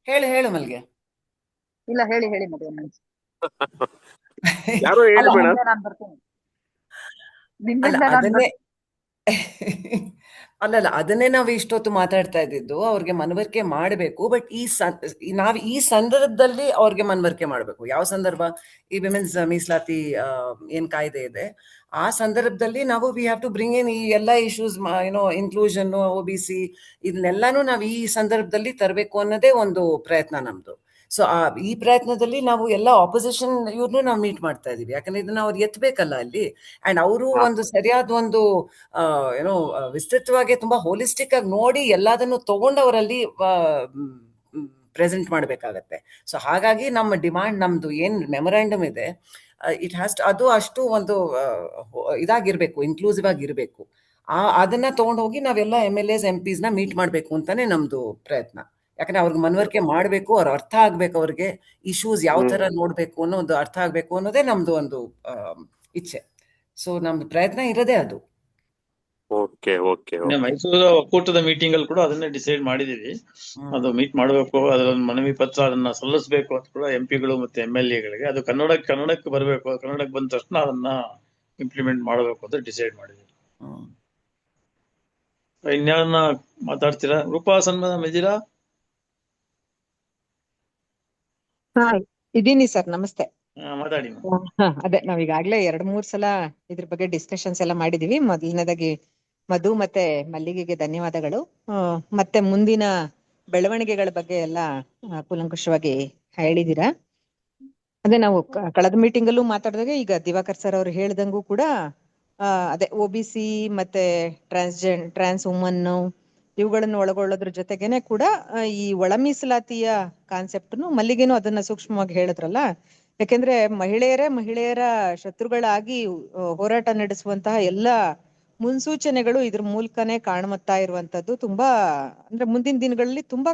ಹೇಳು ಮಲ್ಗೆ. ಇಲ್ಲ ಹೇಳಿ ಮಧು. ಯಾರು ಹೇಳಿ ಮೇಡಮ್. ನಾನು ಬರ್ತೀನಿ. ಅಲ್ಲಲ್ಲ, ಅದನ್ನೇ ನಾವು ಇಷ್ಟೊತ್ತು ಮಾತಾಡ್ತಾ ಇದ್ದಿದ್ದು. ಅವ್ರಿಗೆ ಮನವರಿಕೆ ಮಾಡಬೇಕು. ಬಟ್ ನಾವ್ ಈ ಸಂದರ್ಭದಲ್ಲಿ ಅವ್ರಿಗೆ ಮನವರಿಕೆ ಮಾಡಬೇಕು. ಯಾವ ಸಂದರ್ಭ? ಈ ವಿಮೆನ್ಸ್ ಮೀಸಲಾತಿ ಏನ್ ಕಾಯ್ದೆ ಇದೆ, ಆ ಸಂದರ್ಭದಲ್ಲಿ ನಾವು we have to bring in ಈ ಎಲ್ಲ ಇಶ್ಯೂಸ್, ಇನ್ಕ್ಲೂಷನ್, OBC ಇದನ್ನೆಲ್ಲಾನು ನಾವು ಈ ಸಂದರ್ಭದಲ್ಲಿ ತರಬೇಕು ಅನ್ನೋದೇ ಒಂದು ಪ್ರಯತ್ನ ನಮ್ದು. ಸೊ ಈ ಪ್ರಯತ್ನದಲ್ಲಿ ನಾವು ಎಲ್ಲ ಆಪೋಸಿಷನ್ ಇವ್ರನ್ನು ನಾವು ಮೀಟ್ ಮಾಡ್ತಾ ಇದೀವಿ. ಯಾಕಂದ್ರೆ ಇದನ್ನ ಅವ್ರು ಎತ್ತಬೇಕಲ್ಲ ಅಲ್ಲಿ. ಅಂಡ್ ಅವರು ಒಂದು ಸರಿಯಾದ ಒಂದು ವಿಸ್ತೃತವಾಗಿ ತುಂಬಾ ಹೋಲಿಸ್ಟಿಕ್ ಆಗಿ ನೋಡಿ ಎಲ್ಲದನ್ನು ತಗೊಂಡು ಅವರಲ್ಲಿ ಪ್ರೆಸೆಂಟ್ ಮಾಡ್ಬೇಕಾಗತ್ತೆ. ಸೊ ಹಾಗಾಗಿ ನಮ್ಮ ಡಿಮಾಂಡ್, ನಮ್ದು ಏನ್ ಮೆಮೊರಾಂಡಮ್ ಇದೆ, ಅದು ಅಷ್ಟು ಒಂದು ಇದಾಗಿರ್ಬೇಕು, ಇನ್ಕ್ಲೂಸಿವ್ ಆಗಿರ್ಬೇಕು. ಅದನ್ನ ತಗೊಂಡು ಹೋಗಿ ನಾವೆಲ್ಲ MLAs MPs ನ ಮೀಟ್ ಮಾಡ್ಬೇಕು ಅಂತಾನೆ ನಮ್ದು ಪ್ರಯತ್ನ. ಯಾಕಂದ್ರೆ ಅವ್ರಿಗೆ ಮನವರಿಕೆ ಮಾಡ್ಬೇಕು, ಅವ್ರ ಅರ್ಥ ಆಗ್ಬೇಕು, ಅವ್ರಿಗೆ ಇಶ್ಯೂಸ್ ಯಾವ ತರ ನೋಡ್ಬೇಕು ಅನ್ನೋ ಒಂದು ಅರ್ಥ ಆಗ್ಬೇಕು ಅನ್ನೋದೇ ನಮ್ದು ಒಂದು ಇಚ್ಛೆ. ಸೊ ನಮ್ದು ಪ್ರಯತ್ನ ಇರೋದೇ ಅದು. ಮೈಸೂರು ಒಕ್ಕೂಟದ ಮೀಟಿಂಗ್ ಅಲ್ಲಿ ಕೂಡ ಅದನ್ನೇ ಡಿಸೈಡ್ ಮಾಡಿದೀವಿ. ಅದು ಮೀಟ್ ಮಾಡಬೇಕು, ಅದೊಂದು ಮನವಿ ಪತ್ರ ಅದನ್ನ ಸಲ್ಲಿಸಬೇಕು ಅಂತ ಕೂಡ MPಗಳು ಮತ್ತೆ MLAಗಳಿಗೆ. ಅದು ಕನ್ನಡಕ್ಕೆ ಬರಬೇಕು. ಕನ್ನಡಕ್ಕೆ ಬಂದ ತಕ್ಷಣ ಅದನ್ನ ಇಂಪ್ಲಿಮೆಂಟ್ ಮಾಡಬೇಕು ಅಂತ ಡಿಸೈಡ್ ಮಾಡಿದೀವಿ. ಇನ್ಯಾರನ್ನ ಮಾತಾಡ್ತೀರಾ? ರೂಪಾ, ಸನ್ಮಾನ, ಮೆಜಿರಾ? ಇದೀನಿ ಸರ್, ನಮಸ್ತೆ. ಮಾತಾಡಿ. ಅದೇ ನಾವ್ ಈಗಾಗ್ಲೇ 2-3 ಸಲ ಇದ್ರ ಬಗ್ಗೆ ಡಿಸ್ಕಷನ್ಸ್ ಎಲ್ಲ ಮಾಡಿದೀವಿ. ಮೊದಲನೇದಾಗಿ ಮಧು ಮತ್ತೆ ಮಲ್ಲಿಗೆಗೆ ಧನ್ಯವಾದಗಳು. ಮತ್ತೆ ಮುಂದಿನ ಬೆಳವಣಿಗೆಗಳ ಬಗ್ಗೆ ಎಲ್ಲ ಕೂಲಂಕುಷವಾಗಿ ಹೇಳಿದೀರಾ. ಅದೇ ನಾವು ಕಳೆದ ಮೀಟಿಂಗ್ ಅಲ್ಲೂ ಮಾತಾಡಿದಾಗ, ಈಗ ದಿವಾಕರ್ ಸರ್ ಅವ್ರು ಹೇಳ್ದಂಗೂ ಕೂಡ ಅದೇ OBC ಮತ್ತೆ ಟ್ರಾನ್ಸ್ ವುಮನ್ ಇವುಗಳನ್ನು ಒಳಗೊಳ್ಳೋದ್ರ ಜೊತೆಗೇನೆ ಕೂಡ ಈ ಒಳ ಮೀಸಲಾತಿಯ ಕಾನ್ಸೆಪ್ಟ್ನು ಮಲ್ಲಿಗೆನು ಅದನ್ನ ಸೂಕ್ಷ್ಮವಾಗಿ ಹೇಳಿದ್ರಲ್ಲ. ಯಾಕೆಂದ್ರೆ ಮಹಿಳೆಯರ ಶತ್ರುಗಳಾಗಿ ಹೋರಾಟ ನಡೆಸುವಂತಹ ಎಲ್ಲ ಮುನ್ಸೂಚನೆಗಳು ಇದ್ರ ಮೂಲಕನೇ ಕಾಣ್ಮತ್ತಾ ಇರುವಂತದ್ದು. ತುಂಬಾ ಅಂದ್ರೆ ಮುಂದಿನ ದಿನಗಳಲ್ಲಿ ತುಂಬಾ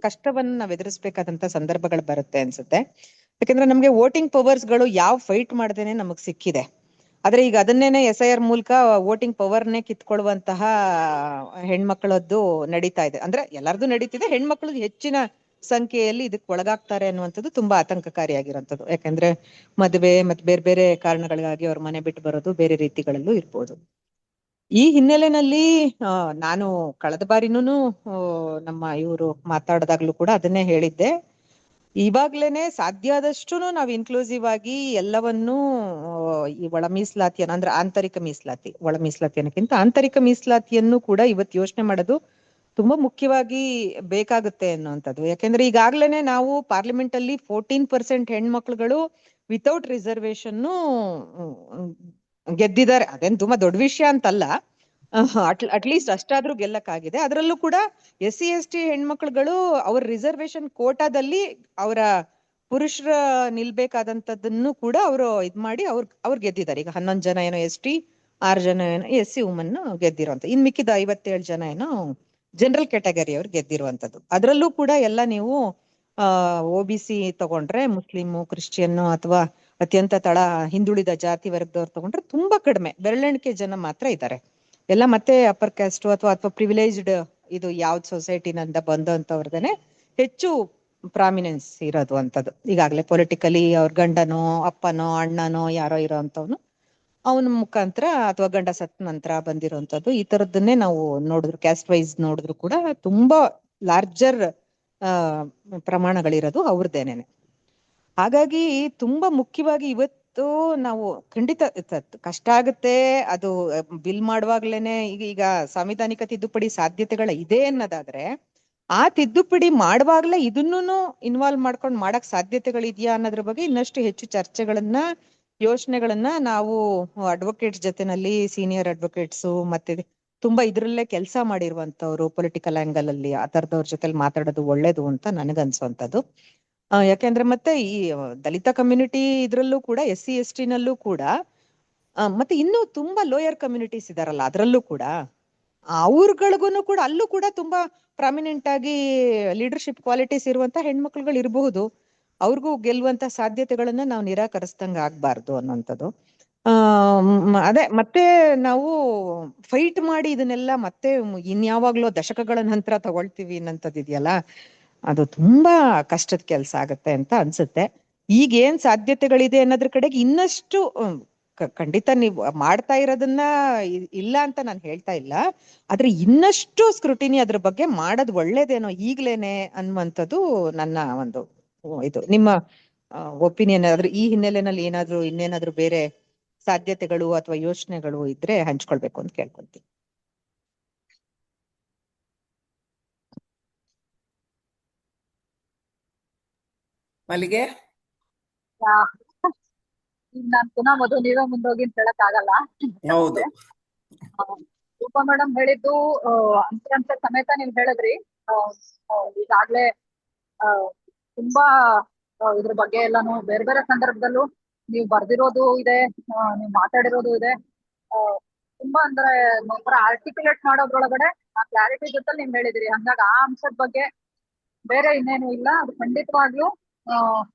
ಕಷ್ಟವನ್ನ ನಾವ್ ಎದುರಿಸ್ಬೇಕಾದಂತ ಸಂದರ್ಭಗಳು ಬರುತ್ತೆ ಅನ್ಸುತ್ತೆ. ಯಾಕಂದ್ರೆ ನಮ್ಗೆ ವೋಟಿಂಗ್ ಪವರ್ಸ್ಗಳು ಯಾವ ಫೈಟ್ ಮಾಡ್ದೇನೆ ನಮಗ್ ಸಿಕ್ಕಿದೆ. ಆದ್ರೆ ಈಗ ಅದನ್ನೇನೆ SIR ಮೂಲಕ ವೋಟಿಂಗ್ ಪವರ್ನೇ ಕಿತ್ಕೊಳ್ಳುವಂತಹ ಹೆಣ್ಮಕ್ಳದ್ದು ನಡೀತಾ ಇದೆ. ಅಂದ್ರೆ ಎಲ್ಲಾರ್ದು ನಡೀತಿದೆ, ಹೆಣ್ಮಕ್ಳು ಹೆಚ್ಚಿನ ಸಂಖ್ಯೆಯಲ್ಲಿ ಇದಕ್ಕೆ ಒಳಗಾಗ್ತಾರೆ ಅನ್ನುವಂಥದ್ದು ತುಂಬಾ ಆತಂಕಕಾರಿಯಾಗಿರುವಂಥದ್ದು. ಯಾಕಂದ್ರೆ ಮದುವೆ ಮತ್ತೆ ಬೇರೆ ಬೇರೆ ಕಾರಣಗಳಿಗಾಗಿ ಅವ್ರ ಮನೆ ಬಿಟ್ಟು ಬರೋದು ಬೇರೆ ರೀತಿಗಳಲ್ಲೂ ಇರ್ಬೋದು. ಈ ಹಿನ್ನೆಲೆಯಲ್ಲಿ ನಾನು ಕಳೆದ ಬಾರಿನೂ ನಮ್ಮ ಇವರು ಮಾತಾಡಿದಾಗ್ಲೂ ಕೂಡ ಅದನ್ನೇ ಹೇಳಿದ್ದೆ. ಇವಾಗ್ಲೇನೆ ಸಾಧ್ಯ ಆದಷ್ಟು ನಾವ್ ಇನ್ಕ್ಲೂಸಿವ್ ಆಗಿ ಎಲ್ಲವನ್ನೂ ಈ ಒಳ ಮೀಸಲಾತಿಯನ್ನ, ಅಂದ್ರೆ ಆಂತರಿಕ ಮೀಸಲಾತಿ, ಒಳ ಮೀಸಲಾತಿ ಅನ್ನೋಕ್ಕಿಂತ ಆಂತರಿಕ ಮೀಸಲಾತಿಯನ್ನು ಕೂಡ ಇವತ್ತು ಯೋಚನೆ ಮಾಡೋದು ತುಂಬಾ ಮುಖ್ಯವಾಗಿ ಬೇಕಾಗುತ್ತೆ ಅನ್ನುವಂಥದ್ದು. ಯಾಕೆಂದ್ರೆ ಈಗಾಗ್ಲೇನೆ ನಾವು ಪಾರ್ಲಿಮೆಂಟ್ ಅಲ್ಲಿ 14% ಹೆಣ್ಮಕ್ಳುಗಳು ವಿತೌಟ್ ರಿಸರ್ವೇಶನ್ ಗೆದ್ದಿದ್ದಾರೆ. ಅದೇನ್ ತುಂಬಾ ದೊಡ್ಡ ವಿಷಯ ಅಂತಲ್ಲ, ಅಟ್ಲೀಸ್ಟ್ ಅಷ್ಟಾದ್ರೂ ಗೆಲ್ಲಕ್ಕಾಗಿದೆ. ಅದರಲ್ಲೂ ಕೂಡ SC/ST ಹೆಣ್ಮಕ್ಳುಗಳು ಅವ್ರ ರಿಸರ್ವೇಶನ್ ಕೋಟಾದಲ್ಲಿ ಅವರ ಪುರುಷರ ನಿಲ್ಬೇಕಾದಂತದನ್ನು ಕೂಡ ಅವರು ಇದ್ ಮಾಡಿ ಅವ್ರು ಗೆದ್ದಿದ್ದಾರೆ. ಈಗ 11 ಜನ ಏನೋ ST, 6 ಜನ ಏನೋ SC ವುಮನ್ ಗೆದ್ದಿರುವಂತ, ಇನ್ ಮಿಕ್ಕಿದ 57 ಜನ ಏನೋ ಜನರಲ್ ಕ್ಯಾಟಗರಿ ಅವ್ರು ಗೆದ್ದಿರುವಂತದ್ದು. ಅದ್ರಲ್ಲೂ ಕೂಡ ಎಲ್ಲ ನೀವು OBC ತಗೊಂಡ್ರೆ, ಮುಸ್ಲಿಮು, ಕ್ರಿಶ್ಚಿಯನ್ ಅಥವಾ ಅತ್ಯಂತ ಹಿಂದುಳಿದ ಜಾತಿ ವರ್ಗದವ್ರು ತಗೊಂಡ್ರೆ ತುಂಬಾ ಕಡಿಮೆ, ಬೆರಳೆಣಿಕೆ ಜನ ಮಾತ್ರ ಇದ್ದಾರೆ. ಎಲ್ಲ ಮತ್ತೆ ಅಪ್ಪರ್ ಕ್ಯಾಸ್ಟ್ ಅಥವಾ ಪ್ರಿವಿಲೇಜ್ಡ್ ಇದು ಯಾವ್ದು ಸೊಸೈಟಿನಿಂದ ಬಂದಂತವ್ರದೇನೆ ಹೆಚ್ಚು ಪ್ರಾಮಿನೆನ್ಸ್ ಇರೋದು ಅಂತದ್ದು. ಈಗಾಗ್ಲೇ ಪೊಲಿಟಿಕಲಿ ಅವ್ರ ಗಂಡನೋ ಅಪ್ಪನೋ ಅಣ್ಣನೋ ಯಾರೋ ಇರೋಂಥವ್ನು ಅವನ ಮುಖಾಂತರ ಅಥವಾ ಗಂಡ ಸತ್ತ ನಂತರ ಬಂದಿರೋಂಥದ್ದು, ಈ ತರದನ್ನೇ ನಾವು ನೋಡಿದ್ರು, ಕ್ಯಾಸ್ಟ್ ವೈಸ್ ನೋಡಿದ್ರು ಕೂಡ ತುಂಬಾ ಲಾರ್ಜರ್ ಪ್ರಮಾಣಗಳಿರೋದು ಅವ್ರದ್ದೇನೆ. ಹಾಗಾಗಿ ತುಂಬಾ ಮುಖ್ಯವಾಗಿ ಇವತ್ತು ನಾವು ಖಂಡಿತ ಕಷ್ಟ ಆಗುತ್ತೆ. ಅದು ಬಿಲ್ ಮಾಡುವಾಗ್ಲೇನೆ ಈಗ ಸಾಂವಿಧಾನಿಕ ತಿದ್ದುಪಡಿ ಸಾಧ್ಯತೆಗಳ ಇದೆ ಅನ್ನೋದಾದ್ರೆ, ಆ ತಿದ್ದುಪಡಿ ಮಾಡುವಾಗ್ಲೇ ಇದನ್ನು ಇನ್ವಾಲ್ವ್ ಮಾಡ್ಕೊಂಡು ಮಾಡಕ್ ಸಾಧ್ಯತೆಗಳಿದ್ಯಾ ಅನ್ನೋದ್ರ ಬಗ್ಗೆ ಇನ್ನಷ್ಟು ಹೆಚ್ಚು ಚರ್ಚೆಗಳನ್ನ, ಯೋಚನೆಗಳನ್ನ ನಾವು ಅಡ್ವೊಕೇಟ್ಸ್ ಜೊತೆನಲ್ಲಿ, ಸೀನಿಯರ್ ಅಡ್ವೊಕೇಟ್ಸ್ ಮತ್ತೆ ತುಂಬಾ ಇದ್ರಲ್ಲೇ ಕೆಲಸ ಮಾಡಿರುವಂತವ್ರು ಪೊಲಿಟಿಕಲ್ ಆಂಗಲ್ ಅಲ್ಲಿ ಆ ತರದವ್ರ ಜೊತೆಲಿ ಮಾತಾಡೋದು ಒಳ್ಳೇದು ಅಂತ ನನಗನ್ಸುವಂಥದ್ದು. ಯಾಕೆಂದ್ರೆ ಮತ್ತೆ ಈ ದಲಿತ ಕಮ್ಯುನಿಟಿ ಇದ್ರಲ್ಲೂ ಕೂಡ SC/ST ನಲ್ಲೂ ಕೂಡ ಮತ್ತೆ ಇನ್ನೂ ತುಂಬಾ ಲೋಯರ್ ಕಮ್ಯುನಿಟೀಸ್ ಇದಾರಲ್ಲ ಅದ್ರಲ್ಲೂ ಕೂಡ ಅವ್ರಗಳಿಗೂ ಕೂಡ ಅಲ್ಲೂ ಕೂಡ ತುಂಬಾ ಪ್ರಾಮಿನೆಂಟ್ ಆಗಿ ಲೀಡರ್ಶಿಪ್ ಕ್ವಾಲಿಟೀಸ್ ಇರುವಂತ ಹೆಣ್ಮಕ್ಳುಗಳು ಇರಬಹುದು. ಅವ್ರಿಗೂ ಗೆಲ್ಲುವಂತ ಸಾಧ್ಯತೆಗಳನ್ನ ನಾವು ನಿರಾಕರಿಸ್ದಂಗ ಆಗ್ಬಾರ್ದು ಅನ್ನೋಂಥದ್ದು. ಅದೇ ಮತ್ತೆ ನಾವು ಫೈಟ್ ಮಾಡಿ ಇದನ್ನೆಲ್ಲ ಮತ್ತೆ ಇನ್ಯಾವಾಗ್ಲೂ ದಶಕಗಳ ನಂತರ ತಗೊಳ್ತೀವಿ ಅನ್ನೋಂಥದ್ದು ಇದೆಯಲ್ಲ, ಅದು ತುಂಬಾ ಕಷ್ಟದ ಕೆಲಸ ಆಗತ್ತೆ ಅಂತ ಅನ್ಸುತ್ತೆ. ಈಗ ಏನ್ ಸಾಧ್ಯತೆಗಳಿದೆ ಅನ್ನೋದ್ರ ಕಡೆಗೆ ಇನ್ನಷ್ಟು ಖಂಡಿತ ನೀವು ಮಾಡ್ತಾ ಇರೋದನ್ನ ಇಲ್ಲ ಅಂತ ನಾನು ಹೇಳ್ತಾ ಇಲ್ಲ, ಆದ್ರೆ ಇನ್ನಷ್ಟು ಸ್ಕ್ರೂಟಿನಿ ಅದ್ರ ಬಗ್ಗೆ ಮಾಡೋದು ಒಳ್ಳೇದೇನೋ ಈಗ್ಲೇನೆ ಅನ್ನುವಂಥದ್ದು ನನ್ನ ಒಂದು ಇದು. ನಿಮ್ಮ ಒಪಿನಿಯನ್ ಆದ್ರೆ ಈ ಹಿನ್ನೆಲೆನಲ್ಲಿ ಏನಾದ್ರು ಇನ್ನೇನಾದ್ರೂ ಬೇರೆ ಸಾಧ್ಯತೆಗಳು ಅಥವಾ ಯೋಚನೆಗಳು ಇದ್ರೆ ಹಂಚ್ಕೊಳ್ಬೇಕು ಅಂತ ಕೇಳ್ಕೊಂತೀನಿ. ಮಲ್ಲಿಗೆ ನಾನ್ ಪುನಃ ಮಧು ನೀವೇ ಮುಂದೋಗಿ ಅಂತ ಹೇಳಕ್ ಆಗಲ್ಲ. ಹೌದು, ರೂಪಾ ಮೇಡಮ್ ಹೇಳಿದ್ದು ಅಂತ ಸಮೇತ ನೀವ್ ಹೇಳಿದ್ರಿ. ಈಗಾಗ್ಲೇ ತುಂಬಾ ಇದ್ರ ಬಗ್ಗೆ ಎಲ್ಲಾನು ಬೇರೆ ಬೇರೆ ಸಂದರ್ಭದಲ್ಲೂ ನೀವು ಬರ್ದಿರೋದು ಇದೆ, ನೀವು ಮಾತಾಡಿರೋದು ಇದೆ. ತುಂಬಾ ಅಂದ್ರೆ ಆರ್ಟಿಕ್ಯುಲೇಟ್ ಮಾಡೋದ್ರೊಳಗಡೆ ಆ ಕ್ಲಾರಿಟಿ ಜೊತೆ ನೀವ್ ಹೇಳಿದಿರಿ. ಹಂಗಾಗಿ ಆ ಅಂಶದ ಬಗ್ಗೆ ಬೇರೆ ಇನ್ನೇನು ಇಲ್ಲ. ಅದು ಖಂಡಿತವಾಗ್ಲೂ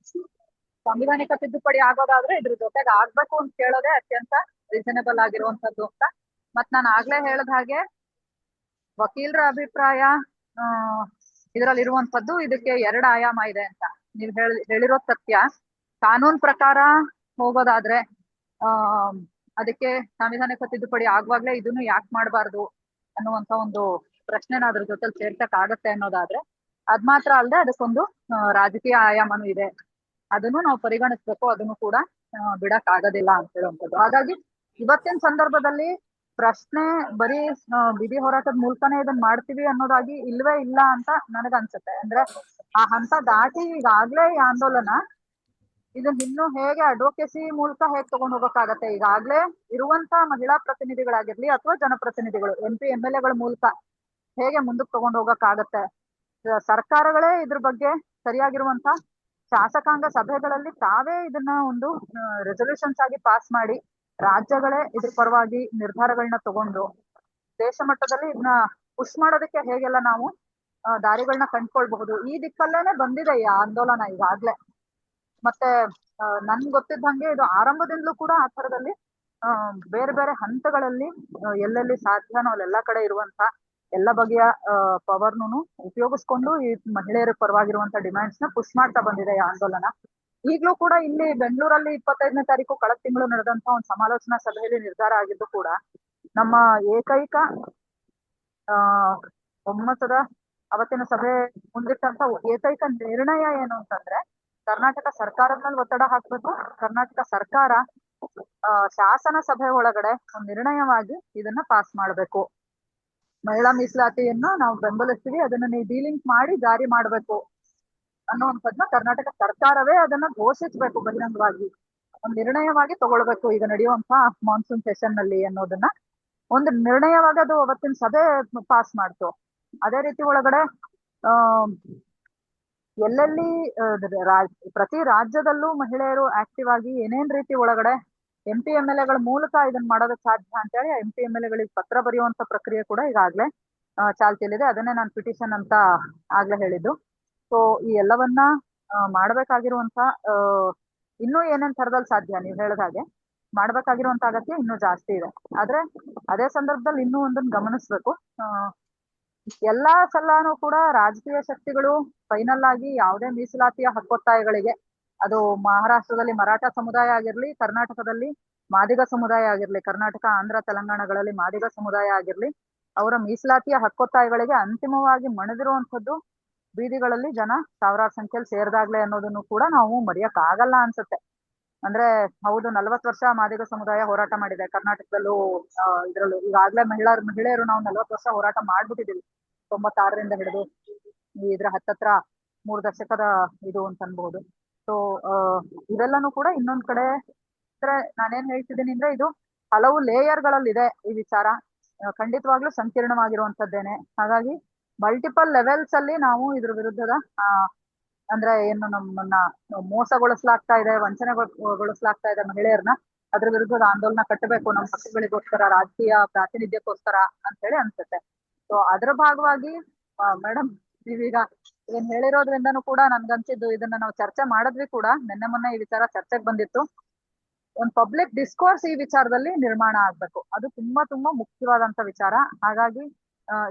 ಸಂವಿಧಾನಿಕ ತಿದ್ದುಪಡಿ ಆಗೋದಾದ್ರೆ ಇದ್ರ ಜೊತೆಗೆ ಆಗ್ಬೇಕು ಅಂತ ಕೇಳೋದೇ ಅತ್ಯಂತ ರೀಸನೇಬಲ್ ಆಗಿರುವಂತದ್ದು ಅಂತ. ಮತ್ ನಾನು ಆಗ್ಲೇ ಹೇಳದ ಹಾಗೆ ವಕೀಲರ ಅಭಿಪ್ರಾಯ ಇದ್ರಲ್ಲಿ ಇರುವಂತದ್ದು ಇದಕ್ಕೆ 2 ಆಯಾಮ ಇದೆ ಅಂತ ನೀವ್ ಹೇಳಿರೋ ಸತ್ಯ. ಕಾನೂನ್ ಪ್ರಕಾರ ಹೋಗೋದಾದ್ರೆ ಅದಕ್ಕೆ ಸಂವಿಧಾನಿಕ ತಿದ್ದುಪಡಿ ಆಗುವಾಗ್ಲೇ ಇದನ್ನು ಯಾಕೆ ಮಾಡಬಾರ್ದು ಅನ್ನುವಂತ ಒಂದು ಪ್ರಶ್ನೆನ ಅದ್ರ ಜೊತೆ ಸೇರ್ಸಕ್ ಆಗತ್ತೆ ಅನ್ನೋದಾದ್ರೆ, ಅದ್ ಮಾತ್ರ ಅಲ್ಲದೆ ಅದಕ್ಕೊಂದು ರಾಜಕೀಯ ಆಯಾಮನೂ ಇದೆ, ಅದನ್ನು ನಾವು ಪರಿಗಣಿಸ್ಬೇಕು, ಅದನ್ನು ಕೂಡ ಬಿಡಕ್ ಆಗೋದಿಲ್ಲ ಅಂತ ಹೇಳುವಂಥದ್ದು. ಹಾಗಾಗಿ ಇವತ್ತಿನ ಸಂದರ್ಭದಲ್ಲಿ ಪ್ರಶ್ನೆ ಬರೀ ವಿಧಿ ಹೋರಾಟದ ಮೂಲಕನೇ ಇದನ್ನ ಮಾಡ್ತೀವಿ ಅನ್ನೋದಾಗಿ ಇಲ್ವೇ ಇಲ್ಲ ಅಂತ ನನಗನ್ಸುತ್ತೆ. ಅಂದ್ರೆ ಆ ಹಂತ ದಾಟಿ ಈಗಾಗ್ಲೇ ಈ ಆಂದೋಲನ ಇದನ್ನ ಇನ್ನು ಹೇಗೆ ಅಡ್ವೊಕೇಸಿ ಮೂಲಕ ಹೇಗೆ ತಗೊಂಡ್ ಹೋಗಕ್ಕಾಗತ್ತೆ, ಈಗಾಗ್ಲೇ ಇರುವಂತ ಮಹಿಳಾ ಪ್ರತಿನಿಧಿಗಳಾಗಿರ್ಲಿ ಅಥವಾ ಜನಪ್ರತಿನಿಧಿಗಳು MP MLA ಗಳ ಮೂಲಕ ಹೇಗೆ ಮುಂದಕ್ಕೆ ತಗೊಂಡ್ ಹೋಗಕ್ಕಾಗತ್ತೆ. ಸರ್ಕಾರಗಳೇ ಇದ್ರ ಬಗ್ಗೆ ಸರಿಯಾಗಿರುವಂತ ಶಾಸಕಾಂಗ ಸಭೆಗಳಲ್ಲಿ ತಾವೇ ಇದನ್ನ ಒಂದು ರೆಸಲ್ಯೂಷನ್ಸ್ ಆಗಿ ಪಾಸ್ ಮಾಡಿ ರಾಜ್ಯಗಳೇ ಇದ್ರ ಪರವಾಗಿ ನಿರ್ಧಾರಗಳನ್ನ ತಗೊಂಡು ದೇಶ ಮಟ್ಟದಲ್ಲಿ ಇದನ್ನ ಪುಷ್ ಮಾಡೋದಕ್ಕೆ ಹೇಗೆಲ್ಲ ನಾವು ದಾರಿಗಳನ್ನ ಕಂಡ್ಕೊಳ್ಬಹುದು. ಈ ದಿಕ್ಕಲ್ಲೇನೆ ಬಂದಿದೆ ಈ ಆಂದೋಲನ ಈಗಾಗ್ಲೇ. ಮತ್ತೆ ನನ್ ಗೊತ್ತಿದ್ದಂಗೆ ಇದು ಆರಂಭದಿಂದಲೂ ಕೂಡ ಆ ಥರದಲ್ಲಿ ಬೇರೆ ಬೇರೆ ಹಂತಗಳಲ್ಲಿ ಎಲ್ಲೆಲ್ಲಿ ಸಾಧ್ಯನೋ ಅಲ್ಲೆಲ್ಲಾ ಕಡೆ ಇರುವಂತ ಎಲ್ಲ ಬಗೆಯ ಪವರ್ನು ಉಪಯೋಗಿಸ್ಕೊಂಡು ಈ ಮಹಿಳೆಯರ ಪರವಾಗಿರುವಂತ ಡಿಮ್ಯಾಂಡ್ಸ್ ನ ಪುಷ್ ಮಾಡ್ತಾ ಬಂದಿದೆ ಈ ಆಂದೋಲನ. ಈಗ್ಲೂ ಕೂಡ ಇಲ್ಲಿ ಬೆಂಗಳೂರಲ್ಲಿ 25ನೇ ತಾರೀಕು ಕಳೆದ ತಿಂಗಳು ನಡೆದಂತ ಒಂದು ಸಮಾಲೋಚನಾ ಸಭೆಯಲ್ಲಿ ನಿರ್ಧಾರ ಆಗಿದ್ದು ಕೂಡ ನಮ್ಮ ಏಕೈಕ ಒಮ್ಮತದ ಅವತ್ತಿನ ಸಭೆ ಮುಂದಿಟ್ಟಂತ ಏಕೈಕ ನಿರ್ಣಯ ಏನು ಅಂತಂದ್ರೆ, ಕರ್ನಾಟಕ ಸರ್ಕಾರದ ಮೇಲೆ ಒತ್ತಡ ಹಾಕ್ಬೇಕು, ಕರ್ನಾಟಕ ಸರ್ಕಾರ ಶಾಸನ ಸಭೆ ಒಳಗಡೆ ಒಂದು ನಿರ್ಣಯವಾಗಿ ಇದನ್ನ ಪಾಸ್ ಮಾಡ್ಬೇಕು, ಮಹಿಳಾ ಮೀಸಲಾತಿಯನ್ನ ನಾವು ಬೆಂಬಲಿಸ್ತೀವಿ, ಅದನ್ನ ನೀವು ಡೀಲಿಂಗ್ ಮಾಡಿ ಜಾರಿ ಮಾಡ್ಬೇಕು ಅನ್ನುವಂಥದ್ನ ಕರ್ನಾಟಕ ಸರ್ಕಾರವೇ ಅದನ್ನ ಘೋಷಿಸ್ಬೇಕು ಬಹಿರಂಗವಾಗಿ ಒಂದು ನಿರ್ಣಯವಾಗಿ ತಗೊಳ್ಬೇಕು ಈಗ ನಡೆಯುವಂತ ಮಾನ್ಸೂನ್ ಸೆಷನ್ ನಲ್ಲಿ ಅನ್ನೋದನ್ನ ಒಂದು ನಿರ್ಣಯವಾಗಿ ಅದು ಅವತ್ತಿನ ಸಭೆ ಪಾಸ್ ಮಾಡ್ತು. ಅದೇ ರೀತಿ ಒಳಗಡೆ ಆ ಎಲ್ಲೆಲ್ಲಿ ಪ್ರತಿ ರಾಜ್ಯದಲ್ಲೂ ಮಹಿಳೆಯರು ಆಕ್ಟಿವ್ ಆಗಿ ಏನೇನ್ ರೀತಿ ಒಳಗಡೆ MP MLAಗಳ ಮೂಲಕ ಇದನ್ನ ಮಾಡೋದಕ್ಕೆ ಸಾಧ್ಯ ಅಂತೇಳಿ MP MLAಗಳಿಗೆ ಪತ್ರ ಬರೆಯುವಂತ ಪ್ರಕ್ರಿಯೆ ಕೂಡ ಈಗಾಗ್ಲೇ ಚಾಲ್ತಿಯಲ್ಲಿದೆ. ಅದನ್ನೇ ನಾನು ಪಿಟಿಷನ್ ಅಂತ ಆಗ್ಲೇ ಹೇಳಿದ್ದು. ಸೊ ಈ ಎಲ್ಲವನ್ನ ಮಾಡ್ಬೇಕಾಗಿರುವಂತ ಇನ್ನೂ ಏನೇನ್ ಥರದಲ್ಲಿ ಸಾಧ್ಯ ನೀವು ಹೇಳಿದ ಹಾಗೆ ಮಾಡ್ಬೇಕಾಗಿರುವಂತ ಅಗತ್ಯ ಇನ್ನೂ ಜಾಸ್ತಿ ಇದೆ. ಆದ್ರೆ ಅದೇ ಸಂದರ್ಭದಲ್ಲಿ ಇನ್ನೂ ಒಂದನ್ನು ಗಮನಿಸ್ಬೇಕು. ಎಲ್ಲಾ ಸಲನೂ ಕೂಡ ರಾಜಕೀಯ ಶಕ್ತಿಗಳು ಫೈನಲ್ ಆಗಿ ಯಾವುದೇ ಮೀಸಲಾತಿಯ ಹಕ್ಕೊತ್ತಾಯಗಳಿಗೆ, ಅದು ಮಹಾರಾಷ್ಟ್ರದಲ್ಲಿ ಮರಾಠ ಸಮುದಾಯ ಆಗಿರ್ಲಿ, ಕರ್ನಾಟಕದಲ್ಲಿ ಮಾದಿಗ ಸಮುದಾಯ ಆಗಿರ್ಲಿ, ಕರ್ನಾಟಕ ಆಂಧ್ರ ತೆಲಂಗಾಣಗಳಲ್ಲಿ ಮಾದಿಗ ಸಮುದಾಯ ಆಗಿರ್ಲಿ, ಅವರ ಮೀಸಲಾತಿಯ ಹಕ್ಕೊತ್ತಾಯಗಳಿಗೆ ಅಂತಿಮವಾಗಿ ಮಣಿದಿರುವಂತದ್ದು ಬೀದಿಗಳಲ್ಲಿ ಜನ ಸಾವಿರಾರು ಸಂಖ್ಯೆಯಲ್ಲಿ ಸೇರಿದಾಗ್ಲೇ ಅನ್ನೋದನ್ನು ಕೂಡ ನಾವು ಮರೆಯಕ್ ಆಗಲ್ಲ ಅನ್ಸುತ್ತೆ. ಅಂದ್ರೆ ಹೌದು, 40 ವರ್ಷ ಮಾದಿಗ ಸಮುದಾಯ ಹೋರಾಟ ಮಾಡಿದೆ ಕರ್ನಾಟಕದಲ್ಲೂ, ಇದ್ರಲ್ಲೂ ಈಗಾಗ್ಲೇ ಮಹಿಳೆಯರು ನಾವು 40 ವರ್ಷ ಹೋರಾಟ ಮಾಡ್ಬಿಟ್ಟಿದೀವಿ. 96ರಿಂದ ಹಿಡಿದು ಇದ್ರ ಹತ್ತತ್ರ 3 ದಶಕದ ಇದು ಅಂತ ಅನ್ಬಹುದು. ಸೊ ಇವೆಲ್ಲನೂ ಕೂಡ ಇನ್ನೊಂದ್ ಕಡೆ ಅಂದ್ರೆ ನಾನೇನ್ ಹೇಳ್ತಿದ್ದೀನಿ ಅಂದ್ರೆ ಇದು ಹಲವು ಲೇಯರ್ಗಳಲ್ಲಿದೆ ಈ ವಿಚಾರ. ಖಂಡಿತವಾಗ್ಲೂ ಸಂಕೀರ್ಣವಾಗಿರುವಂತದ್ದೇನೆ. ಹಾಗಾಗಿ ಮಲ್ಟಿಪಲ್ ಲೆವೆಲ್ಸ್ ಅಲ್ಲಿ ನಾವು ಇದ್ರ ವಿರುದ್ಧದ ಅಂದ್ರೆ ಏನು ನಮ್ಮನ್ನ ಮೋಸಗೊಳಿಸ್ಲಾಗ್ತಾ ಇದೆ, ವಂಚನೆಗೊಳಿಸ್ಲಾಗ್ತಾ ಇದೆ ಮಹಿಳೆಯರನ್ನ, ಅದ್ರ ವಿರುದ್ಧದ ಆಂದೋಲನ ಕಟ್ಟಬೇಕು ನಮ್ಮ ಹಕ್ಕುಗಳಿಗೋಸ್ಕರ, ರಾಜಕೀಯ ಪ್ರಾತಿನಿಧ್ಯಕ್ಕೋಸ್ಕರ ಅಂತ ಹೇಳಿ ಅನ್ಸುತ್ತೆ. ಸೊ ಅದ್ರ ಭಾಗವಾಗಿ ಮೇಡಮ್ ನೀವೀಗ ಏನ್ ಹೇಳಿರೋದ್ರಿಂದನೂ ಕೂಡ ನನ್ಗನ್ಸಿದ್ದು ಇದನ್ನ ನಾವು ಚರ್ಚೆ ಮಾಡಿದ್ವಿ ಕೂಡ. ನಿನ್ನೆ ಮೊನ್ನೆ ಈ ವಿಚಾರ ಚರ್ಚೆಗೆ ಬಂದಿತ್ತು. ಒಂದು ಪಬ್ಲಿಕ್ ಡಿಸ್ಕೋರ್ಸ್ ಈ ವಿಚಾರದಲ್ಲಿ ನಿರ್ಮಾಣ ಆಗ್ಬೇಕು. ಅದು ತುಂಬಾ ತುಂಬಾ ಮುಖ್ಯವಾದಂತ ವಿಚಾರ. ಹಾಗಾಗಿ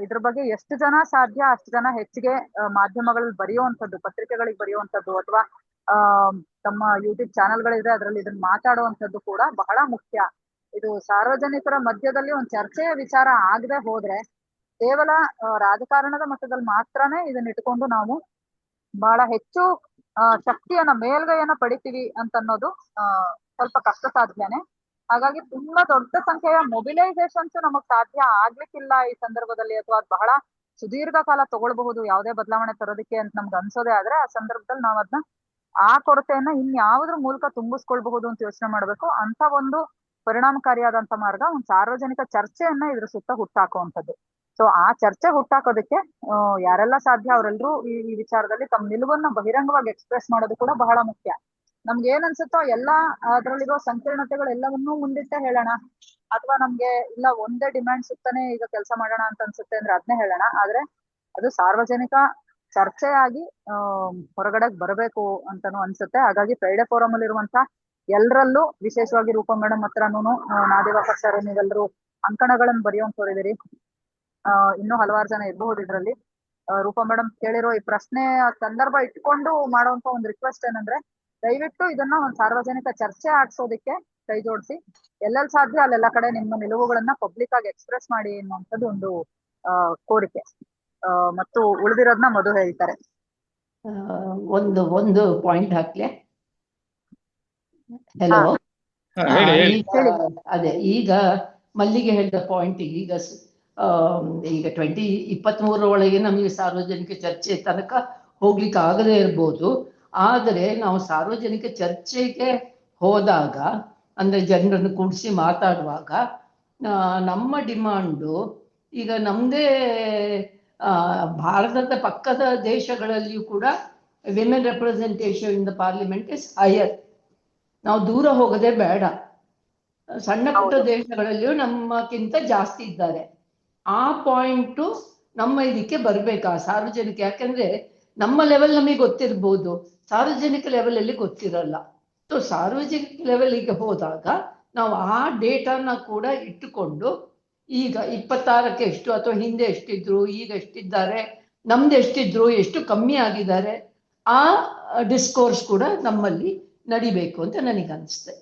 ಇದ್ರ ಬಗ್ಗೆ ಎಷ್ಟು ಜನ ಸಾಧ್ಯ ಅಷ್ಟು ಜನ ಹೆಚ್ಚಿಗೆ ಮಾಧ್ಯಮಗಳಲ್ಲಿ ಬರೆಯುವಂಥದ್ದು, ಪತ್ರಿಕೆಗಳಿಗೆ ಬರೆಯುವಂಥದ್ದು, ಅಥವಾ ತಮ್ಮ ಯೂಟ್ಯೂಬ್ ಚಾನೆಲ್ಗಳಿದ್ರೆ ಅದರಲ್ಲಿ ಇದನ್ನ ಮಾತಾಡುವಂಥದ್ದು ಕೂಡ ಬಹಳ ಮುಖ್ಯ. ಇದು ಸಾರ್ವಜನಿಕರ ಮಧ್ಯದಲ್ಲಿ ಒಂದು ಚರ್ಚೆಯ ವಿಚಾರ ಆಗದೆ ಹೋದ್ರೆ ಕೇವಲ ರಾಜಕಾರಣದ ಮಟ್ಟದಲ್ಲಿ ಮಾತ್ರನೇ ಇದನ್ನ ಇಟ್ಕೊಂಡು ನಾವು ಬಹಳ ಹೆಚ್ಚು ಶಕ್ತಿಯನ್ನ, ಮೇಲ್ಗೈಯನ್ನ ಪಡಿತೀವಿ ಅಂತ ಅನ್ನೋದು ಸ್ವಲ್ಪ ಕಷ್ಟ ಸಾಧ್ಯನೇ. ಹಾಗಾಗಿ ತುಂಬಾ ದೊಡ್ಡ ಸಂಖ್ಯೆಯ ಮೊಬಿಲೈಸೇಷನ್ಸ್ ನಮಗ್ ಸಾಧ್ಯ ಆಗ್ಲಿಕ್ಕಿಲ್ಲ ಈ ಸಂದರ್ಭದಲ್ಲಿ, ಅಥವಾ ಅದು ಬಹಳ ಸುದೀರ್ಘ ಕಾಲ ತಗೊಳ್ಬಹುದು ಯಾವುದೇ ಬದಲಾವಣೆ ತರೋದಕ್ಕೆ ಅಂತ ನಮ್ಗೆ ಅನ್ಸೋದೇ ಆದ್ರೆ ಆ ಸಂದರ್ಭದಲ್ಲಿ ನಾವ್ ಅದನ್ನ ಆ ಕೊರತೆಯನ್ನ ಇನ್ಯಾವುದ್ರ ಮೂಲಕ ತುಂಬಿಸ್ಕೊಳ್ಬಹುದು ಅಂತ ಯೋಚನೆ ಮಾಡ್ಬೇಕು. ಅಂತ ಒಂದು ಪರಿಣಾಮಕಾರಿಯಾದಂತ ಮಾರ್ಗ ಒಂದು ಸಾರ್ವಜನಿಕ ಚರ್ಚೆಯನ್ನ ಇದ್ರ ಸುತ್ತ ಹುಟ್ಟಾಕುವಂಥದ್ದು. ಸೊ ಆ ಚರ್ಚೆ ಹುಟ್ಟಾಕೋದಕ್ಕೆ ಯಾರೆಲ್ಲ ಸಾಧ್ಯ ಅವರೆಲ್ಲರೂ ಈ ವಿಚಾರದಲ್ಲಿ ತಮ್ಮ ನಿಲುವನ್ನ ಬಹಿರಂಗವಾಗಿ ಎಕ್ಸ್ಪ್ರೆಸ್ ಮಾಡೋದು ಕೂಡ ಬಹಳ ಮುಖ್ಯ. ನಮ್ಗೆ ಏನ್ ಅನ್ಸುತ್ತೋ ಎಲ್ಲಾ ಅದ್ರಲ್ಲಿರೋ ಸಂಕೀರ್ಣತೆಗಳು ಎಲ್ಲವನ್ನೂ ಮುಂದಿಟ್ಟೆ ಹೇಳೋಣ, ಅಥವಾ ನಮ್ಗೆ ಇಲ್ಲ ಒಂದೇ ಡಿಮ್ಯಾಂಡ್ ಸುತ್ತಾನೆ ಈಗ ಕೆಲಸ ಮಾಡೋಣ ಅಂತ ಅನ್ಸುತ್ತೆ ಅಂದ್ರೆ ಅದನ್ನೇ ಹೇಳೋಣ. ಆದ್ರೆ ಅದು ಸಾರ್ವಜನಿಕ ಚರ್ಚೆಯಾಗಿ ಹೊರಗಡೆ ಬರಬೇಕು ಅಂತಾನು ಅನ್ಸುತ್ತೆ. ಹಾಗಾಗಿ ಫ್ರೈಡೆ ಫೋರಂ ಅಲ್ಲಿ ಇರುವಂತ ಎಲ್ಲರಲ್ಲೂ, ವಿಶೇಷವಾಗಿ ರೂಪಾ ಮೇಡಮ್ ಹತ್ರನೂ, ನಾದಿವಾಕರ್ ಸರ್, ನೀವೆಲ್ಲರೂ ಅಂಕಣಗಳನ್ನ ಬರೆಯುವಂತವ್ರಿದ್ದೀರಿ. ಇನ್ನೂ ಹಲವಾರು ಜನ ಇರಬಹುದು ಇದ್ರಲ್ಲಿ. ರೂಪಾ ಮೇಡಮ್ ಕೇಳಿರೋ ಈ ಪ್ರಶ್ನೆ ಸಂದರ್ಭ ಇಟ್ಕೊಂಡು ಮಾಡುವಂತ ಒಂದು ರಿಕ್ವೆಸ್ಟ್ ಏನಂದ್ರೆ, ದಯವಿಟ್ಟು ಇದನ್ನ ಒಂದು ಸಾರ್ವಜನಿಕ ಚರ್ಚೆ ಆಡ್ಸೋದಕ್ಕೆ ಕೈ ಜೋಡಿಸಿ, ಎಲ್ಲೆಲ್ಲಿ ಸಾಧ್ಯ ಅಲ್ಲೆಲ್ಲ ಕಡೆ ನಿಮ್ಮ ನಿಲುವುಗಳನ್ನ ಪಬ್ಲಿಕ್ ಆಗಿ ಎಕ್ಸ್ಪ್ರೆಸ್ ಮಾಡಿ ಅನ್ನುವಂಥದ್ದು ಒಂದು ಕೋರಿಕೆ. ಮತ್ತು ಉಳಿದಿರೋದನ್ನ ಮಧು ಹೇಳ್ತಾರೆ. ಒಂದು ಪಾಯಿಂಟ್ ಹಾಕ್ಲೆ. ಹೆಲೋ, ಅದೇ ಈಗ ಮಲ್ಲಿಗೆ ಹೇಳಿದ ಪಾಯಿಂಟ್ ಈಗ 2023 ಒಳಗೆ ನಮಗೆ ಸಾರ್ವಜನಿಕ ಚರ್ಚೆ ತನಕ ಹೋಗ್ಲಿಕ್ಕೆ ಆಗದೇ ಇರ್ಬೋದು. ಆದರೆ ನಾವು ಸಾರ್ವಜನಿಕ ಚರ್ಚೆಗೆ ಹೋದಾಗ, ಅಂದ್ರೆ ಜನರನ್ನು ಕೂಡಿಸಿ ಮಾತಾಡುವಾಗ, ನಮ್ಮ ಡಿಮಾಂಡು ಈಗ ನಮ್ಮದೇ ಭಾರತದ ಪಕ್ಕದ ದೇಶಗಳಲ್ಲಿಯೂ ಕೂಡ women representation in the parliament is higher. ನಾವು ದೂರ ಹೋಗೋದೇ ಬೇಡ. ಸಣ್ಣ ಪುಟ್ಟ ದೇಶಗಳಲ್ಲಿಯೂ ನಮ್ಮಕ್ಕಿಂತ ಜಾಸ್ತಿ ಇದ್ದಾರೆ. ಆ ಪಾಯಿಂಟು ನಮ್ಮ ಇದಕ್ಕೆ ಬರ್ಬೇಕಾ ಸಾರ್ವಜನಿಕ, ಯಾಕಂದ್ರೆ ನಮ್ಮ ಲೆವೆಲ್ ನಮಗೆ ಗೊತ್ತಿರ್ಬೋದು, ಸಾರ್ವಜನಿಕ ಲೆವೆಲ್ ಅಲ್ಲಿ ಗೊತ್ತಿರಲ್ಲ. ಸೊ ಸಾರ್ವಜನಿಕ ಲೆವೆಲ್ಗೆ ಹೋದಾಗ ನಾವು ಆ ಡೇಟಾನ ಕೂಡ ಇಟ್ಟುಕೊಂಡು, ಈಗ 26ಕ್ಕೆ ಎಷ್ಟು ಅಥವಾ ಹಿಂದೆ ಎಷ್ಟಿದ್ರು, ಈಗ ಎಷ್ಟಿದ್ದಾರೆ, ನಮ್ದು ಎಷ್ಟಿದ್ರು, ಎಷ್ಟು ಕಮ್ಮಿ ಆಗಿದ್ದಾರೆ, ಆ ಡಿಸ್ಕೋರ್ಸ್ ಕೂಡ ನಮ್ಮಲ್ಲಿ ನಡಿಬೇಕು ಅಂತ ನನಗನ್ಸುತ್ತೆ.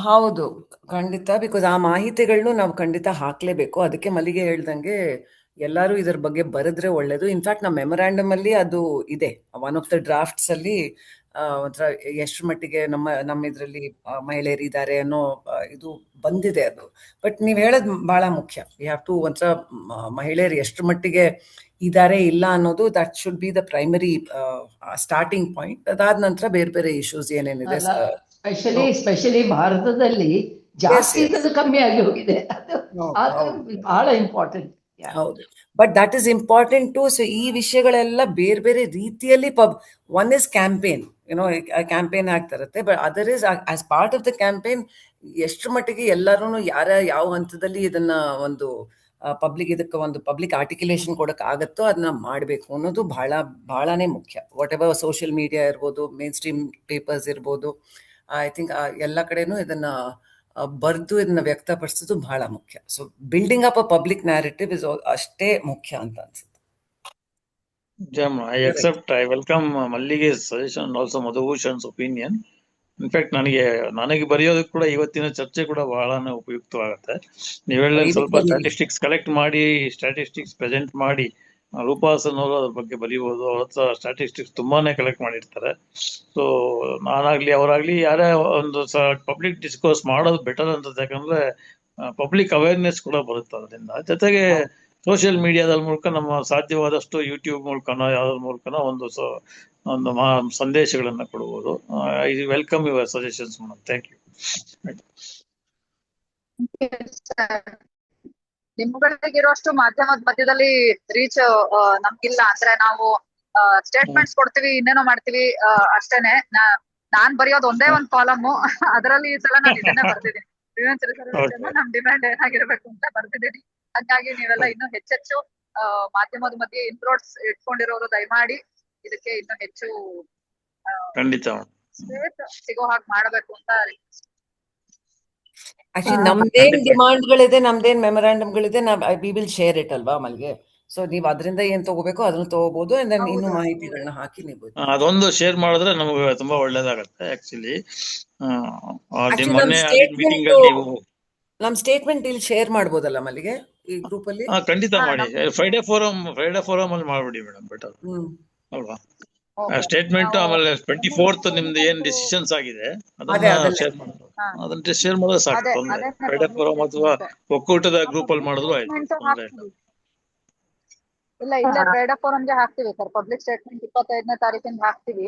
ಹೌದು, ಖಂಡಿತ. ಬಿಕಾಸ್ ಆ ಮಾಹಿತಿಗಳನ್ನು ನಾವು ಖಂಡಿತ ಹಾಕ್ಲೇಬೇಕು. ಅದಕ್ಕೆ ಮಲ್ಲಿಗೆ ಹೇಳ್ದಂಗೆ ಎಲ್ಲರೂ ಇದ್ರ ಬಗ್ಗೆ ಬರೆದ್ರೆ ಒಳ್ಳೇದು. ಇನ್ಫ್ಯಾಕ್ಟ್ ನಮ್ಮ ಮೆಮೊರಾಂಡಮ್ ಅಲ್ಲಿ ಅದು ಇದೆ, ಒನ್ ಆಫ್ ದ ಡ್ರಾಫ್ಟ್ಸ್ ಅಲ್ಲಿ ಒಂಥರ ಎಷ್ಟರ ಮಟ್ಟಿಗೆ ನಮ್ಮ ಇದರಲ್ಲಿ ಮಹಿಳೆಯರಿದ್ದಾರೆ ಅನ್ನೋ ಇದು ಬಂದಿದೆ ಅದು. ಬಟ್ ನೀವು ಹೇಳೋದು ಬಹಳ ಮುಖ್ಯ. ವಿ ಹ್ಯಾವ್ ಟು ಒಂಥರ ಮಹಿಳೆಯರು ಎಷ್ಟರ ಮಟ್ಟಿಗೆ ಇದ್ದಾರೆ ಇಲ್ಲ ಅನ್ನೋದು that should be the primary starting point. ಅದಾದ ನಂತರ ಬೇರೆ ಬೇರೆ ಇಶ್ಯೂಸ್ ಏನೇನಿದೆ. ಸ್ಪೆಷಲಿ ಭಾರತದಲ್ಲಿ ಜಾಸ್ತಿ ಇರೋದು ಕಮ್ಮಿ ಆಗಿ ಹೋಗಿದೆ. ಅದು ಬಹಳ ಇಂಪಾರ್ಟೆಂಟ್. ಹೌದು, but that is important too. So ಈ ವಿಷಯಗಳೆಲ್ಲ ಬೇರೆ ಬೇರೆ ರೀತಿಯಲ್ಲಿ ಒನ್ ಇಸ್ ಕ್ಯಾಂಪೇನ್, ಕ್ಯಾಂಪೇನ್ ಆಗ್ತಾ ಇರುತ್ತೆ. But other is as part of the campaign ಎಷ್ಟರ ಮಟ್ಟಿಗೆ ಎಲ್ಲರೂ ಯಾವ ಹಂತದಲ್ಲಿ ಇದನ್ನ ಒಂದು ಇದಕ್ಕೆ ಒಂದು ಪಬ್ಲಿಕ್ ಆರ್ಟಿಕ್ಯುಲೇಷನ್ ಕೊಡಕ್ ಆಗತ್ತೋ ಅದನ್ನ ಮಾಡಬೇಕು ಅನ್ನೋದು ಬಹಳನೇ ಮುಖ್ಯ. ವಾಟ್ ಎವರ್ ಸೋಷಿಯಲ್ ಮೀಡಿಯಾ ಇರ್ಬೋದು, ಮೇನ್ ಸ್ಟ್ರೀಮ್ ಪೇಪರ್ಸ್ ಇರ್ಬೋದು, ಐ ಥಿಂಕ್ ಎಲ್ಲ ಕಡೆನೂ ಇದನ್ನ ಬರ್ದು ಇದನ್ನ ವ್ಯಕ್ತಪಡಿಸೋದು ಬಹಳ ಮುಖ್ಯ. So building up a public narrative is ಅಷ್ಟೇ ಮುಖ್ಯ ಅಂತ ಅನ್ಸುತ್ತೆ. I accept, I welcome Mallige's suggestion and also Madhubhushan's opinion. In fact ನನಗೆ ಬರೆಯೋದಕ್ಕೆ ಕೂಡ ಇವತ್ತಿನ ಚರ್ಚೆ ಕೂಡ ಬಹಳನೇ ಉಪಯುಕ್ತವಾಗುತ್ತೆ. ನೀವೆಲ್ಲ ಸ್ವಲ್ಪ ಸ್ಟ್ಯಾಟಿಸ್ಟಿಕ್ಸ್ ಕಲೆಕ್ಟ್ ಮಾಡಿ, ಸ್ಟ್ಯಾಟಿಸ್ಟಿಕ್ಸ್ ಪ್ರೆಸೆಂಟ್ ಮಾಡಿ, ರೂಪಾಸನ್ ಅವರು ಅದ್ರ ಬಗ್ಗೆ ಬರೀಬಹುದು. ಅವ್ರ ಹತ್ರ ಸ್ಟ್ಯಾಟಿಸ್ಟಿಕ್ಸ್ ತುಂಬಾನೇ ಕಲೆಕ್ಟ್ ಮಾಡಿರ್ತಾರೆ. ಸೊ ನಾನಾಗ್ಲಿ ಅವರಾಗ್ಲಿ ಯಾರೇ ಒಂದು ಪಬ್ಲಿಕ್ ಡಿಸ್ಕೋರ್ಸ್ ಮಾಡೋದು ಬೆಟರ್ ಅನ್ಸುತ್ತೆ. ಯಾಕಂದ್ರೆ ಪಬ್ಲಿಕ್ ಅವೇರ್ನೆಸ್ ಕೂಡ ಬರುತ್ತೆ ಅದರಿಂದ. ಜೊತೆಗೆ ಸೋಷಿಯಲ್ ಮೀಡಿಯಾದ ಮೂಲಕ ನಮ್ಮ ಸಾಧ್ಯವಾದಷ್ಟು ಯೂಟ್ಯೂಬ್ ಮೂಲಕನೋ ಯಾವ್ದ್ರ ಮೂಲಕನೋ ಒಂದು ಸಂದೇಶಗಳನ್ನ ಕೊಡಬಹುದು. I welcome your suggestions. Thank you. ನಿಮ್ಗಳಿಗಿರುವಷ್ಟು ಮಾಧ್ಯಮದ ಮಧ್ಯದಲ್ಲಿ ರೀಚ್ ನಮ್ಗಿಲ್ಲ. ಅಂದ್ರೆ ನಾವು ಸ್ಟೇಟ್ಮೆಂಟ್ಸ್ ಕೊಡ್ತೀವಿ, ಇನ್ನೇನೋ ಮಾಡ್ತೀವಿ ಅಷ್ಟೇನೆ. ನಾನ್ ಬರೆಯೋದು ಒಂದೇ ಒಂದ್ ಕಾಲಮ್, ಅದರಲ್ಲಿ ಈ ಸಲ ನಾನು ಇದನ್ನೇ ಬರ್ತಿದ್ದೀನಿ. ನಮ್ ಡಿಮ್ಯಾಂಡ್ ಏನಾಗಿರ್ಬೇಕು ಅಂತ ಬರ್ತಿದ್ದೀನಿ. ಹಾಗಾಗಿ ನೀವೆಲ್ಲ ಇನ್ನೂ ಹೆಚ್ಚೆಚ್ಚು ಮಾಧ್ಯಮದ ಮಧ್ಯೆ ಇನ್ರೋಡ್ಸ್ ಇಟ್ಕೊಂಡಿರೋರು ದಯಮಾಡಿ ಇದಕ್ಕೆ ಇನ್ನೂ ಹೆಚ್ಚು ಸಿಗೋ ಹಾಗೆ ಮಾಡಬೇಕು ಅಂತ. ಆಕ್ಚುಲಿ ನಮ್ದೇನ್ ಡಿಮಾಂಡ್ಗಳಿದೆ, ನಮ್ದೇನ್ ಮೆಮೊರಾಂಡಮ್ಗಳಿದೆ, ವಿ ವಿಲ್ ಶೇರ್ ಇಟ್ ಅಲ್ವಾ ಮಲ್ಗೆ. ಸೊ ನೀವ್ ಅದರಿಂದ ಏನ್ ತಗೋಬೇಕು ಅದನ್ನ ತಗೋಬಹುದು. ಇನ್ನು ಮಾಹಿತಿಗಳನ್ನ ಹಾಕಿ ನೀವು ಅದೊಂದು ಶೇರ್ ಮಾಡಿದ್ರೆ ನಮ್ಗೆ ತುಂಬಾ ಒಳ್ಳೇದಾಗತ್ತೆ. ಆಕ್ಚುಲಿ ನಮ್ ಸ್ಟೇಟ್ಮೆಂಟ್ ಇಲ್ಲಿ ಶೇರ್ ಮಾಡ್ಬೋದಲ್ಲ ಮಲ್ಲಿಗೆ ಈ ಗ್ರೂಪ್ ಅಲ್ಲಿ? ಖಂಡಿತ ಮಾಡಿ. ಫ್ರೈಡೆ ಫೋರಂ ಅಲ್ಲಿ ಮಾಡ್ಬಿಡಿ ಮೇಡಮ್, ಬೆಟರ್ ಅಲ್ವಾ? ಸ್ಟೇಟ್ಮೆಂಟ್ ಆಮೇಲೆ 24th ನಿಮ್ದು ಏನ್ ಡಿಸಿಷನ್ಸ್ ಆಗಿದೆ ಅದನ್ನ ಶೇರ್ ಮಾಡಿದ್ರೆ ಸಾಕು. ಫ್ರೈಡೆ ಫೋರಂ ಅಥವಾ ಒಕ್ಕೂಟದ ಗ್ರೂಪ್ ಅಲ್ಲಿ ಮಾಡಿದ್ರು ಆಯ್ತು. ಇಲ್ಲ ಫ್ರೈಡೆ ಫೋರಂಗೆ ಹಾಕ್ತಿವಿ ಸರ್. ಪಬ್ಲಿಕ್ ಸ್ಟೇಟ್ಮೆಂಟ್ 25ನೇ ತಾರೀಕಿಂದ ಹಾಕ್ತಿವಿ.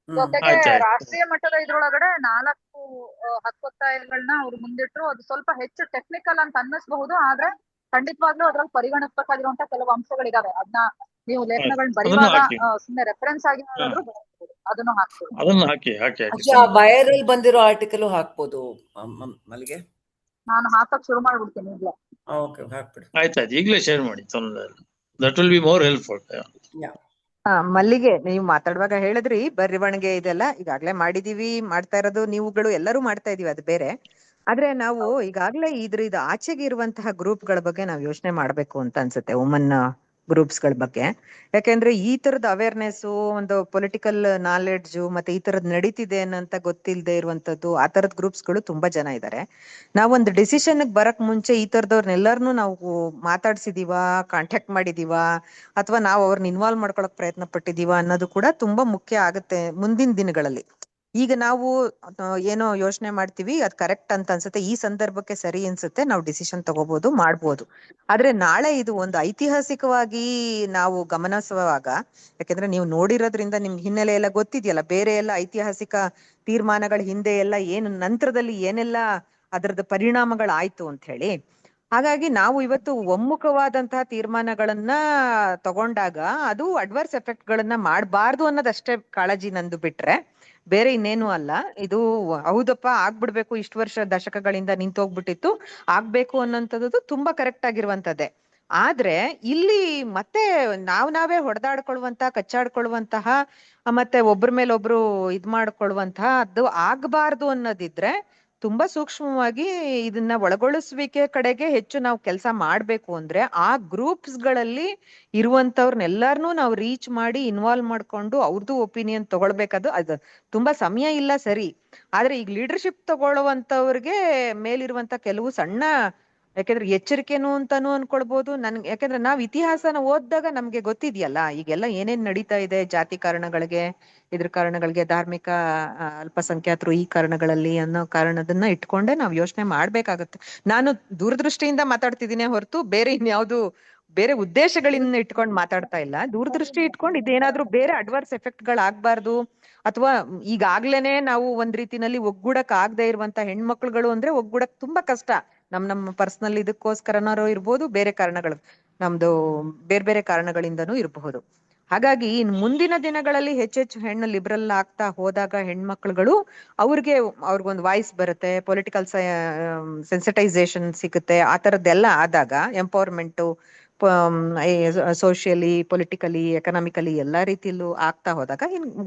ಜೊತೆಗೆ ರಾಷ್ಟ್ರೀಯ ಮಟ್ಟದ ಇದ್ರೊಳಗಡೆ 4 ಹಕ್ಕೊತ್ತಾಯಗಳನ್ನ ಅವ್ರು ಮುಂದಿಟ್ರು. ಅದು ಸ್ವಲ್ಪ ಹೆಚ್ಚು ಟೆಕ್ನಿಕಲ್ ಅಂತ ಅನ್ನಿಸಬಹುದು, ಆದ್ರೆ ಖಂಡಿತವಾಗ್ಲೂ ಅದ್ರಲ್ಲಿ ಪರಿಗಣಿಸಬೇಕಾಗಿರುವಂತ ಕೆಲವು ಅಂಶಗಳಿದಾವೆ. ಅದನ್ನ ನೀವು ಲೇಖನಗಳನ್ನ ಬರೆಯುವಾಗ ಸುಮ್ಮನೆ ರೆಫರೆನ್ಸ್ ಆಗಿ ಅದನ್ನು ಹಾಕ್ತೀವಿ. ವೈರಲ್ ಬಂದಿರೋ ಆರ್ಟಿಕಲ್ ಹಾಕ್ಬೋದು ಮಲ್ಲಿಗೆ. ನಾನು ಹಾಕಕ್ ಶುರು ಮಾಡ್ಬಿಡ್ತೀನಿ ಈಗಲೇ. ಆಯ್ತಾಯ್ತು, ಈಗಲೇ ಶೇರ್ ಮಾಡಿ. That will be more helpful. ಮಲ್ಲಿಗೆ, ನೀವು ಮಾತಾಡುವಾಗ ಹೇಳಿದ್ರಿ ಬರವಣಿಗೆ ಇದೆಲ್ಲ ಈಗಾಗ್ಲೇ ಮಾಡಿದೀವಿ, ಮಾಡ್ತಾ ಇರೋದು ನೀವುಗಳು ಎಲ್ಲರೂ ಮಾಡ್ತಾ ಇದೀವಿ, ಅದು ಬೇರೆ. ಆದ್ರೆ ನಾವು ಈಗಾಗ್ಲೇ ಇದು ಆಚೆಗೆ ಇರುವಂತಹ ಗ್ರೂಪ್ ಗಳ ಬಗ್ಗೆ ನಾವು ಯೋಚನೆ ಮಾಡ್ಬೇಕು ಅಂತ ಅನ್ಸುತ್ತೆ, ವುಮನ್ ಗ್ರೂಪ್ಸ್ ಗಳ ಬಗ್ಗೆ. ಯಾಕೆಂದ್ರೆ ಈ ತರದ ಅವೇರ್ನೆಸ್, ಒಂದು ಪೊಲಿಟಿಕಲ್ ನಾಲೆಡ್ಜ್ ಮತ್ತೆ ಈ ತರದ್ ನಡೀತಿದೆ ಅನ್ನಂತ ಗೊತ್ತಿಲ್ಲದೆ ಇರುವಂತದ್ದು, ಆ ತರದ ಗ್ರೂಪ್ಸ್ ಗಳು ತುಂಬಾ ಜನ ಇದ್ದಾರೆ. ನಾವೊಂದು ಡಿಸಿಷನ್ ಬರಕ್ ಮುಂಚೆ ಈ ತರದವ್ರನ್ನೆಲ್ಲರನ್ನೂ ನಾವು ಮಾತಾಡ್ಸಿದೀವ, ಕಾಂಟ್ಯಾಕ್ಟ್ ಮಾಡಿದೀವ, ಅಥವಾ ನಾವು ಅವ್ರನ್ನ ಇನ್ವಾಲ್ವ್ ಮಾಡ್ಕೊಳಕ್ ಪ್ರಯತ್ನ ಪಟ್ಟಿದೀವ ಅನ್ನೋದು ಕೂಡ ತುಂಬಾ ಮುಖ್ಯ ಆಗುತ್ತೆ ಮುಂದಿನ ದಿನಗಳಲ್ಲಿ. ಈಗ ನಾವು ಏನೋ ಯೋಚನೆ ಮಾಡ್ತೀವಿ, ಅದ್ ಕರೆಕ್ಟ್ ಅಂತ ಅನ್ಸುತ್ತೆ, ಈ ಸಂದರ್ಭಕ್ಕೆ ಸರಿ ಅನ್ಸುತ್ತೆ, ನಾವು ಡಿಸಿಷನ್ ತಗೋಬಹುದು, ಮಾಡ್ಬೋದು. ಆದ್ರೆ ನಾಳೆ ಇದು ಒಂದು ಐತಿಹಾಸಿಕವಾಗಿ ನಾವು ಗಮನಿಸುವಾಗ, ಯಾಕಂದ್ರೆ ನೀವು ನೋಡಿರೋದ್ರಿಂದ ನಿಮ್ಗೆ ಹಿನ್ನೆಲೆ ಎಲ್ಲ ಗೊತ್ತಿದೆಯಲ್ಲ, ಬೇರೆ ಎಲ್ಲ ಐತಿಹಾಸಿಕ ತೀರ್ಮಾನಗಳ ಹಿಂದೆ ಎಲ್ಲ ಏನು ನಂತರದಲ್ಲಿ ಏನೆಲ್ಲ ಅದರದ ಪರಿಣಾಮಗಳಾಯ್ತು ಅಂತ ಹೇಳಿ. ಹಾಗಾಗಿ ನಾವು ಇವತ್ತು ಒಮ್ಮುಖವಾದಂತಹ ತೀರ್ಮಾನಗಳನ್ನ ತಗೊಂಡಾಗ ಅದು ಅಡ್ವರ್ಸ್ ಎಫೆಕ್ಟ್ ಗಳನ್ನ ಮಾಡಬಾರ್ದು ಅನ್ನೋದಷ್ಟೇ ಕಾಳಜಿ ನಂದು, ಬಿಟ್ರೆ ಬೇರೆ ಇನ್ನೇನು ಅಲ್ಲ. ಇದು ಹೌದಪ್ಪ ಆಗ್ಬಿಡ್ಬೇಕು, ಇಷ್ಟು ವರ್ಷ ದಶಕಗಳಿಂದ ನಿಂತೋಗ್ಬಿಟ್ಟಿತ್ತು, ಆಗ್ಬೇಕು ಅನ್ನೋಂಥದ್ದು ತುಂಬಾ ಕರೆಕ್ಟ್ ಆಗಿರುವಂತದ್ದೇ. ಆದ್ರೆ ಇಲ್ಲಿ ಮತ್ತೆ ನಾವೇ ಹೊಡೆದಾಡ್ಕೊಳ್ಳುವಂತಹ, ಕಚ್ಚಾಡ್ಕೊಳ್ಳುವಂತಹ, ಮತ್ತೆ ಒಬ್ರ ಮೇಲೆ ಒಬ್ರು ಇದ್ ಮಾಡ್ಕೊಳ್ಳುವಂತಹ ಅದು ಆಗ್ಬಾರ್ದು ಅನ್ನೋದಿದ್ರೆ ತುಂಬಾ ಸೂಕ್ಷ್ಮವಾಗಿ ಇದನ್ನ ಒಳಗೊಳಿಸುವಿಕೆ ಕಡೆಗೆ ಹೆಚ್ಚು ನಾವು ಕೆಲಸ ಮಾಡ್ಬೇಕು. ಅಂದ್ರೆ ಆ ಗ್ರೂಪ್ಸ್ ಗಳಲ್ಲಿ ಇರುವಂತವ್ರನ್ನೆಲ್ಲಾರನು ನಾವು ರೀಚ್ ಮಾಡಿ ಇನ್ವಾಲ್ವ್ ಮಾಡ್ಕೊಂಡು ಅವ್ರದ್ದು ಒಪಿನಿಯನ್ ತಗೊಳ್ಬೇಕಾದ್ರು ಅದು ತುಂಬಾ ಸಮಯ ಇಲ್ಲ, ಸರಿ. ಆದ್ರೆ ಈಗ ಲೀಡರ್ಶಿಪ್ ತಗೊಳ್ಳುವಂತವ್ರಿಗೆ ಮೇಲಿರುವಂತ ಕೆಲವು ಸಣ್ಣ ಯಾಕೆಂದ್ರೆ ಎಚ್ಚರಿಕೆನು ಅಂತಾನು ಅನ್ಕೊಳ್ಬಹುದು. ಯಾಕೆಂದ್ರೆ ನಾವ್ ಇತಿಹಾಸನ ಓದಿದಾಗ ನಮ್ಗೆ ಗೊತ್ತಿದ್ಯಲ್ಲ ಈಗೆಲ್ಲ ಏನೇನ್ ನಡೀತಾ ಇದೆ, ಜಾತಿ ಕಾರಣಗಳಿಗೆ, ಇದ್ರ ಕಾರಣಗಳಿಗೆ, ಧಾರ್ಮಿಕ ಅಲ್ಪಸಂಖ್ಯಾತರು ಈ ಕಾರಣಗಳಲ್ಲಿ ಅನ್ನೋ ಕಾರಣದನ್ನ ಇಟ್ಕೊಂಡೆ ನಾವ್ ಯೋಚನೆ ಮಾಡ್ಬೇಕಾಗತ್ತೆ. ನಾನು ದೂರದೃಷ್ಟಿಯಿಂದ ಮಾತಾಡ್ತಿದ್ದೀನಿ ಹೊರತು ಬೇರೆ ಇನ್ಯಾವ್ದು ಬೇರೆ ಉದ್ದೇಶಗಳಿಂದ ಇಟ್ಕೊಂಡು ಮಾತಾಡ್ತಾ ಇಲ್ಲ. ದೂರದೃಷ್ಟಿ ಇಟ್ಕೊಂಡು ಇದೇನಾದ್ರೂ ಬೇರೆ ಅಡ್ವರ್ಸ್ ಎಫೆಕ್ಟ್ ಗಳಾಗ್ಬಾರ್ದು, ಅಥವಾ ಈಗಾಗ್ಲೇನೆ ನಾವು ಒಂದ್ ರೀತಿನಲ್ಲಿ ಒಗ್ಗೂಡಕ್ ಆಗದೆ ಇರುವಂತ ಹೆಣ್ಮಕ್ಳುಗಳು ಅಂದ್ರೆ ಒಗ್ಗೂಡಕ್ ತುಂಬಾ ಕಷ್ಟ. ನಮ್ಮ ಪರ್ಸನಲ್ ಇದಕ್ಕೋಸ್ಕರನಾರು ಇರ್ಬೋದು, ಬೇರೆ ಕಾರಣಗಳು ನಮ್ದು ಬೇರೆ ಬೇರೆ ಕಾರಣಗಳಿಂದನೂ ಇರಬಹುದು. ಹಾಗಾಗಿ ಮುಂದಿನ ದಿನಗಳಲ್ಲಿ ಹೆಚ್ಚೆಚ್ಚು ಹೆಣ್ಣು ಲಿಬರಲ್ ಆಗ್ತಾ ಹೋದಾಗ ಹೆಣ್ಮಕ್ಳುಗಳು ಅವ್ರಿಗೊಂದು ವಾಯ್ಸ್ ಬರುತ್ತೆ, ಪೊಲಿಟಿಕಲ್ ಸೆನ್ಸಿಟೈಸೇಷನ್ ಸಿಗುತ್ತೆ, ಆ ತರದ್ದೆಲ್ಲ ಆದಾಗ ಎಂಪವರ್ಮೆಂಟು ಸೋಷಿಯಲಿ, ಪೊಲಿಟಿಕಲಿ, ಎಕನಾಮಿಕಲಿ ಎಲ್ಲಾ ರೀತಿಯಲ್ಲೂ ಆಗ್ತಾ ಹೋದಾಗ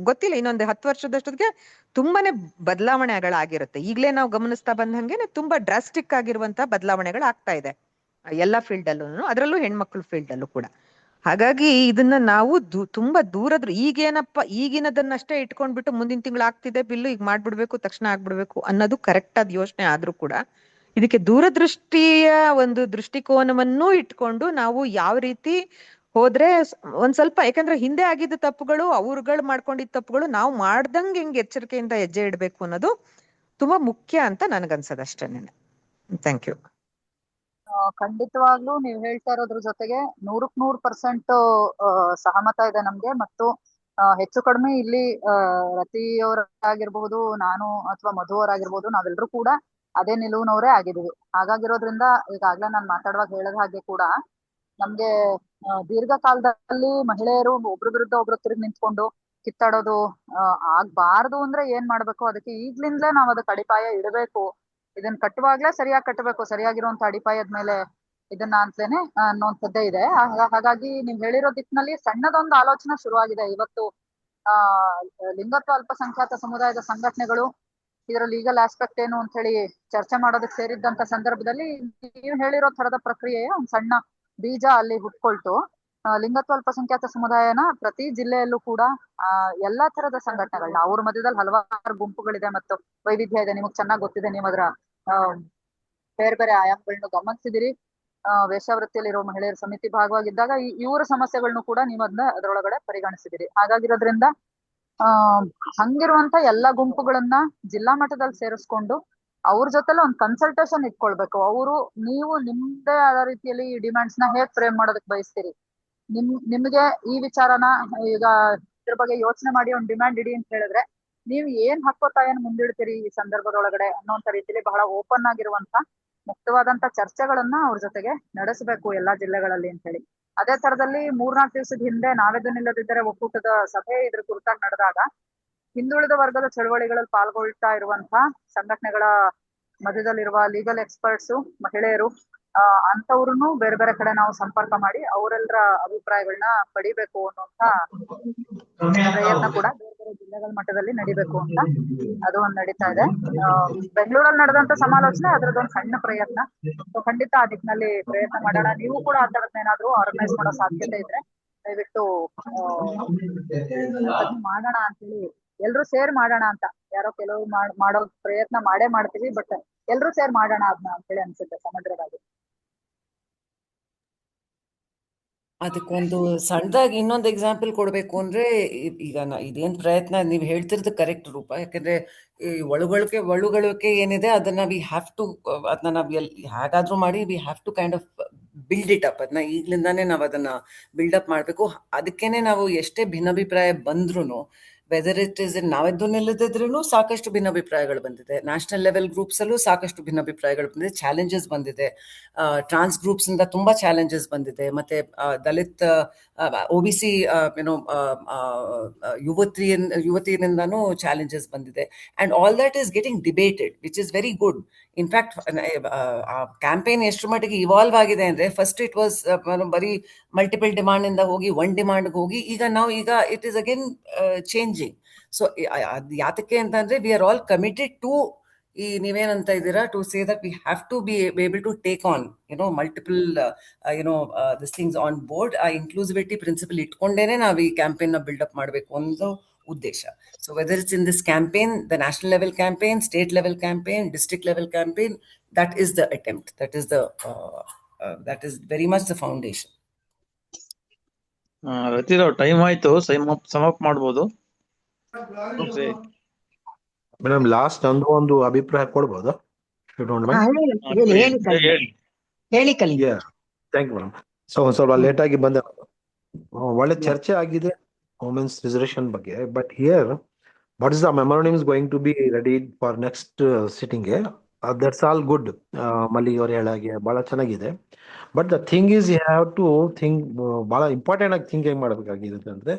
ಗೊತ್ತಿಲ್ಲ ಇನ್ನೊಂದು 10 ವರ್ಷದಷ್ಟೊತ್ತಿಗೆ ತುಂಬಾನೇ ಬದಲಾವಣೆಗಳಾಗಿರುತ್ತೆ. ಈಗ್ಲೇ ನಾವು ಗಮನಿಸ್ತಾ ಬಂದಂಗೆ ತುಂಬಾ ಡ್ರಾಸ್ಟಿಕ್ ಆಗಿರುವಂತ ಬದಲಾವಣೆಗಳು ಆಗ್ತಾ ಇದೆ ಎಲ್ಲಾ ಫೀಲ್ಡ್ ಅಲ್ಲೂ, ಅದರಲ್ಲೂ ಹೆಣ್ಮಕ್ಳು ಫೀಲ್ಡ್ ಅಲ್ಲೂ ಕೂಡ. ಹಾಗಾಗಿ ಇದನ್ನ ನಾವು ತುಂಬಾ ಈಗಿನದನ್ನಷ್ಟೇ ಇಟ್ಕೊಂಡ್ಬಿಟ್ಟು ಮುಂದಿನ ತಿಂಗಳು ಆಗ್ತಿದೆ ಬಿಲ್ಲು, ಈಗ ಮಾಡ್ಬಿಡ್ಬೇಕು, ತಕ್ಷಣ ಆಗ್ಬಿಡ್ಬೇಕು ಅನ್ನೋದು ಕರೆಕ್ಟ್ ಆದ ಯೋಚನೆ ಆದ್ರೂ ಕೂಡ ಇದಕ್ಕೆ ದೂರದೃಷ್ಟಿಯ ಒಂದು ದೃಷ್ಟಿಕೋನವನ್ನು ಇಟ್ಕೊಂಡು ನಾವು ಯಾವ ರೀತಿ ಹೋದ್ರೆ ಒಂದ್ ಸ್ವಲ್ಪ, ಯಾಕಂದ್ರೆ ಹಿಂದೆ ಆಗಿದ್ದ ತಪ್ಪುಗಳು, ಅವ್ರುಗಳು ಮಾಡ್ಕೊಂಡಿದ್ದ ತಪ್ಪುಗಳು ನಾವು ಮಾಡ್ದಂಗೆ ಹೆಂಗ್ ಎಚ್ಚರಿಕೆಯಿಂದ ಹೆಜ್ಜೆ ಇಡ್ಬೇಕು ಅನ್ನೋದು ತುಂಬಾ ಮುಖ್ಯ ಅಂತ ನನ್ಗನ್ಸದ ಅಷ್ಟೇನೆ. Thank you. ಖಂಡಿತವಾಗ್ಲೂ ನೀವ್ ಹೇಳ್ತಾ ಇರೋದ್ರ ಜೊತೆಗೆ 100% ಸಹಮತ ಇದೆ ನಮ್ಗೆ. ಮತ್ತು ಹೆಚ್ಚು ಕಡಿಮೆ ಇಲ್ಲಿ ರತಿ ಅವರಾಗಿರ್ಬಹುದು, ನಾನು ಅಥವಾ ಮಧು ಅವರಾಗಿರ್ಬಹುದು, ನಾವೆಲ್ಲರೂ ಕೂಡ ಅದೇ ನಿಲುವಿನವರೇ ಆಗಿದೀವಿ. ಹಾಗಾಗಿರೋದ್ರಿಂದ ಈಗಾಗ್ಲೇ ನಾನು ಮಾತಾಡುವಾಗ ಹೇಳಿದ ಹಾಗೆ ಕೂಡ ನಮ್ಗೆ ದೀರ್ಘಕಾಲದಲ್ಲಿ ಮಹಿಳೆಯರು ಒಬ್ರ ವಿರುದ್ಧ ಒಬ್ರು ತಿರುಗಿ ನಿಂತ್ಕೊಂಡು ಕಿತ್ತಾಡೋದು ಆಗ್ಬಾರ್ದು ಅಂದ್ರೆ ಏನ್ ಮಾಡ್ಬೇಕು, ಅದಕ್ಕೆ ಈಗ್ಲಿಂದಲೇ ನಾವ್ ಅದಕ್ಕೆ ಅಡಿಪಾಯ ಇಡಬೇಕು. ಇದನ್ನ ಕಟ್ಟುವಾಗ್ಲೇ ಸರಿಯಾಗಿ ಕಟ್ಟಬೇಕು, ಸರಿಯಾಗಿರುವಂತ ಅಡಿಪಾಯದ ಮೇಲೆ ಇದನ್ನ ಅಂತಲೇನೆ ಅನ್ನೋಂಥದ್ದೇ ಇದೆ. ಹಾಗಾಗಿ ನೀವ್ ಹೇಳಿರೋ ದಿಕ್ಕಿನಲ್ಲಿ ಸಣ್ಣದೊಂದು ಆಲೋಚನೆ ಶುರುವಾಗಿದೆ. ಇವತ್ತು ಲಿಂಗತ್ವ ಅಲ್ಪಸಂಖ್ಯಾತ ಸಮುದಾಯದ ಸಂಘಟನೆಗಳು ಇದರ ಲೀಗಲ್ ಆಸ್ಪೆಕ್ಟ್ ಏನು ಅಂತ ಹೇಳಿ ಚರ್ಚೆ ಮಾಡೋದಕ್ಕೆ ಸೇರಿದ್ದಂತ ಸಂದರ್ಭದಲ್ಲಿ ನೀವು ಹೇಳಿರೋ ತರದ ಪ್ರಕ್ರಿಯೆಯ ಒಂದ್ ಸಣ್ಣ ಬೀಜ ಅಲ್ಲಿ ಹುಟ್ಕೊಳ್ತು. ಲಿಂಗತ್ವ ಅಲ್ಪಸಂಖ್ಯಾತ ಸಮುದಾಯನ ಪ್ರತಿ ಜಿಲ್ಲೆಯಲ್ಲೂ ಕೂಡ ಎಲ್ಲಾ ತರದ ಸಂಘಟನೆಗಳನ್ನ, ಅವ್ರ ಮಧ್ಯದಲ್ಲಿ ಹಲವಾರು ಗುಂಪುಗಳಿದೆ ಮತ್ತು ವೈವಿಧ್ಯ ಇದೆ. ನಿಮಗ್ ಚೆನ್ನಾಗ್ ಗೊತ್ತಿದೆ, ನೀವು ಅದರ ಬೇರೆ ಬೇರೆ ಆಯಾಮಗಳನ್ನ ಗಮನಿಸಿದಿರಿ. ವೇಶ್ಯಾವೃತ್ತಿಯಲ್ಲಿರೋ ಮಹಿಳೆಯರ ಸಮಿತಿ ಭಾಗವಾಗಿದ್ದಾಗ ಇವರ ಸಮಸ್ಯೆಗಳನ್ನು ಕೂಡ ನೀವು ಅದರೊಳಗಡೆ ಪರಿಗಣಿಸಿದಿರಿ. ಹಾಗಾಗಿರೋದ್ರಿಂದ ಹಂಗಿರುವಂತ ಎಲ್ಲಾ ಗುಂಪುಗಳನ್ನ ಜಿಲ್ಲಾ ಮಟ್ಟದಲ್ಲಿ ಸೇರಿಸ್ಕೊಂಡು ಅವ್ರ ಜೊತೆಲಿ ಒಂದು ಕನ್ಸಲ್ಟೇಷನ್ ಇಟ್ಕೊಳ್ಬೇಕು. ನೀವು ನಿಮ್ದೇ ಆದ ರೀತಿಯಲ್ಲಿ ಈ ಡಿಮ್ಯಾಂಡ್ಸ್ ನ ಹೇಗ್ ಫ್ರೇಮ್ ಮಾಡೋದಕ್ ಬಯಸ್ತೀರಿ, ನಿಮ್ಗೆ ಈ ವಿಚಾರನ ಈಗ ಇದ್ರ ಬಗ್ಗೆ ಯೋಚನೆ ಮಾಡಿ ಒಂದು ಡಿಮ್ಯಾಂಡ್ ಇಡಿ ಅಂತ ಹೇಳಿದ್ರೆ ನೀವು ಏನ್ ಹಕ್ಕೊತ್ತಾಯನ ಮುಂದಿಡ್ತೀರಿ ಈ ಸಂದರ್ಭದೊಳಗಡೆ ಅನ್ನೋಂತ ರೀತಿಯಲ್ಲಿ ಬಹಳ ಓಪನ್ ಆಗಿರುವಂತ ಮುಕ್ತವಾದಂತ ಚರ್ಚೆಗಳನ್ನ ಅವ್ರ ಜೊತೆಗೆ ನಡೆಸಬೇಕು ಎಲ್ಲಾ ಜಿಲ್ಲೆಗಳಲ್ಲಿ ಅಂತ ಹೇಳಿ. ಅದೇ ತರದಲ್ಲಿ 3-4 ದಿವಸದ ಹಿಂದೆ ನಾವೆದು ನಿಲ್ಲದಿದ್ದರೆ ಒಕ್ಕೂಟದ ಸಭೆ ಇದ್ರ ಕುರಿತಾಗಿ ನಡೆದಾಗ ಹಿಂದುಳಿದ ವರ್ಗದ ಚಳವಳಿಗಳಲ್ಲಿ ಪಾಲ್ಗೊಳ್ತಾ ಇರುವಂತಹ ಸಂಘಟನೆಗಳ ಮಧ್ಯದಲ್ಲಿರುವ ಲೀಗಲ್ ಎಕ್ಸ್ಪರ್ಟ್ಸ್, ಮಹಿಳೆಯರು, ಅಂತವ್ರನ್ನು ಬೇರೆ ಬೇರೆ ಕಡೆ ನಾವು ಸಂಪರ್ಕ ಮಾಡಿ ಅವರೆಲ್ಲರ ಅಭಿಪ್ರಾಯಗಳನ್ನ ಪಡಿಬೇಕು ಅನ್ನುವಂತ ಪ್ರಯತ್ನ ಕೂಡ ಬೇರೆ ಬೇರೆ ಜಿಲ್ಲೆಗಳ ಮಟ್ಟದಲ್ಲಿ ನಡಿಬೇಕು ಅಂತ ಅದು ಒಂದ್ ನಡೀತಾ ಇದೆ. ಬೆಂಗಳೂರಲ್ಲಿ ನಡೆದಂತ ಸಮಾಲೋಚನೆ ಅದ್ರದ್ದೊಂದು ಸಣ್ಣ ಪ್ರಯತ್ನ. ಖಂಡಿತ ಆ ದಿಕ್ಕಿನಲ್ಲಿ ಪ್ರಯತ್ನ ಮಾಡೋಣ. ನೀವು ಕೂಡ ಆ ತರದ್ನೇನಾದ್ರೂ ಆರ್ಗನೈಸ್ ಮಾಡೋ ಸಾಧ್ಯತೆ ಇದ್ರೆ ದಯವಿಟ್ಟು ಮಾಡೋಣ ಅಂತೇಳಿ, ಎಲ್ರು ಸೇರ್ ಮಾಡೋಣ ಅಂತ. ಯಾರೋ ಕೆಲವು ಮಾಡೋ ಪ್ರಯತ್ನ ಮಾಡೇ ಮಾಡ್ತೀವಿ, ಬಟ್ ಎಲ್ರು ಸೇರ್ ಮಾಡೋಣ ಅದನ್ನ ಅಂತೇಳಿ ಅನ್ಸುತ್ತೆ ಸಮಗ್ರವಾಗಿ. ಅದಕ್ಕೊಂದು ಸಣ್ಣದಾಗಿ ಇನ್ನೊಂದು ಎಕ್ಸಾಂಪಲ್ ಕೊಡ್ಬೇಕು ಅಂದ್ರೆ, ಈಗ ಇದೇನ್ ಪ್ರಯತ್ನ ನೀವು ಹೇಳ್ತಿರೋದು ಕರೆಕ್ಟ್ ರೂಪ. ಯಾಕಂದ್ರೆ ಈ ಒಳುಗಳಿಕೆ ಏನಿದೆ ಅದನ್ನ ವಿ ಹ್ಯಾವ್ ಟು, ಅದನ್ನ ನಾವು ಹೇಗಾದ್ರೂ ಮಾಡಿ we have to kind of build it up. ಅದನ್ನ ಈಗ್ಲಿಂದಾನೇ ನಾವು ಅದನ್ನ ಬಿಲ್ಡಪ್ ಮಾಡಬೇಕು. ಅದಕ್ಕೇನೆ ನಾವು ಎಷ್ಟೇ ಭಿನ್ನಾಭಿಪ್ರಾಯ ಬಂದ್ರು, ವೆದರ್ ಇಟ್ ಇಸ್ ನಾವೆದ್ದು ನಿಲ್ಲದಿದ್ರೂ ಸಾಕಷ್ಟು ಭಿನ್ನಾಭಿಪ್ರಾಯಗಳು ಬಂದಿದೆ. ನ್ಯಾಷನಲ್ ಲೆವೆಲ್ ಗ್ರೂಪ್ಸ್ ಅಲ್ಲೂ ಸಾಕಷ್ಟು ಭಿನ್ನಾಭಿಪ್ರಾಯಗಳು ಬಂದಿದೆ, ಚಾಲೆಂಜಸ್ ಬಂದಿದೆ. ಟ್ರಾನ್ಸ್ ಗ್ರೂಪ್ಸ್ ಇಂದ ತುಂಬಾ ಚಾಲೆಂಜಸ್ ಬಂದಿದೆ. ಮತ್ತೆ ದಲಿತ್ OBC ಯುವತಿಯರಿಂದಾನು ಚಾಲೆಂಜಸ್ ಬಂದಿದೆ. And all that is getting debated, which is very good. In fact campaign ಎಷ್ಟು ಮಟ್ಟಿಗೆ ಇವಾಲ್ವ್ ಆಗಿದೆ ಅಂದ್ರೆ, ಫಸ್ಟ್ ಇಟ್ ವಾಸ್ ಬರೀ ಮಲ್ಟಿಪಲ್ ಡಿಮಾಂಡ್ ಇಂದ ಹೋಗಿ ಒನ್ ಡಿಮಾಂಡ್ ಹೋಗಿ ಈಗ it is again changing. So ಅದ್ ಯಾತಕ್ಕೆ ಅಂತಂದ್ರೆ we are all committed to, ಈ ನೀವೇನಂತ ಇದ್ದೀರಾ, to say that we have to be able to take on multiple this things on board. ಆ ಇನ್ಕ್ಲೂಸಿವಿಟಿ ಪ್ರಿನ್ಸಿಪಲ್ ಇಟ್ಕೊಂಡೇನೆ ನಾವು ಈ ಕ್ಯಾಂಪೇನ್ ನ ಬಿಲ್ಡಪ್ ಮಾಡಬೇಕು ಅನ್ನೋದು ಉದ್ದೇಶ. So whether it's in this campaign, the national level campaign, state level campaign, district level campaign, that is the attempt. That is very much the foundation. Rathi Rao, time ಆಯ್ತು, sum ಮಾಡ್ಬೋದು. Madam last ಒಂದು ಅಭಿಪ್ರಾಯ ಕೊಡ್ಬೋದಾ? ಹೇಳಿ ಕಲಿ. Thank you madam. ಸೊ ಒಂದ್ ಸ್ವಲ್ಪ late ಆಗಿ ಬಂದೆ. ಒಳ್ಳೆ ಚರ್ಚೆ ಆಗಿದೆ ವುಮೆನ್ಸ್ ರಿಸರ್ವೇಶನ್ ಬಗ್ಗೆ. But here what is the memorandum is going to be ready for next sitting. That's all good. Mallige ಅವ್ರು ಹೇಳಾಗೆ ಬಹಳ ಚೆನ್ನಾಗಿದೆ. But the thing is you have to think, ಬಹಳ ಇಂಪಾರ್ಟೆಂಟ್ ಆಗಿ ಥಿಂಕ್ ಹೆಂಗ್ ಮಾಡಬೇಕಾಗಿದೆ ಅಂದ್ರೆ,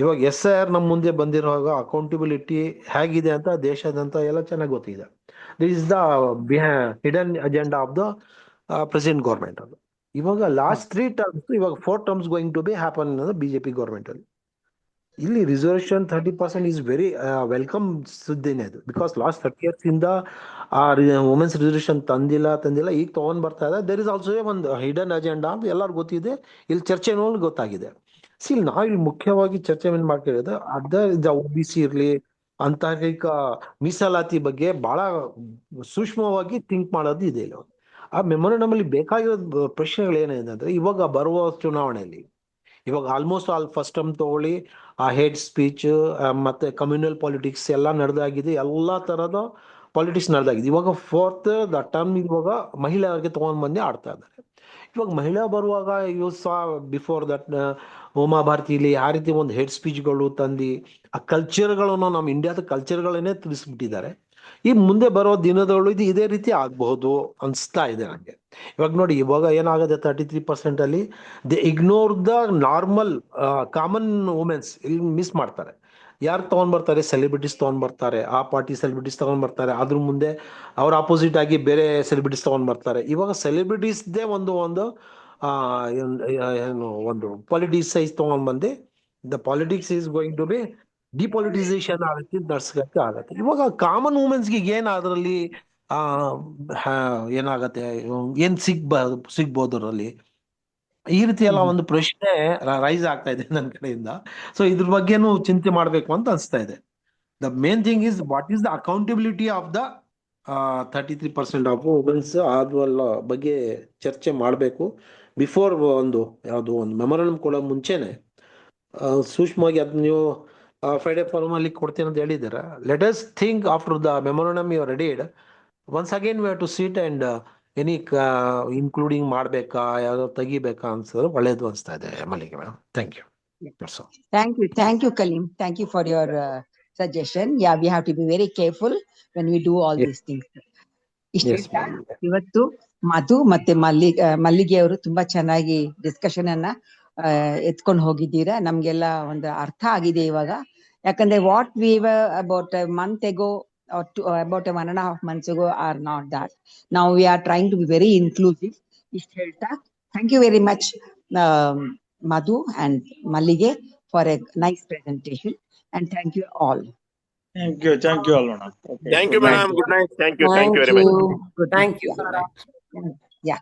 ಇವಾಗ SIR ನಮ್ಮ ಮುಂದೆ ಬಂದಿರುವಾಗ ಅಕೌಂಟಬಿಲಿಟಿ ಹೇಗಿದೆ ಅಂತ ದೇಶಾದ್ಯಂತ ಎಲ್ಲ ಚೆನ್ನಾಗಿ ಗೊತ್ತಿದೆ. This is the hidden agenda of the president government. ಅದು ಇವಾಗ ಲಾಸ್ಟ್ 3 ಟರ್ಮ್ಸ್, ಇವಾಗ 4 terms going to be happen BJP government ಅಲ್ಲಿ. ಇಲ್ಲಿ ರಿಸರ್ವೇಶನ್ 30% ಈಸ್ ವೆರಿ ವೆಲ್ಕಮ್ ಸುದ್ದಿನೇ ಅದು. ಬಿಕಾಸ್ ಲಾಸ್ಟ್ 30 years ಇಂದ ವುಮೆನ್ಸ್ ರಿಸರ್ವೇಶನ್ ತಂದಿಲ್ಲ, ಈಗ ತಗೊಂಡ್ ಬರ್ತಾ ಇದೆ. ದೇರ್ ಇಸ್ ಆಲ್ಸೋ ಒಂದು ಹಿಡನ್ ಅಜೆಂಡಾ ಅಂತ ಎಲ್ಲರಿಗೂ ಗೊತ್ತಿದೆ. ಇಲ್ಲಿ ಚರ್ಚೆ ಗೊತ್ತಾಗಿದೆ. ನಾವು ಇಲ್ಲಿ ಮುಖ್ಯವಾಗಿ ಚರ್ಚೆ ಮಾಡ್ತಿರೋದು OBC ಇರ್ಲಿ, ಅಂತರಿಕ ಮೀಸಲಾತಿ ಬಗ್ಗೆ ಬಹಳ ಸೂಕ್ಷ್ಮವಾಗಿ ಥಿಂಕ್ ಮಾಡೋದು ಇದೆ. ಇಲ್ಲಿ ಆ ಮೆಮೊರಾಂಡಮ್ ಅಲ್ಲಿ ಬೇಕಾಗಿರೋ ಪ್ರಶ್ನೆಗಳು ಏನಿದೆ ಅಂದ್ರೆ, ಇವಾಗ ಬರುವ ಚುನಾವಣೆಯಲ್ಲಿ ಇವಾಗ ಆಲ್ಮೋಸ್ಟ್ ಆಲ್ ಫಸ್ಟ್ ಟರ್ಮ್ ತಗೊಳ್ಳಿ, ಆ ಹೇಟ್ ಸ್ಪೀಚ್ ಮತ್ತೆ ಕಮ್ಯುನಲ್ ಪಾಲಿಟಿಕ್ಸ್ ಎಲ್ಲ ನಡೆದಾಗಿದೆ. ಎಲ್ಲಾ ತರದ ಪಾಲಿಟಿಕ್ಸ್ ನಡೆದಾಗಿದೆ. ಇವಾಗ 4th ಟರ್ಮ್ ಇವಾಗ ಮಹಿಳೆಯರಿಗೆ ತಗೊಂಡ್ ಬಂದು ಆಡ್ತಾ ಇದ್ದಾರೆ. ಇವಾಗ ಮಹಿಳಾ ಬರುವಾಗ ಬಿಫೋರ್ ದಟ್ ಉಮಾ ಭಾರತಿಲಿ ಯಾವ ರೀತಿ ಒಂದು ಹೇಟ್ ಸ್ಪೀಚ್ಗಳು ತಂದು ಆ ಕಲ್ಚರ್ಗಳನ್ನು, ನಮ್ಮ ಇಂಡಿಯಾದ ಕಲ್ಚರ್ಗಳನ್ನೇ ತಿಳಿಸ್ಬಿಟ್ಟಿದ್ದಾರೆ. ಈ ಮುಂದೆ ಬರೋ ದಿನದಗಳು ಇದೇ ರೀತಿ ಆಗಬಹುದು ಅನ್ಸ್ತಾ ಇದೆ ನನಗೆ. ಇವಾಗ ನೋಡಿ, ಇವಾಗ ಏನಾಗುತ್ತೆ, 33% ಅಲ್ಲಿ they ignore the normal common women's. ಇಲ್ಲಿ ಮಿಸ್ ಮಾಡ್ತಾರೆ. ಯಾರು ತಗೊಂಡ್ಬರ್ತಾರೆ? ಸೆಲೆಬ್ರಿಟೀಸ್ ತಗೊಂಡ್ಬರ್ತಾರೆ. ಆ ಪಾರ್ಟಿ ಸೆಲೆಬ್ರಿಟೀಸ್ ತಗೊಂಡ್ಬರ್ತಾರೆ. ಅದ್ರ ಮುಂದೆ ಅವ್ರ ಆಪೋಸಿಟ್ ಆಗಿ ಬೇರೆ ಸೆಲೆಬ್ರಿಟೀಸ್ ತಗೊಂಡ್ಬರ್ತಾರೆ. ಇವಾಗ ಸೆಲೆಬ್ರಿಟೀಸ್ದೇ ಒಂದು ಪಾಲಿಟಿಸೈಸ್ ತಗೊಂಡ್ಬಂದು the politics is going to be depoliticisation ಆಗುತ್ತೆ, ನಡ್ಸಕ್ಕೆ ಆಗತ್ತೆ. ಇವಾಗ ಕಾಮನ್ ವುಮೆನ್ಸ್ಗೆ ಏನ್ ಅದರಲ್ಲಿ ಏನಾಗತ್ತೆ, ಏನ್ ಸಿಗ್ಬೋದು ಅದರಲ್ಲಿ? ಈ ರೀತಿ ಎಲ್ಲ ಒಂದು ಪ್ರಶ್ನೆ ರೈಸ್ ಆಗ್ತಾ ಇದೆ ನನ್ನ ಕಡೆಯಿಂದ. ಸೊ ಇದ್ರ ಬಗ್ಗೆನೂ ಚಿಂತೆ ಮಾಡ್ಬೇಕು ಅಂತ ಅನ್ಸ್ತಾ ಇದೆ. The main thing is what is the accountability of the 33% of women's. ಅದೆಲ್ಲ ಬಗ್ಗೆ ಚರ್ಚೆ ಮಾಡಬೇಕು. ಬಿಫೋರ್ ಒಂದು ಮೆಮೊರಾಂಡಮ್ ಕೊಡೋ ಮುಂಚೆನೆ ಸೂಕ್ಷ್ಮವಾಗಿ ಅದು ನೀವು ಫ್ರೈಡೆ ಫಾರಮ್ ಅಲ್ಲಿ ಕೊಡ್ತೀನಿ ಅಂತ ಹೇಳಿದ್ದೀರಾ. Let us think after the memorandum you read it, once again we have to sit and any including ಮಾಡ್ಬೇಕಾ, ಯಾವ್ದೋ ತೆಗಿಬೇಕಾ ಅನ್ಸೋದು ಒಳ್ಳೇದು ಅನ್ಸ್ತಾ ಇದೆ Mallige madam. Thank you. Thank you, Kalim. Thank you for your suggestion. Yeah, we have to be very careful when we do all these things. ಇವತ್ತು ಮಧು ಮತ್ತೆ ಮಲ್ಲಿಗೆ ಅವರು ತುಂಬಾ ಚೆನ್ನಾಗಿ ಡಿಸ್ಕಷನ್ ಅನ್ನ ಎತ್ಕೊಂಡು ಹೋಗಿದ್ದೀರಾ. ನಮ್ಗೆಲ್ಲ ಒಂದು ಅರ್ಥ ಆಗಿದೆ ಇವಾಗ. ಯಾಕಂದ್ರೆ what we were about a month ago or about 1.5 months ago are not that. Now we are trying to be very inclusive. ಇಷ್ಟು ಹೇಳ್ತಾ, thank you very much Madhu and Mallige for a nice presentation, and thank you all. Thank you all, madam. Thank you, madam. Good night. Thank you very much. Thank you. Yeah.